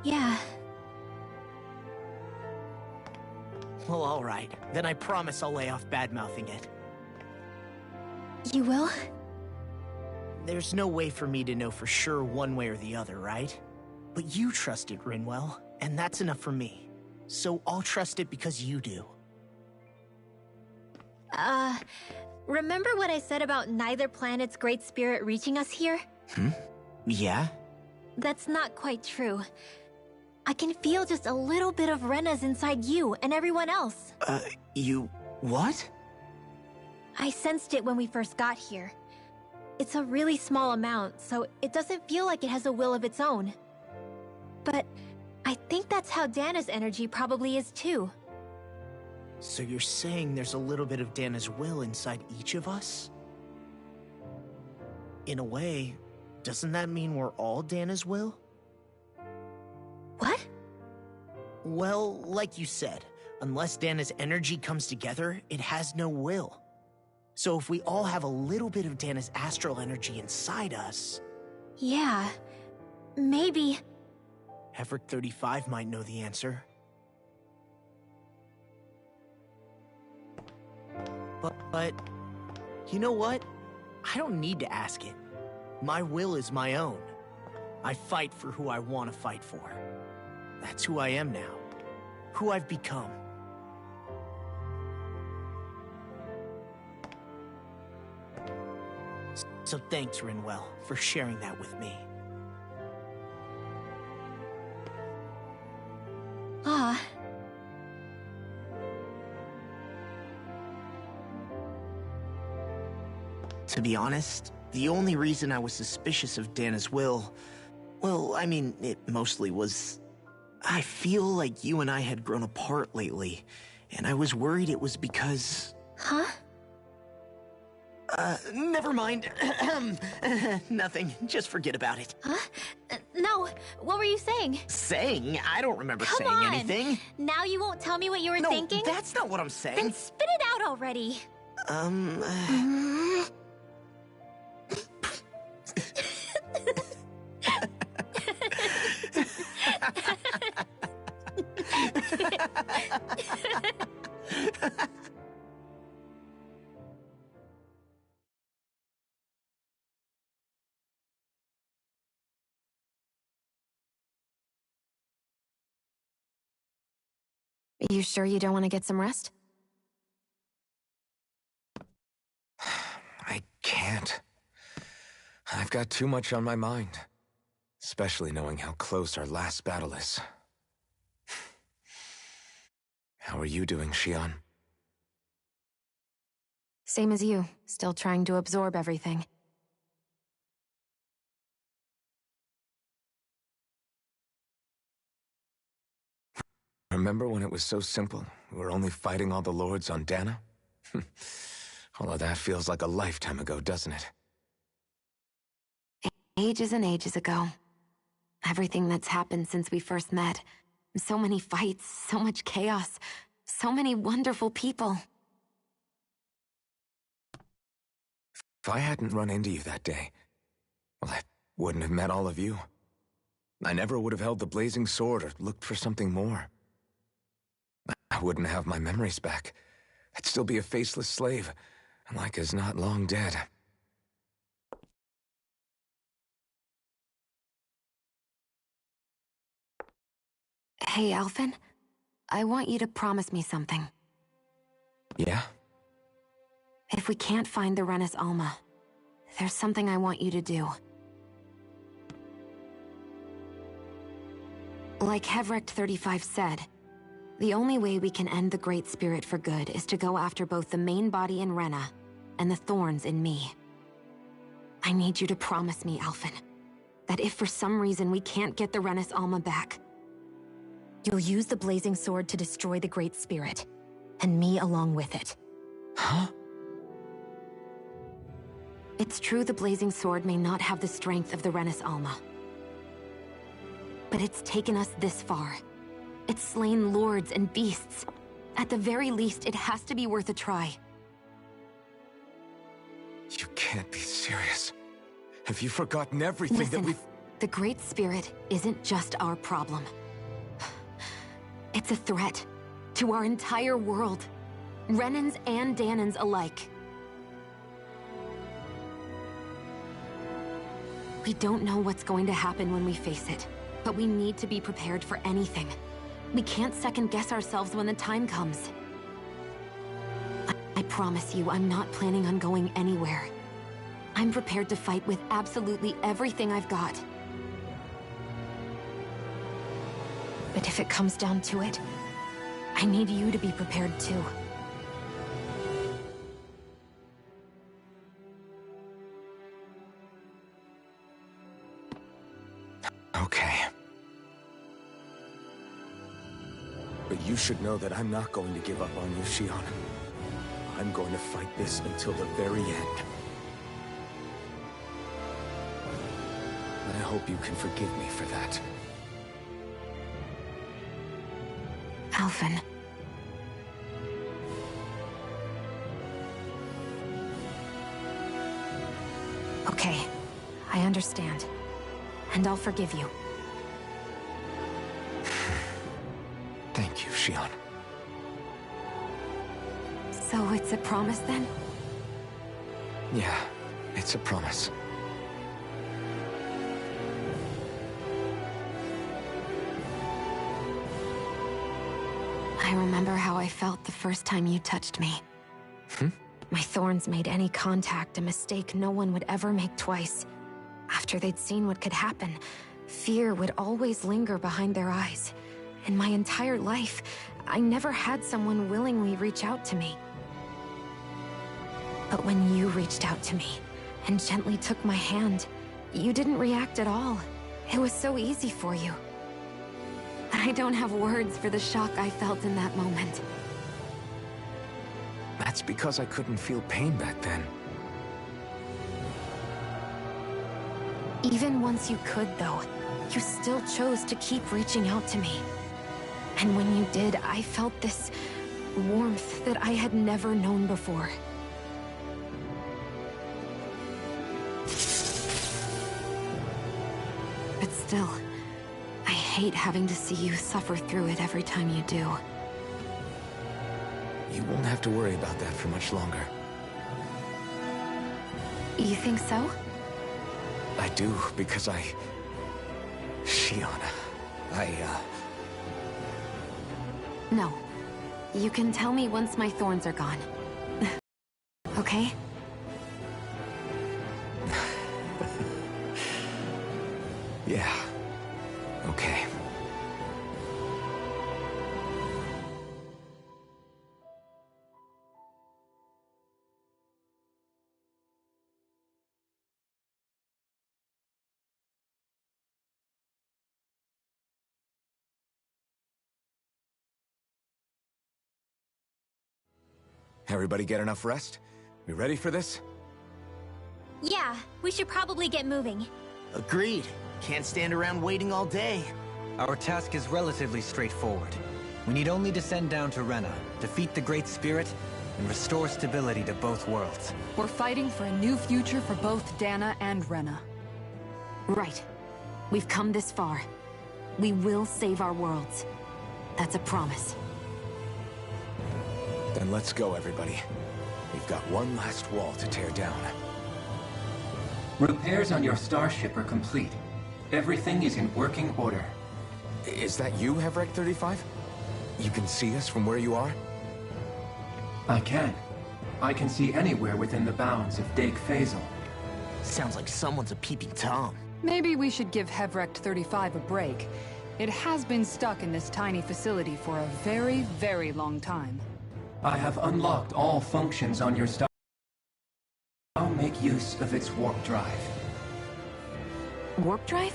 Yeah. Well, alright. Then I promise I'll lay off bad-mouthing it. You will? There's no way for me to know for sure one way or the other, right? But you trust it, Rinwell, and that's enough for me. So I'll trust it because you do. Remember what I said about neither planet's great spirit reaching us here? Yeah? That's not quite true. I can feel just a little bit of Rena's inside you and everyone else. What? I sensed it when we first got here. It's a really small amount, so it doesn't feel like it has a will of its own. But I think that's how Dana's energy probably is too. So you're saying there's a little bit of Dana's will inside each of us? In a way, doesn't that mean we're all Dana's will? What? Well, like you said, unless Dana's energy comes together, it has no will. So if we all have a little bit of Dana's astral energy inside us... Yeah, maybe... Everett 35 might know the answer. But, you know what? I don't need to ask it. My will is my own. I fight for who I want to fight for. That's who I am now. Who I've become. So thanks, Rinwell, for sharing that with me. Ah. To be honest, the only reason I was suspicious of Dana's will... Well, I mean, it mostly was... I feel like you and I had grown apart lately, and I was worried it was because... Huh? Never mind. Nothing. Just forget about it. Huh? No, what were you saying? Saying? I don't remember Come saying on. anything. Now you won't tell me what you were thinking? No, that's not what I'm saying. Then spit it out already. You sure you don't want to get some rest? I can't. I've got too much on my mind. Especially knowing how close our last battle is. How are you doing, Xion? Same as you, still trying to absorb everything. Remember when it was so simple? We were only fighting all the lords on Dana? All of that feels like a lifetime ago, doesn't it? Ages and ages ago. Everything that's happened since we first met. So many fights, so much chaos, so many wonderful people. If I hadn't run into you that day, well, I wouldn't have met all of you. I never would have held the blazing sword or looked for something more. I wouldn't have my memories back. I'd still be a faceless slave, like as not long dead. Hey, Alphen. I want you to promise me something. Yeah? If we can't find the Renis Alma, there's something I want you to do. Like Hevrecht 35 said, the only way we can end the Great Spirit for good is to go after both the main body in Rena and the thorns in me. I need you to promise me, Alphen, that if for some reason we can't get the Renis Alma back, you'll use the blazing sword to destroy the Great Spirit, and me along with it. Huh? It's true the blazing sword may not have the strength of the Renis Alma. But it's taken us this far. It's slain lords and beasts. At the very least, it has to be worth a try. You can't be serious. Have you forgotten everything Listen, that we've... The Great Spirit isn't just our problem. It's a threat to our entire world. Renans and Dahnans alike. We don't know what's going to happen when we face it, but we need to be prepared for anything. We can't second-guess ourselves when the time comes. I promise you, I'm not planning on going anywhere. I'm prepared to fight with absolutely everything I've got. But if it comes down to it, I need you to be prepared too. Okay. But you should know that I'm not going to give up on you, Shionne. I'm going to fight this until the very end. And I hope you can forgive me for that. Alphen. Okay, I understand. And I'll forgive you. Thank you, Shionne. So it's a promise then? Yeah, it's a promise. I remember how I felt the first time you touched me. My thorns made any contact a mistake no one would ever make twice. After they'd seen what could happen, fear would always linger behind their eyes. In my entire life, I never had someone willingly reach out to me. But when you reached out to me and gently took my hand, you didn't react at all. It was so easy for you. I don't have words for the shock I felt in that moment. That's because I couldn't feel pain back then. Even once you could, though, you still chose to keep reaching out to me. And when you did, I felt this warmth that I had never known before. But still, I hate having to see you suffer through it every time you do. You won't have to worry about that for much longer. You think so? I do, because Shionne, No. You can tell me once my thorns are gone. Okay? Yeah. Okay. Everybody get enough rest? We ready for this? Yeah, we should probably get moving. Agreed. Can't stand around waiting all day. Our task is relatively straightforward. We need only descend down to Rena, defeat the Great Spirit, and restore stability to both worlds. We're fighting for a new future for both Dahna and Rena. Right. We've come this far. We will save our worlds. That's a promise. Then let's go, everybody. We've got one last wall to tear down. Repairs on your starship are complete. Everything is in working order. Is that you, Hevrek 35? You can see us from where you are? I can. I can see anywhere within the bounds of Dake Faisal. Sounds like someone's a peeping Tom. Maybe we should give Hevrek 35 a break. It has been stuck in this tiny facility for a very, very long time. I have unlocked all functions on your star. I'll make use of its warp drive. Warp drive?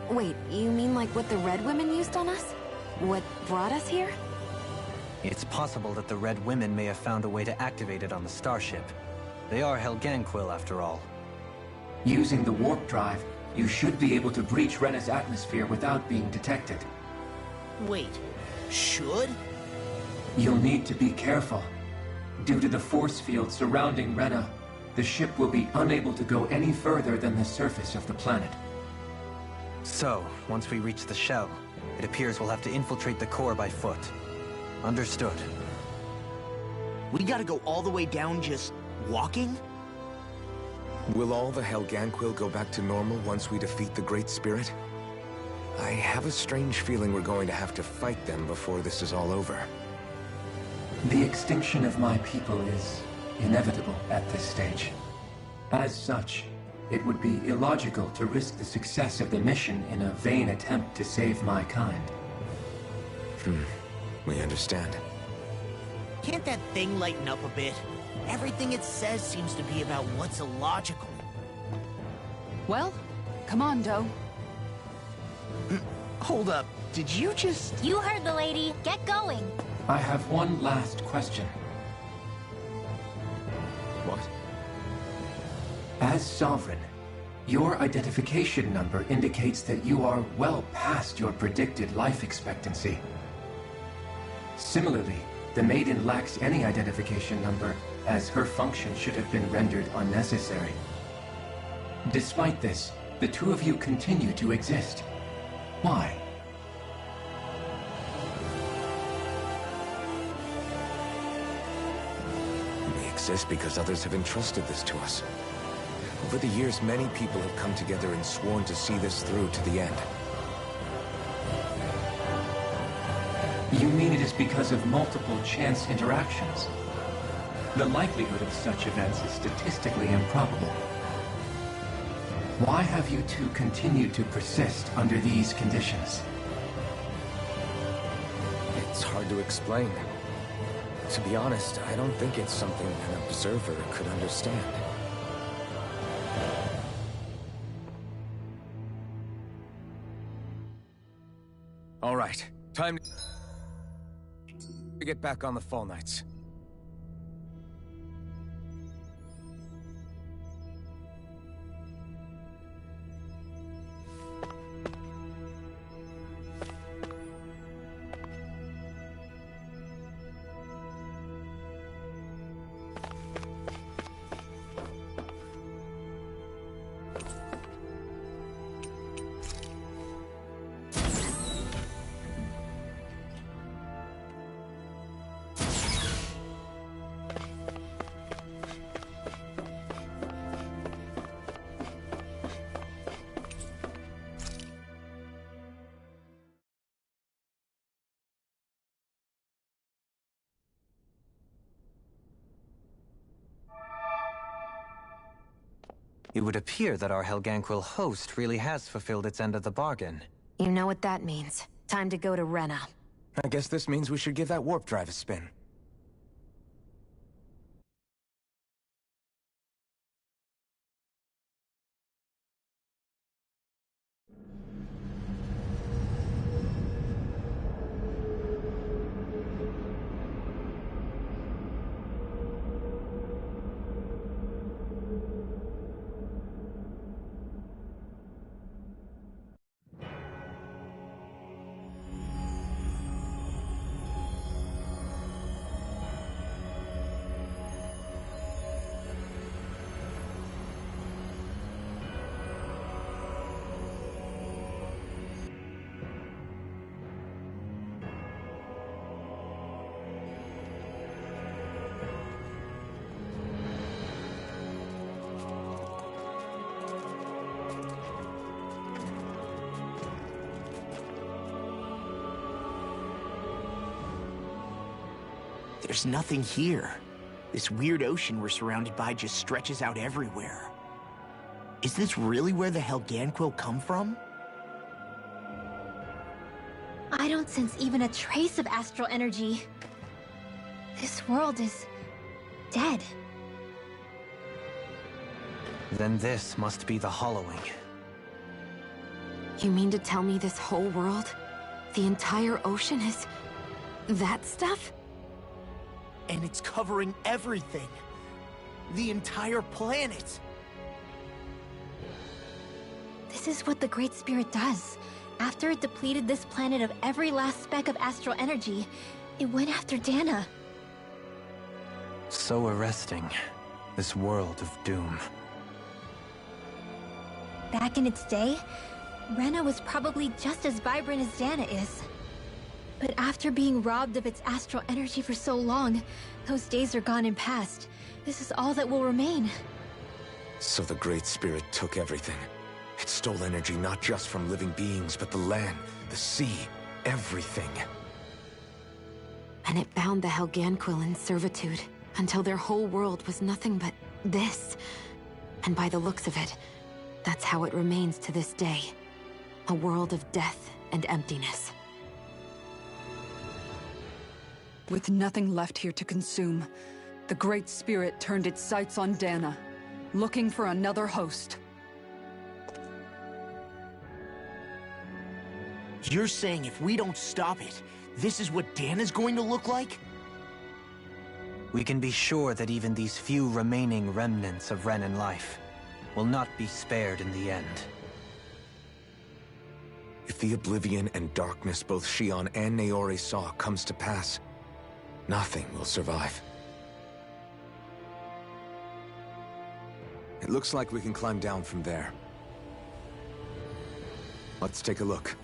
Wait, you mean like what the Red Women used on us? What brought us here? It's possible that the Red Women may have found a way to activate it on the starship. They are Helganquil, after all. Using the warp drive, you should be able to breach Rena's atmosphere without being detected. Wait, should? You'll need to be careful. Due to the force field surrounding Rena, the ship will be unable to go any further than the surface of the planet. So, once we reach the shell, it appears we'll have to infiltrate the core by foot. Understood. We gotta go all the way down just walking? Will all the Helganquil go back to normal once we defeat the Great Spirit? I have a strange feeling we're going to have to fight them before this is all over. The extinction of my people is inevitable at this stage. As such, it would be illogical to risk the success of the mission in a vain attempt to save my kind. We understand. Can't that thing lighten up a bit? Everything it says seems to be about what's illogical. Well, come on, Doe. Hold up, did you just... You heard the lady. Get going. I have one last question. What? As Sovereign, your identification number indicates that you are well past your predicted life expectancy. Similarly, the Maiden lacks any identification number, as her function should have been rendered unnecessary. Despite this, the two of you continue to exist. Why? We exist because others have entrusted this to us. Over the years, many people have come together and sworn to see this through to the end. You mean it is because of multiple chance interactions? The likelihood of such events is statistically improbable. Why have you two continued to persist under these conditions? It's hard to explain. To be honest, I don't think it's something an observer could understand. All right, time to get back on the Fall Knights. It would appear that our Helganquil host really has fulfilled its end of the bargain. You know what that means. Time to go to Rena. I guess this means we should give that warp drive a spin. There's nothing here. This weird ocean we're surrounded by just stretches out everywhere. Is this really where the Helganquil come from? I don't sense even a trace of astral energy. This world is dead. Then this must be the Hollowing. You mean to tell me this whole world, the entire ocean is that stuff? And it's covering everything. The entire planet. This is what the Great Spirit does. After it depleted this planet of every last speck of astral energy, it went after Dana. So arresting. This world of doom. Back in its day, Rena was probably just as vibrant as Dana is. But after being robbed of its astral energy for so long, those days are gone and past. This is all that will remain. So the Great Spirit took everything. It stole energy not just from living beings, but the land, the sea, everything. And it bound the Helganquil in servitude, until their whole world was nothing but this. And by the looks of it, that's how it remains to this day. A world of death and emptiness. With nothing left here to consume, the Great Spirit turned its sights on Dana, looking for another host. You're saying if we don't stop it, this is what Dana's going to look like? We can be sure that even these few remaining remnants of Renan life will not be spared in the end. If the oblivion and darkness both Shion and Naori saw comes to pass, nothing will survive. It looks like we can climb down from there. Let's take a look.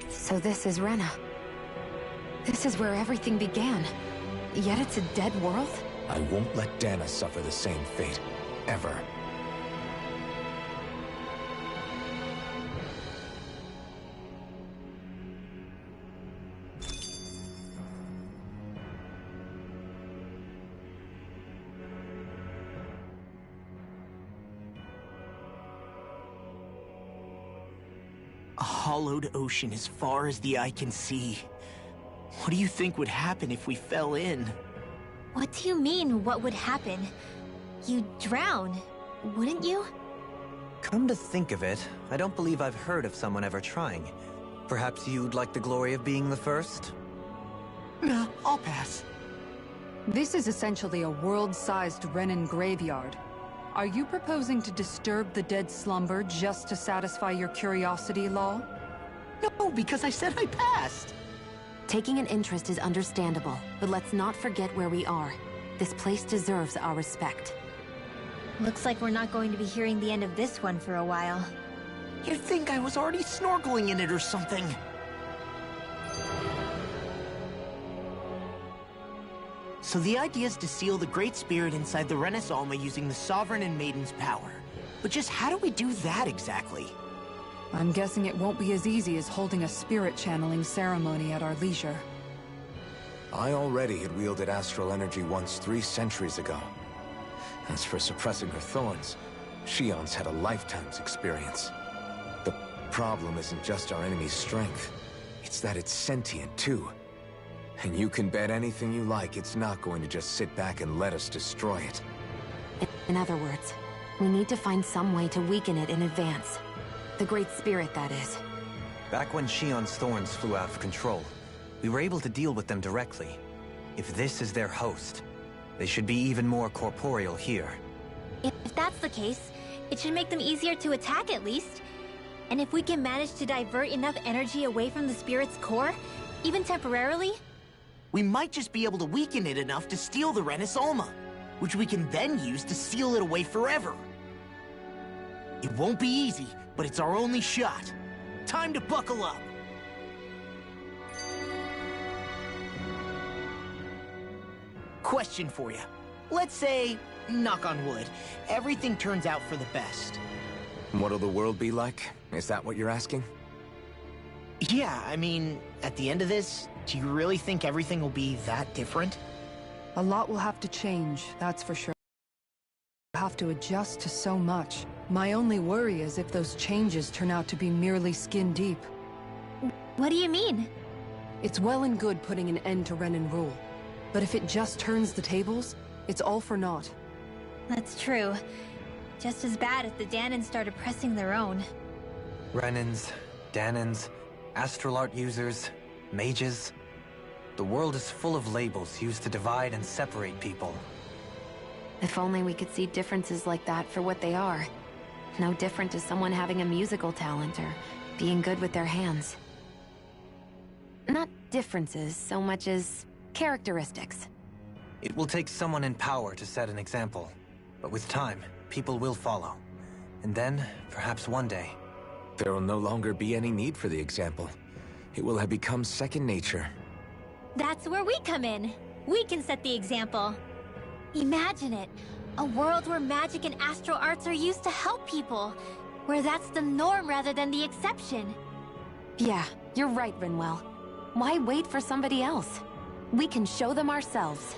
So this is Rena. This is where everything began. Yet it's a dead world? I won't let Dana suffer the same fate. Ever. A hollowed ocean as far as the eye can see. What do you think would happen if we fell in? What do you mean, what would happen? You'd drown, wouldn't you? Come to think of it, I don't believe I've heard of someone ever trying. Perhaps you'd like the glory of being the first? Nah, I'll pass. This is essentially a world-sized Renan graveyard. Are you proposing to disturb the dead slumber just to satisfy your curiosity, Law? No, because I said I passed. Taking an interest is understandable, but let's not forget where we are. This place deserves our respect. Looks like we're not going to be hearing the end of this one for a while. You'd think I was already snorkeling in it or something. So the idea is to seal the Great Spirit inside the Renis Alma using the Sovereign and Maiden's power. But just how do we do that exactly? I'm guessing it won't be as easy as holding a spirit channeling ceremony at our leisure. I already had wielded astral energy once 3 centuries ago. As for suppressing her thorns, Shion's had a lifetime's experience. The problem isn't just our enemy's strength. It's that it's sentient, too. And you can bet anything you like it's not going to just sit back and let us destroy it. In other words, we need to find some way to weaken it in advance. The Great Spirit, that is. Back when Shion's thorns flew out of control, we were able to deal with them directly. If this is their host, they should be even more corporeal here. If that's the case, it should make them easier to attack at least. And if we can manage to divert enough energy away from the spirit's core, even temporarily, we might just be able to weaken it enough to steal the Renis Alma, which we can then use to seal it away forever. It won't be easy, but it's our only shot. Time to buckle up. Question for you. Let's say, knock on wood, everything turns out for the best. What'll the world be like? Is that what you're asking? Yeah, I mean, at the end of this, do you really think everything will be that different? A lot will have to change, that's for sure. We'll have to adjust to so much. My only worry is if those changes turn out to be merely skin deep. What do you mean? It's well and good putting an end to Renan rule. But if it just turns the tables, it's all for naught. That's true. Just as bad if the Dahnans started pressing their own. Renans, Dahnans, astral art users, mages. The world is full of labels used to divide and separate people. If only we could see differences like that for what they are. No different to someone having a musical talent or being good with their hands. Not differences so much as characteristics. It will take someone in power to set an example. But with time, people will follow. And then, perhaps one day... there will no longer be any need for the example. It will have become second nature. That's where we come in. We can set the example. Imagine it. A world where magic and astral arts are used to help people. Where that's the norm rather than the exception. Yeah, you're right, Rinwell. Why wait for somebody else? We can show them ourselves.